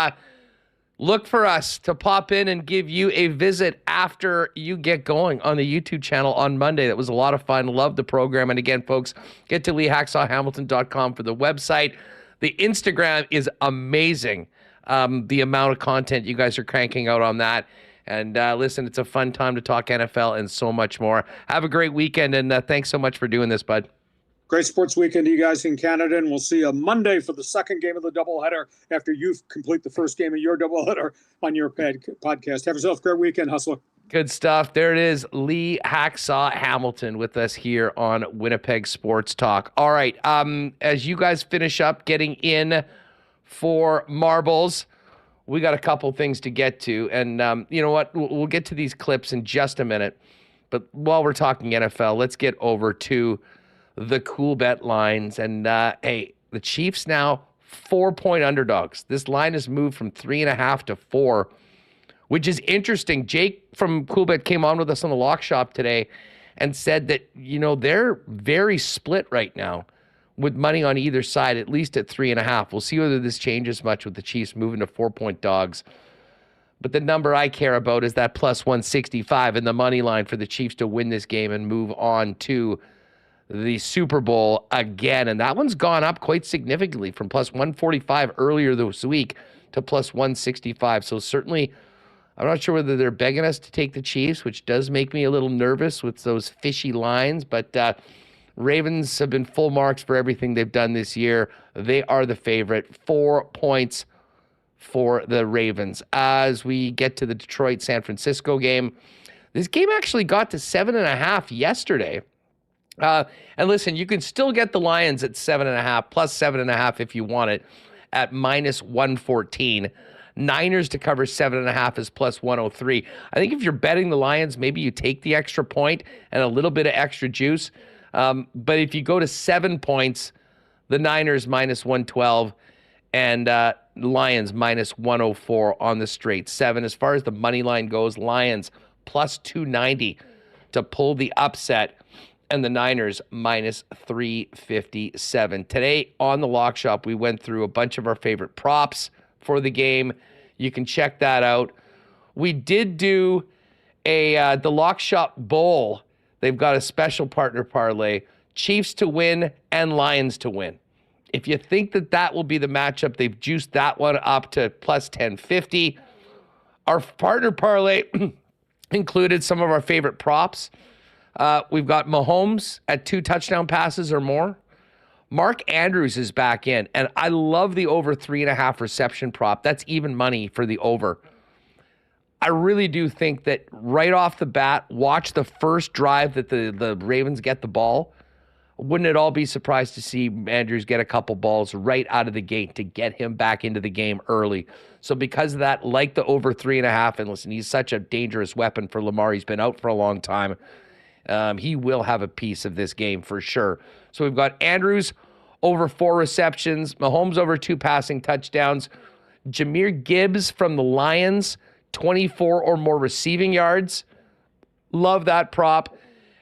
look for us to pop in and give you a visit after you get going on the YouTube channel on Monday. That was a lot of fun. Love the program. And again, folks, get to LeeHacksawHamilton.com for the website. The Instagram is amazing. The amount of content you guys are cranking out on that. And listen, it's a fun time to talk NFL and so much more. Have a great weekend, and thanks so much for doing this, bud. Great sports weekend to you guys in Canada, and we'll see you Monday for the second game of the doubleheader after you complete the first game of your doubleheader on your podcast. Have yourself a great weekend, Hustler. Good stuff. There it is, Lee Hacksaw Hamilton with us here on Winnipeg Sports Talk. All right, as you guys finish up getting in for marbles, we got a couple things to get to, and you know what? We'll get to these clips in just a minute, but while we're talking NFL, let's get over to the Coolbet Lines. And hey, the Chiefs now 4-point underdogs. This line has moved from 3.5 to 4, which is interesting. Jake from Coolbet came on with us on the Lock Shop today and said that, you know, they're very split right now with money on either side, at least at 3.5. We'll see whether this changes much with the Chiefs moving to 4-point dogs. But the number I care about is that plus 165 in the money line for the Chiefs to win this game and move on to the Super Bowl again. And that one's gone up quite significantly from plus 145 earlier this week to plus 165. So certainly, I'm not sure whether they're begging us to take the Chiefs, which does make me a little nervous with those fishy lines. But Ravens have been full marks for everything they've done this year. They are the favorite. 4 points for the Ravens. As we get to the Detroit-San Francisco game, this game actually got to 7.5 yesterday. And listen, you can still get the Lions at 7.5, plus 7.5 if you want it, at minus 114. Niners to cover 7.5 is plus 103. I think if you're betting the Lions, maybe you take the extra point and a little bit of extra juice. But if you go to 7 points, the Niners minus 112 and Lions minus 104 on the straight 7. As far as the money line goes, Lions plus 290 to pull the upset, and the Niners minus 357. Today on the Lock Shop, we went through a bunch of our favorite props for the game. You can check that out. We did do the Lock Shop Bowl. They've got a special partner parlay, Chiefs to win and Lions to win. If you think that will be the matchup, they've juiced that one up to plus 1050. Our partner parlay included some of our favorite props. We've got Mahomes at 2 touchdown passes or more. Mark Andrews is back in, and I love the over 3.5 reception prop. That's even money for the over. I really do think that right off the bat, watch the first drive that the Ravens get the ball. Wouldn't it all be surprised to see Andrews get a couple balls right out of the gate to get him back into the game early? So because of that, like the over 3.5, and listen, he's such a dangerous weapon for Lamar. He's been out for a long time. He will have a piece of this game for sure. So we've got Andrews over 4 receptions, Mahomes over 2 passing touchdowns, Jahmyr Gibbs from the Lions, 24 or more receiving yards. Love that prop.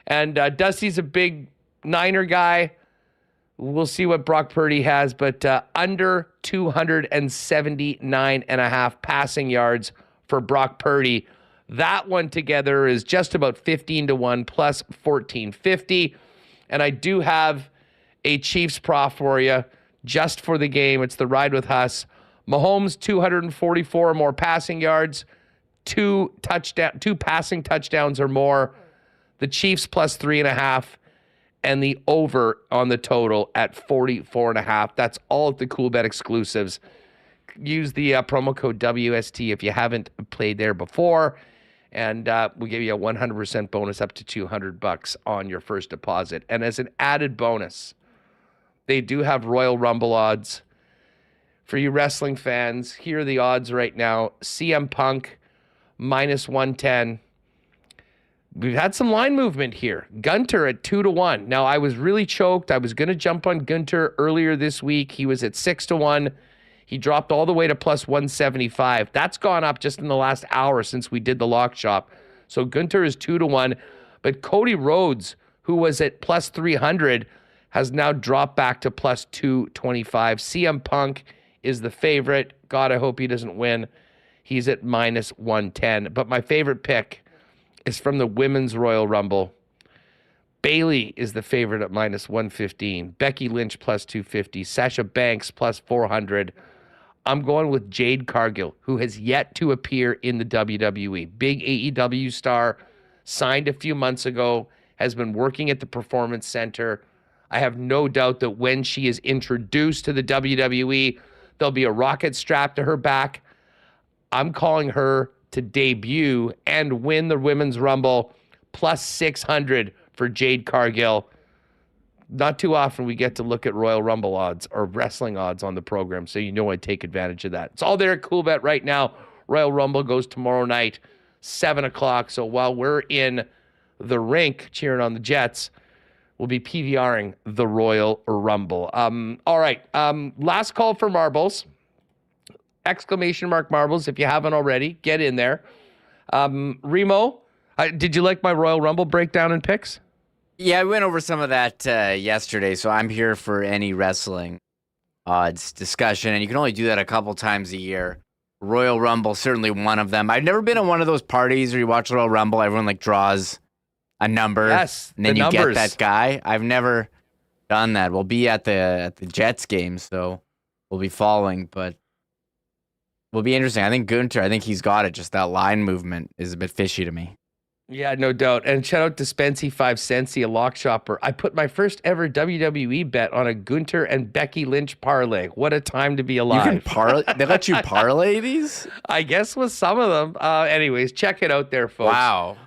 And Dusty's a big Niner guy. We'll see what Brock Purdy has, but under 279.5 passing yards for Brock Purdy. That one together is just about 15-1 plus 1450. And I do have a Chiefs prop for you just for the game. It's the ride with Huss. Mahomes 244 or more passing yards, 2 passing touchdowns or more. The Chiefs plus 3.5. And the over on the total at 44.5. That's all at the Coolbet exclusives. Use the promo code WST if you haven't played there before, and we'll give you a 100% bonus up to $200 on your first deposit. And as an added bonus, they do have Royal Rumble odds. For you wrestling fans, here are the odds right now. CM Punk minus 110. We've had some line movement here. Gunter at 2-1. Now, I was really choked. I was going to jump on Gunter earlier this week. He was at 6-1. He dropped all the way to plus 175. That's gone up just in the last hour since we did the lock shop. So Gunter is 2-1. But Cody Rhodes, who was at plus 300, has now dropped back to plus 225. CM Punk is the favorite. God, I hope he doesn't win. He's at minus 110. But my favorite pick is from the Women's Royal Rumble. Bailey is the favorite at minus 115. Becky Lynch plus 250. Sasha Banks plus 400. I'm going with Jade Cargill, who has yet to appear in the WWE. Big AEW star, signed a few months ago, has been working at the Performance Center. I have no doubt that when she is introduced to the WWE, there'll be a rocket strapped to her back. I'm calling her to debut and win the Women's Rumble plus 600 for Jade Cargill. Not too often we get to look at Royal Rumble odds or wrestling odds on the program, so you know I take advantage of that. It's all there at Coolbet right now. Royal Rumble goes tomorrow night, 7 o'clock. So while we're in the rink cheering on the Jets, we'll be PVRing the Royal Rumble. All right, last call for marbles. Exclamation mark marbles. If you haven't already, get in there. Remo, did you like my Royal Rumble breakdown and picks? Yeah, we went over some of that yesterday, so I'm here for any wrestling odds discussion, and you can only do that a couple times a year. Royal Rumble, certainly one of them. I've never been at one of those parties where you watch Royal Rumble, everyone like draws a number, yes, and then you numbers. get that guy. I've never done that. We'll be at the Jets game, so we'll be following, but will be interesting. I think Gunter, I think he's got it. Just that line movement is a bit fishy to me. Yeah, no doubt. And shout out to Spency 5 Centsy, a lock shopper. I put my first ever WWE bet on a Gunter and Becky Lynch parlay. What a time to be alive. You can parlay? They let you parlay these? I guess with some of them. Anyways, check it out there, folks. Wow.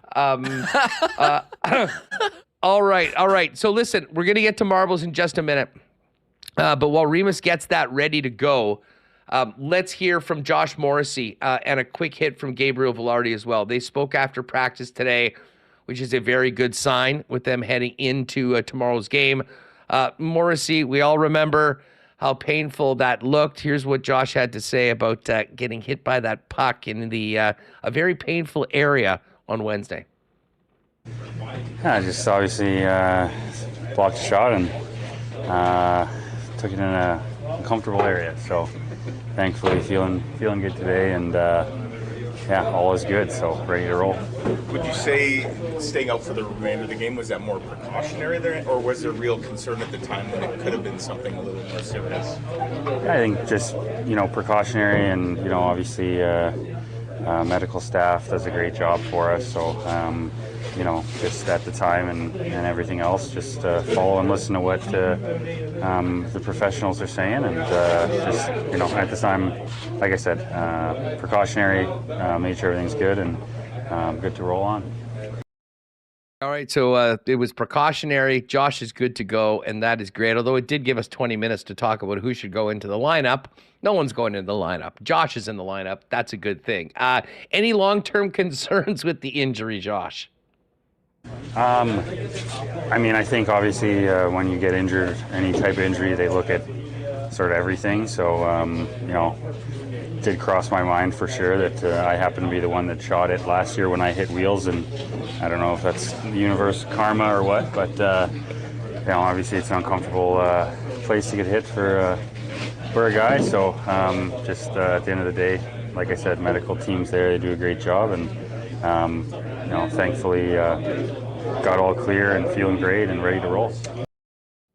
All right. So listen, we're going to get to marbles in just a minute. But while Remis gets that ready to go, let's hear from Josh Morrissey and a quick hit from Gabriel Velarde as well. They spoke after practice today, which is a very good sign with them heading into tomorrow's game. Morrissey, we all remember how painful that looked. Here's what Josh had to say about getting hit by that puck in the a very painful area on Wednesday. Yeah, just obviously blocked the shot and took it in a uncomfortable area. So thankfully feeling good today, and yeah, all is good, so ready to roll. Would you say staying out for the remainder of the game, was that more precautionary there, or was there real concern at the time that it could have been something a little more serious? I think just, precautionary, and, obviously medical staff does a great job for us, so just at the time and everything else, just follow and listen to what the professionals are saying, and just at the time, like I said, precautionary, made sure everything's good and good to roll on. All right, so it was precautionary. Josh is good to go, and that is great. Although it did give us 20 minutes to talk about who should go into the lineup. No one's going into the lineup. Josh is in the lineup. That's a good thing. Any long-term concerns with the injury, Josh? I think obviously when you get injured, any type of injury, they look at sort of everything. So, it did cross my mind for sure that I happened to be the one that shot it last year when I hit wheels, and I don't know if that's the universe karma or what, but obviously it's an uncomfortable place to get hit for a guy. So just at the end of the day, like I said, medical teams there, they do a great job, and thankfully got all clear and feeling great and ready to roll.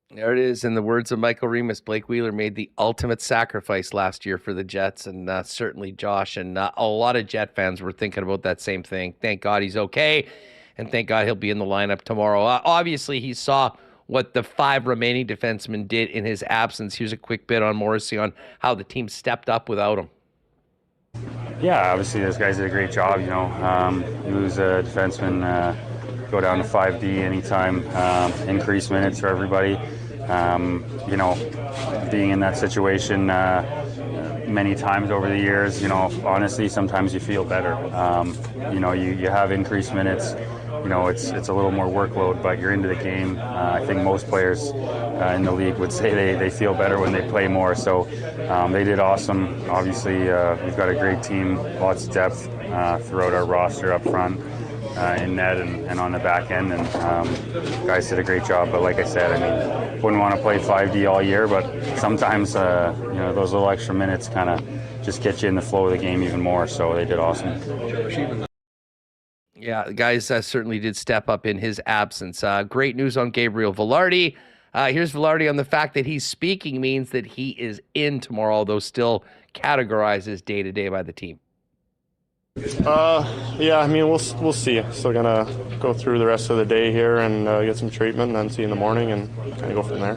There it is. In the words of Michael Remis, Blake Wheeler made the ultimate sacrifice last year for the Jets, and certainly Josh and a lot of Jet fans were thinking about that same thing. Thank God he's okay, and thank God he'll be in the lineup tomorrow. Obviously, he saw what the 5 remaining defensemen did in his absence. Here's a quick bit on Morrissey on how the team stepped up without him. Yeah, obviously those guys did a great job. You lose a defenseman, go down to 5D anytime, increase minutes for everybody. Being in that situation many times over the years, honestly, sometimes you feel better. You have increased minutes. It's a little more workload, but you're into the game. I think most players in the league would say they feel better when they play more. So they did awesome. Obviously, we've got a great team, lots of depth throughout our roster up front. In net and on the back end, and guys did a great job. But like I said, wouldn't want to play 5D all year, but sometimes those little extra minutes kind of just get you in the flow of the game even more. So they did awesome. Yeah, the guys certainly did step up in his absence. Great news on Gabriel Vilardi. Here's Vilardi on the fact that he's speaking means that he is in tomorrow, although still categorized as day-to-day by the team. We'll see. Still gonna go through the rest of the day here and get some treatment, and then see in the morning and kind of go from there.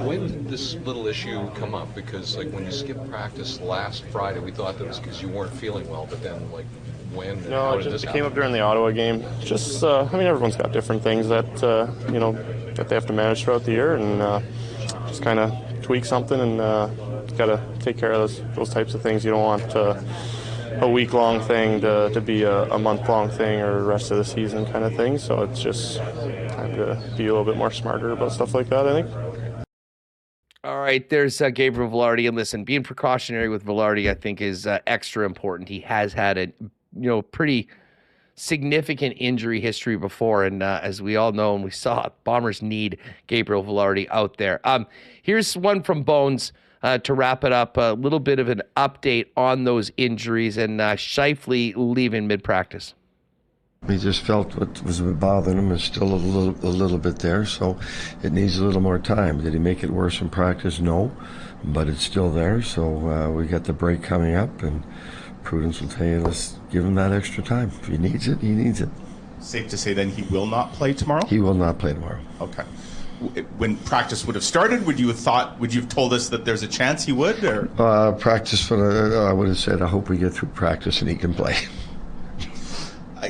When did this little issue come up? Because when you skipped practice last Friday, we thought that was because you weren't feeling well. But then when? And how did this happen? Came up during the Ottawa game. Just everyone's got different things that that they have to manage throughout the year, and just kind of tweak something, and got to take care of those types of things. You don't want a week-long thing to be a month-long thing or rest of the season kind of thing. So it's just time to be a little bit more smarter about stuff like that, I think. All right, there's Gabriel Vilardi. And listen, being precautionary with Vilardi, I think, is extra important. He has had a pretty significant injury history before. And as we all know and we saw, Bombers need Gabriel Vilardi out there. Here's one from Bones. To wrap it up, a little bit of an update on those injuries and Scheifele leaving mid-practice. He just felt what was bothering him is still a little bit there, so it needs a little more time. Did he make it worse in practice? No, but it's still there, so we got the break coming up, and Prudence will tell you, let's give him that extra time. If he needs it, he needs it. Safe to say then he will not play tomorrow? He will not play tomorrow. Okay. When practice would have started, would you have told us that there's a chance he would? Or practice, I would have said, I hope we get through practice and he can play.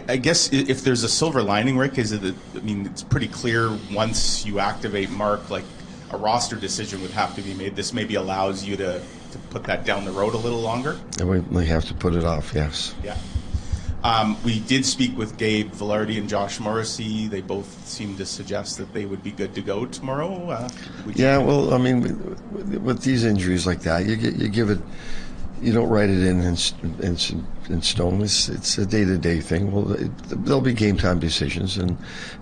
I guess if there's a silver lining, Rick, it's pretty clear once you activate Mark, a roster decision would have to be made. This maybe allows you to put that down the road a little longer. And we have to put it off, yes. Yeah. We did speak with Gabe Vilardi and Josh Morrissey. They both seemed to suggest that they would be good to go tomorrow. With these injuries like that, you give it. You don't write it in stone. It's a day-to-day thing. Well, there'll be game time decisions, and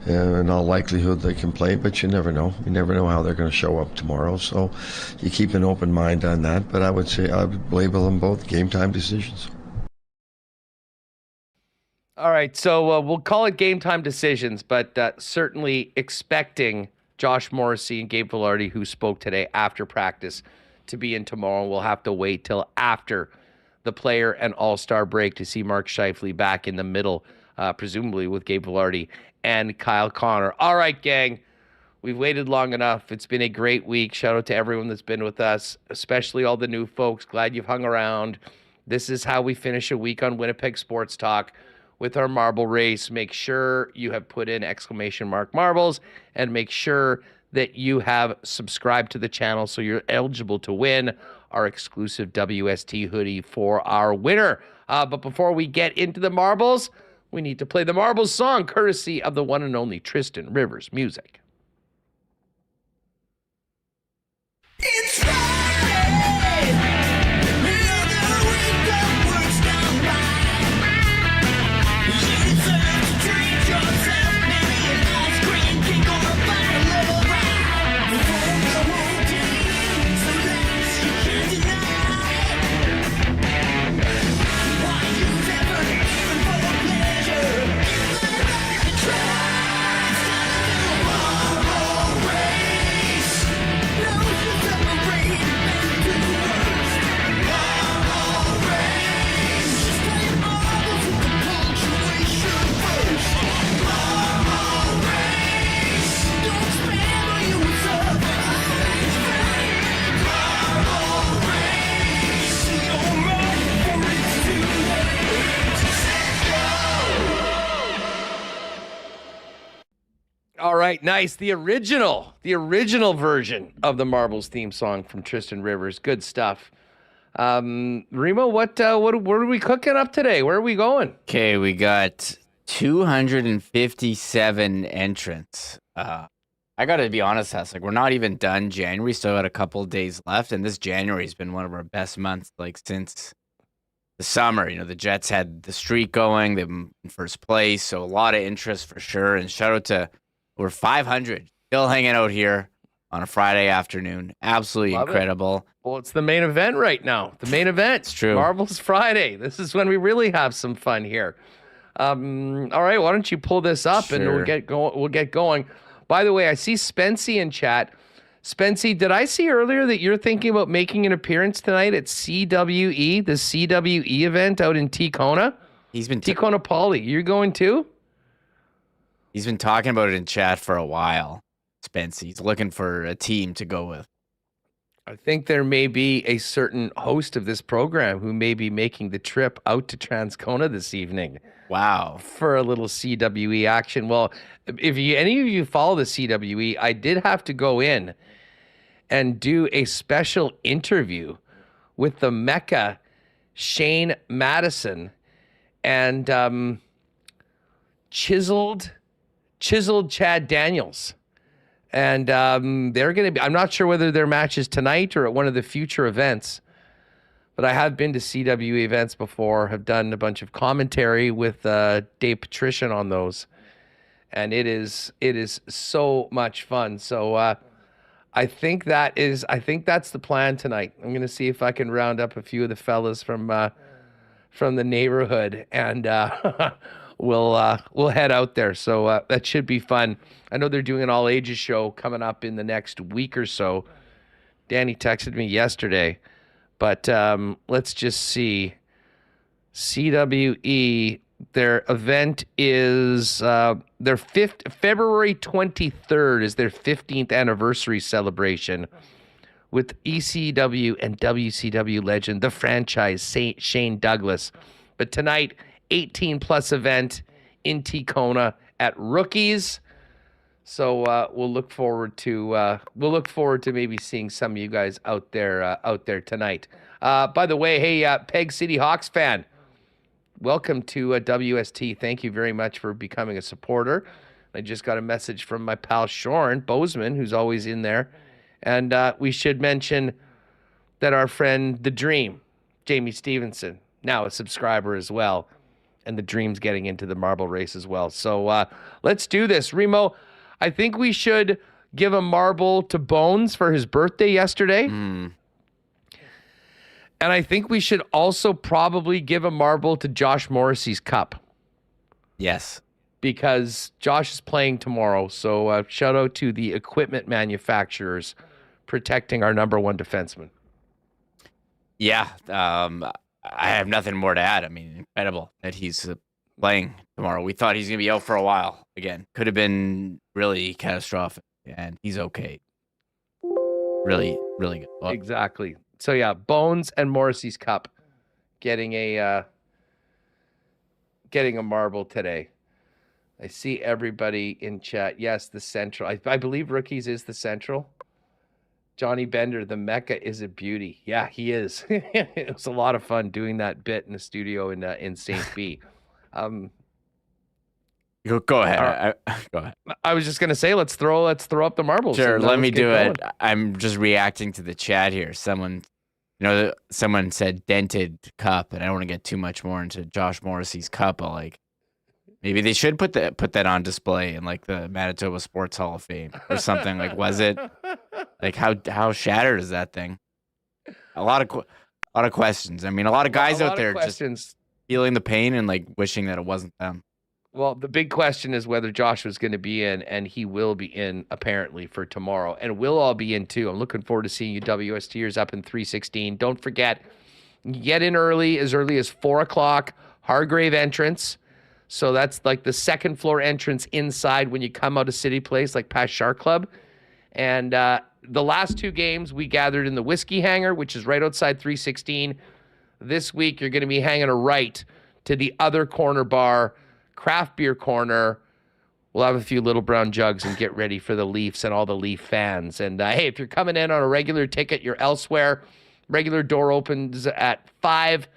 in all likelihood they can play, but you never know. You never know how they're going to show up tomorrow. So you keep an open mind on that. But I would say I would label them both game time decisions. All right, so we'll call it game time decisions, but certainly expecting Josh Morrissey and Gabe Vilardi, who spoke today after practice, to be in tomorrow. We'll have to wait till after the player and all-star break to see Mark Scheifele back in the middle presumably with Gabe Villardi and Kyle Connor. All right, gang. We've waited long enough. It's been a great week. Shout out to everyone that's been with us, especially all the new folks. Glad you've hung around. This is how we finish a week on Winnipeg Sports Talk with our marble race. Make sure you have put in ! marbles and make sure that you have subscribed to the channel so you're eligible to win our exclusive WST hoodie for our winner. But before we get into the marbles, we need to play the marbles song courtesy of the one and only Tristan Rivers Music. It's Friday. Another week of work's gone by. You deserve to treat yourself, maybe an ice cream cake or a bottle of rye. Before the whole day, so that's you can't deny. Why use effort even for pleasure? Give it a try. All right, nice. The original version of the Marbles theme song from Tristan Rivers. Good stuff. Remo, what are we cooking up today? Where are we going? Okay, we got 257 entrants. I got to be honest, Hess, like we're not even done January. Still got a couple of days left, and this January has been one of our best months, like since the summer. You know, the Jets had the streak going. They've been in first place, so a lot of interest for sure. And shout out to over 500 still hanging out here on a Friday afternoon. Absolutely Love incredible. It. Well, it's the main event right now. The main event. It's true. Marbles Friday. This is when we really have some fun here. All right, why don't you pull this up and we'll get going. By the way, I see Spency in chat. Spency, did I see earlier that you're thinking about making an appearance tonight at CWE, the CWE event out in Tacona? He's been Tacona Poly. You're going too? He's been talking about it in chat for a while. Spency, he's looking for a team to go with. I think there may be a certain host of this program who may be making the trip out to Transcona this evening. Wow. For a little CWE action. Well, if any of you follow the CWE, I did have to go in and do a special interview with the Mecca Shane Madison and chiseled Chad Daniels. And they're going to be, I'm not sure whether their match is tonight or at one of the future events, but I have been to CWE events before, have done a bunch of commentary with Dave Paterson on those. And it is so much fun. So I think that's the plan tonight. I'm going to see if I can round up a few of the fellas from the neighborhood and we'll head out there. So that should be fun. I know they're doing an all ages show coming up in the next week or so. Danny texted me yesterday, but let's just see. CWE, their event is February 23rd is their 15th anniversary celebration with ECW and WCW legend, the franchise Shane Douglas. But tonight, 18+ event in Tacona at Rookies. So we'll look forward to maybe seeing some of you guys out there tonight. By the way, hey, Peg City Hawks fan, welcome to WST. Thank you very much for becoming a supporter. I just got a message from my pal Shorn Bozeman, who's always in there, and we should mention that our friend The Dream, Jamie Stevenson, now a subscriber as well, and The Dream's getting into the marble race as well. So let's do this, Remo. I think we should give a marble to Bones for his birthday yesterday. And I think we should also probably give a marble to Josh Morrissey's cup. Yes. Because Josh is playing tomorrow. So shout out to the equipment manufacturers protecting our number one defenseman. Yeah. I have nothing more to add. I mean, incredible that he's playing tomorrow. We thought he's going to be out for a while again. Could have been really catastrophic, and he's okay. Really, really good. Well, Exactly. So yeah, Bones and Morrissey's Cup getting a marble today. I see everybody in chat. Yes, the Central. I believe Rookies is the Central. Johnny Bender, the Mecca is a beauty. Yeah, he is. It was a lot of fun doing that bit in the studio in St. B. Go ahead. Go ahead. I was just gonna say, let's throw up the marbles. Sure, and, let me let's get do going. it. I'm just reacting to the chat here. Someone said dented cup, and I don't want to get too much more into Josh Morrissey's cup. But like, maybe they should put that on display in like the Manitoba Sports Hall of Fame or something. Like, was it like how shattered is that thing? A lot of questions. I mean, a lot of guys out there just feeling the pain and like wishing that it wasn't them. Well, the big question is whether Josh was going to be in, and he will be in apparently for tomorrow, and we'll all be in too. I'm looking forward to seeing you WSTers up in 316. Don't forget, get in early as 4 o'clock. Hargrave entrance. So that's like the second floor entrance inside when you come out of City Place, like past Shark Club. And the last two games we gathered in the Whiskey Hangar, which is right outside 316. This week you're going to be hanging a right to the other corner bar, Craft Beer Corner. We'll have a few little brown jugs and get ready for the Leafs and all the Leaf fans. And hey, if you're coming in on a regular ticket, you're elsewhere. Regular door opens at 5.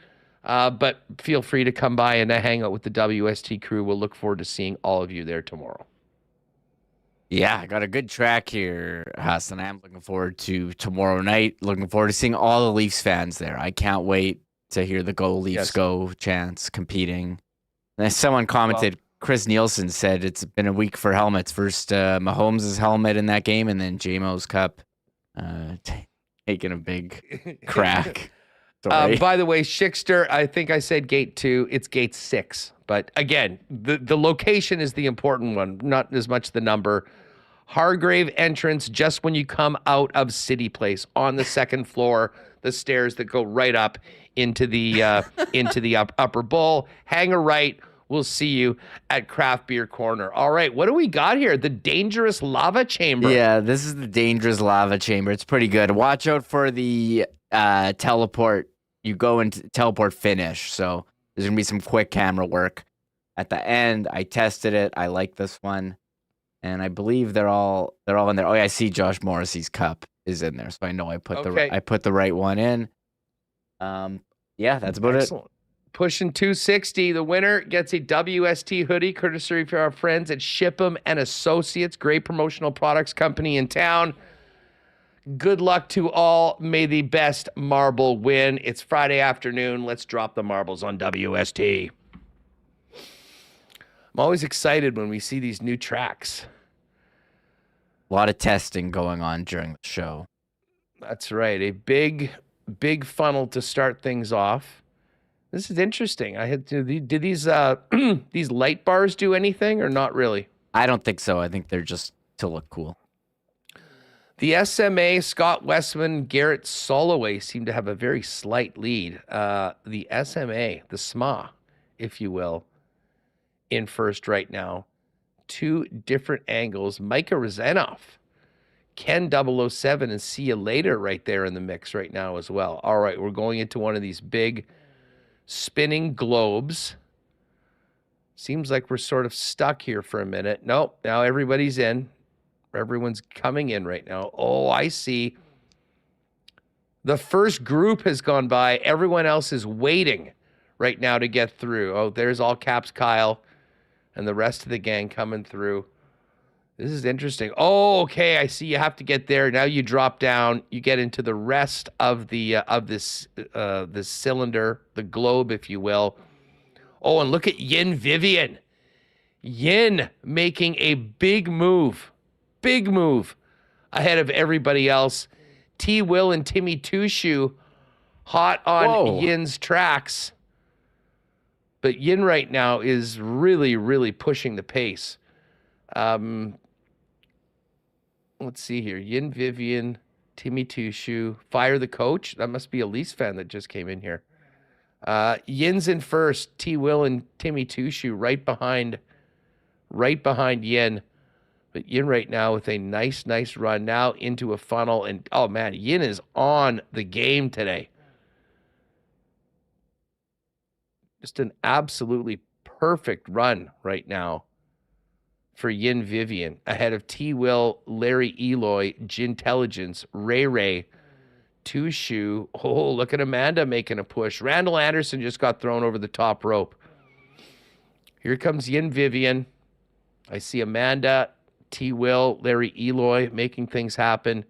But feel free to come by and hang out with the WST crew. We'll look forward to seeing all of you there tomorrow. Yeah, I got a good track here, Hassan. I'm looking forward to tomorrow night. Looking forward to seeing all the Leafs fans there. I can't wait to hear the Go Leafs Go chants competing. And someone commented, Chris Nielsen said it's been a week for helmets. First Mahomes' helmet in that game, and then JMO's cup taking a big crack. By the way, Schickster, I think I said gate 2. It's gate 6. But again, the location is the important one, not as much the number. Hargrave entrance just when you come out of City Place on the second floor, the stairs that go right up into the upper bowl. Hang a right. We'll see you at Craft Beer Corner. All right, what do we got here? The Dangerous Lava Chamber. Yeah, this is the Dangerous Lava Chamber. It's pretty good. Watch out for the teleport. You go into teleport finish. So there's going to be some quick camera work. At the end, I tested it. I like this one. And I believe they're all in there. Oh, yeah, I see Josh Morrissey's cup is in there. So I know I put the right one in. Yeah, that's about it. Pushing 260. The winner gets a WST hoodie, courtesy of our friends at Ship 'em and Associates. Great promotional products company in town. Good luck to all. May the best marble win. It's Friday afternoon. Let's drop the marbles on WST. I'm always excited when we see these new tracks. A lot of testing going on during the show. That's right. A big funnel to start things off. This is interesting. Did these these light bars do anything or not really? I don't think so. I think they're just to look cool. The SMA, Scott Westman, Garrett Soloway seem to have a very slight lead. The SMA, the SMA, if you will, in first right now. Two different angles. Micah Rezanoff, Ken 007, and See You Later right there in the mix right now as well. All right, we're going into one of these big spinning globes. Seems like we're sort of stuck here for a minute. Nope, now everybody's in. Everyone's coming in right now. Oh, I see. The first group has gone by. Everyone else is waiting right now to get through. Oh, there's all caps Kyle and the rest of the gang coming through. This is interesting. Oh, okay. I see. You have to get there. Now you drop down. You get into the rest of the this cylinder, the globe, if you will. Oh, and look at Yin Vivian. Yin making a big move ahead of everybody else. T. Will and Timmy Tushu hot on Yin's tracks. But Yin right now is really, really pushing the pace. Let's see here. Yin Vivian, Timmy Tushu, Fire the Coach. That must be a Leafs fan that just came in here. Yin's in first. T. Will and Timmy Tushu right behind Yin. But Yin right now with a nice run now into a funnel. And, oh, man, Yin is on the game today. Just an absolutely perfect run right now for Yin Vivian. Ahead of T. Will, Larry Eloy, Gintelligence, Ray, Tushu. Oh, look at Amanda making a push. Randall Anderson just got thrown over the top rope. Here comes Yin Vivian. I see Amanda, T. Will, Larry Eloy making things happen.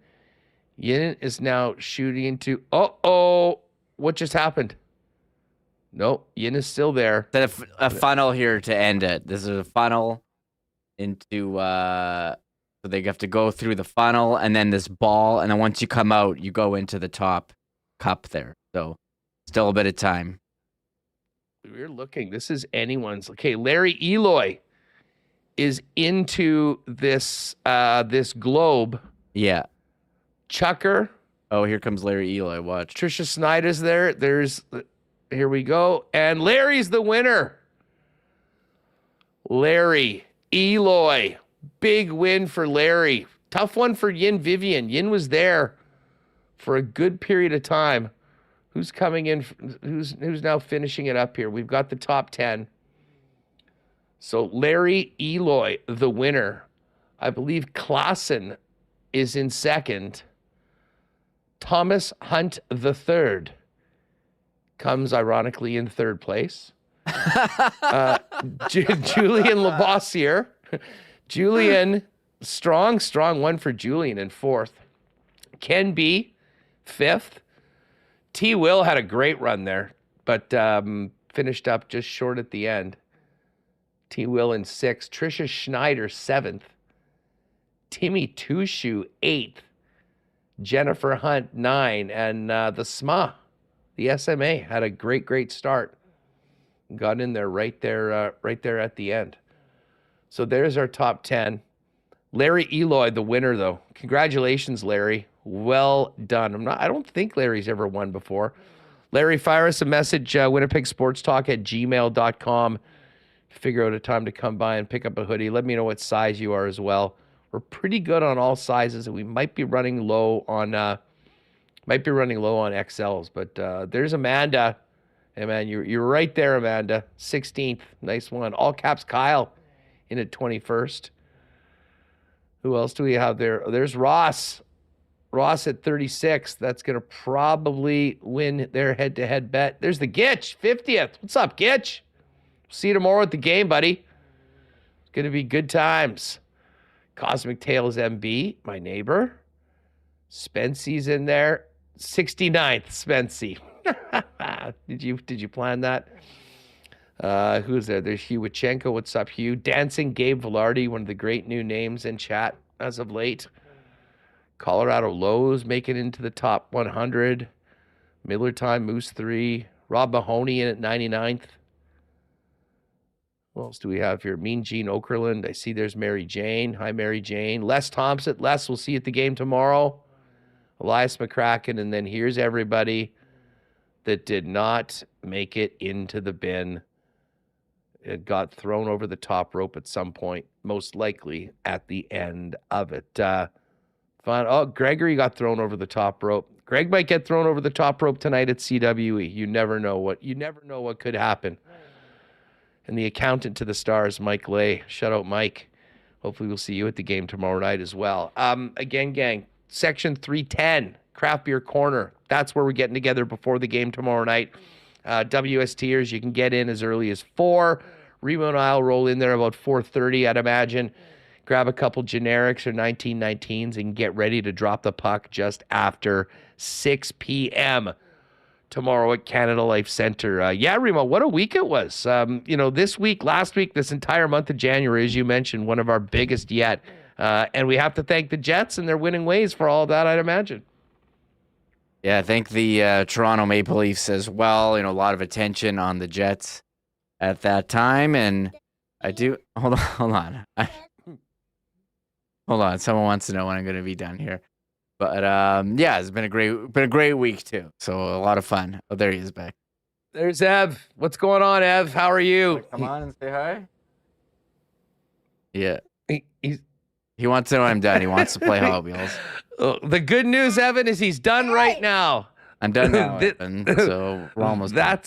Yin is now shooting into. What just happened? Nope, Yin is still there. A funnel here to end it. This is a funnel into. So they have to go through the funnel and then this ball, and then once you come out, you go into the top cup there. So still a bit of time. We're looking. This is anyone's. Okay, Larry Eloy is into this this globe. Yeah. Chucker. Oh, here comes Larry Eloy. Watch. Trisha Snyder's there. Here we go. And Larry's the winner. Larry Eloy. Big win for Larry. Tough one for Yin Vivian. Yin was there for a good period of time. Who's coming in? Who's now finishing it up here? We've got the top 10. So Larry Eloy, the winner. I believe Klassen is in second. Thomas Hunt the third comes ironically in third place. Julian Lavoisier. Julian, strong one for Julian in fourth. Ken B, fifth. T. Will had a great run there, but finished up just short at the end. T. Will in sixth. Trisha Schneider, seventh. Timmy Tushu, eighth. Jennifer Hunt, 9. And the SMA, had a great start. Got in there right there at the end. So there's our top 10. Larry Eloy, the winner, though. Congratulations, Larry. Well done. I don't think Larry's ever won before. Larry, fire us a message, Winnipeg Sports Talk at gmail.com. Figure out a time to come by and pick up a hoodie. Let me know what size you are as well. We're pretty good on all sizes, and we might be running low on XLs. But there's Amanda. Hey, man, you're right there, Amanda. 16th. Nice one. All caps Kyle in at 21st. Who else do we have there? There's Ross. Ross at 36. That's going to probably win their head-to-head bet. There's the Gitch, 50th. What's up, Gitch? See you tomorrow at the game, buddy. It's going to be good times. Cosmic Tales MB, my neighbor. Spency's in there. 69th, Spency. Did you plan that? Who's there? There's Hugh Wachenko. What's up, Hugh? Dancing Gabe Velarde, one of the great new names in chat as of late. Colorado Lowe's making it into the top 100. Miller Time, Moose 3. Rob Mahoney in at 99th. What else do we have here? Mean Gene Okerlund. I see there's Mary Jane. Hi, Mary Jane. Les Thompson. Les, we'll see you at the game tomorrow. Elias McCracken. And then here's everybody that did not make it into the bin. It got thrown over the top rope at some point, most likely at the end of it. Fun. Oh, Gregory got thrown over the top rope. Greg might get thrown over the top rope tonight at CWE. You never know what could happen. And the accountant to the stars, Mike Lay. Shout out, Mike. Hopefully we'll see you at the game tomorrow night as well. Again, gang, Section 310, Craft Beer Corner. That's where we're getting together before the game tomorrow night. WSTers, you can get in as early as 4. Remo and I'll roll in there about 4:30, I'd imagine. Grab a couple generics or 1919s and get ready to drop the puck just after 6 p.m. tomorrow at Canada Life Center. Yeah, Remo, what a week it was. This week, last week, this entire month of January, as you mentioned, one of our biggest yet. And we have to thank the Jets and their winning ways for all of that, I'd imagine. Yeah, thank the Toronto Maple Leafs as well. A lot of attention on the Jets at that time. And I do... Hold on. Hold on. Someone wants to know when I'm going to be done here. But yeah, it's been a great week too. So a lot of fun. Oh, there he is back. There's Ev. What's going on, Ev? How are you? Come on and say hi. Yeah. He's He wants to know I'm done. He wants to play Hot Wheels. The good news, Evan, is he's done right now. I'm done now, Evan, so we're almost done.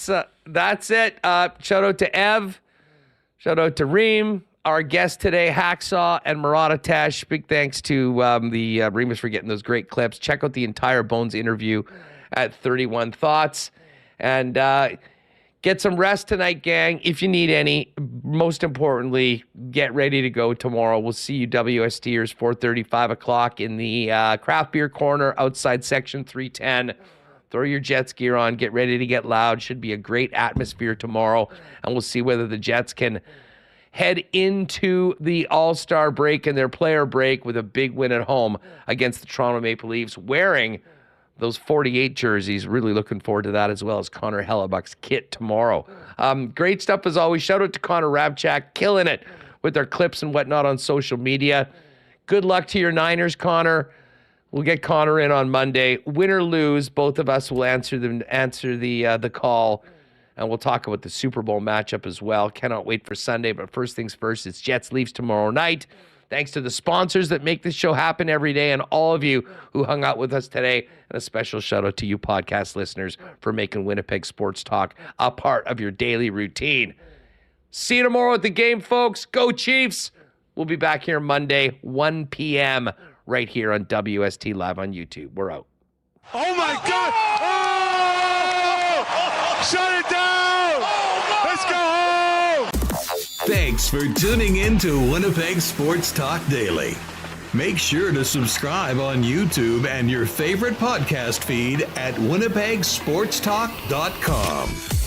That's it. Shout out to Ev. Shout out to Reem. Our guest today, Hacksaw and Murat. Big thanks to the Remis for getting those great clips. Check out the entire Bones interview at 31 Thoughts. And get some rest tonight, gang, if you need any. Most importantly, get ready to go tomorrow. We'll see you WSTers 4:30, 5 o'clock in the craft beer corner outside section 310. Throw your Jets gear on. Get ready to get loud. Should be a great atmosphere tomorrow. And we'll see whether the Jets can head into the All-Star break and their player break with a big win at home against the Toronto Maple Leafs, wearing those 48 jerseys. Really looking forward to that, as well as Connor Hellebuck's kit tomorrow. Great stuff as always. Shout out to Connor Rabchak, killing it with their clips and whatnot on social media. Good luck to your Niners, Connor. We'll get Connor in on Monday. Win or lose, both of us will answer the call, and we'll talk about the Super Bowl matchup as well. Cannot wait for Sunday, but first things first, it's Jets Leafs tomorrow night. Thanks to the sponsors that make this show happen every day, and all of you who hung out with us today. And a special shout out to you podcast listeners for making Winnipeg Sports Talk a part of your daily routine. See you tomorrow at the game, folks. Go Chiefs. We'll be back here Monday, 1 p.m. right here on WST Live on YouTube. We're out. Oh my God! Oh! Shut it down! Let's go home! Thanks for tuning in to Winnipeg Sports Talk Daily. Make sure to subscribe on YouTube and your favorite podcast feed at winnipegsportstalk.com.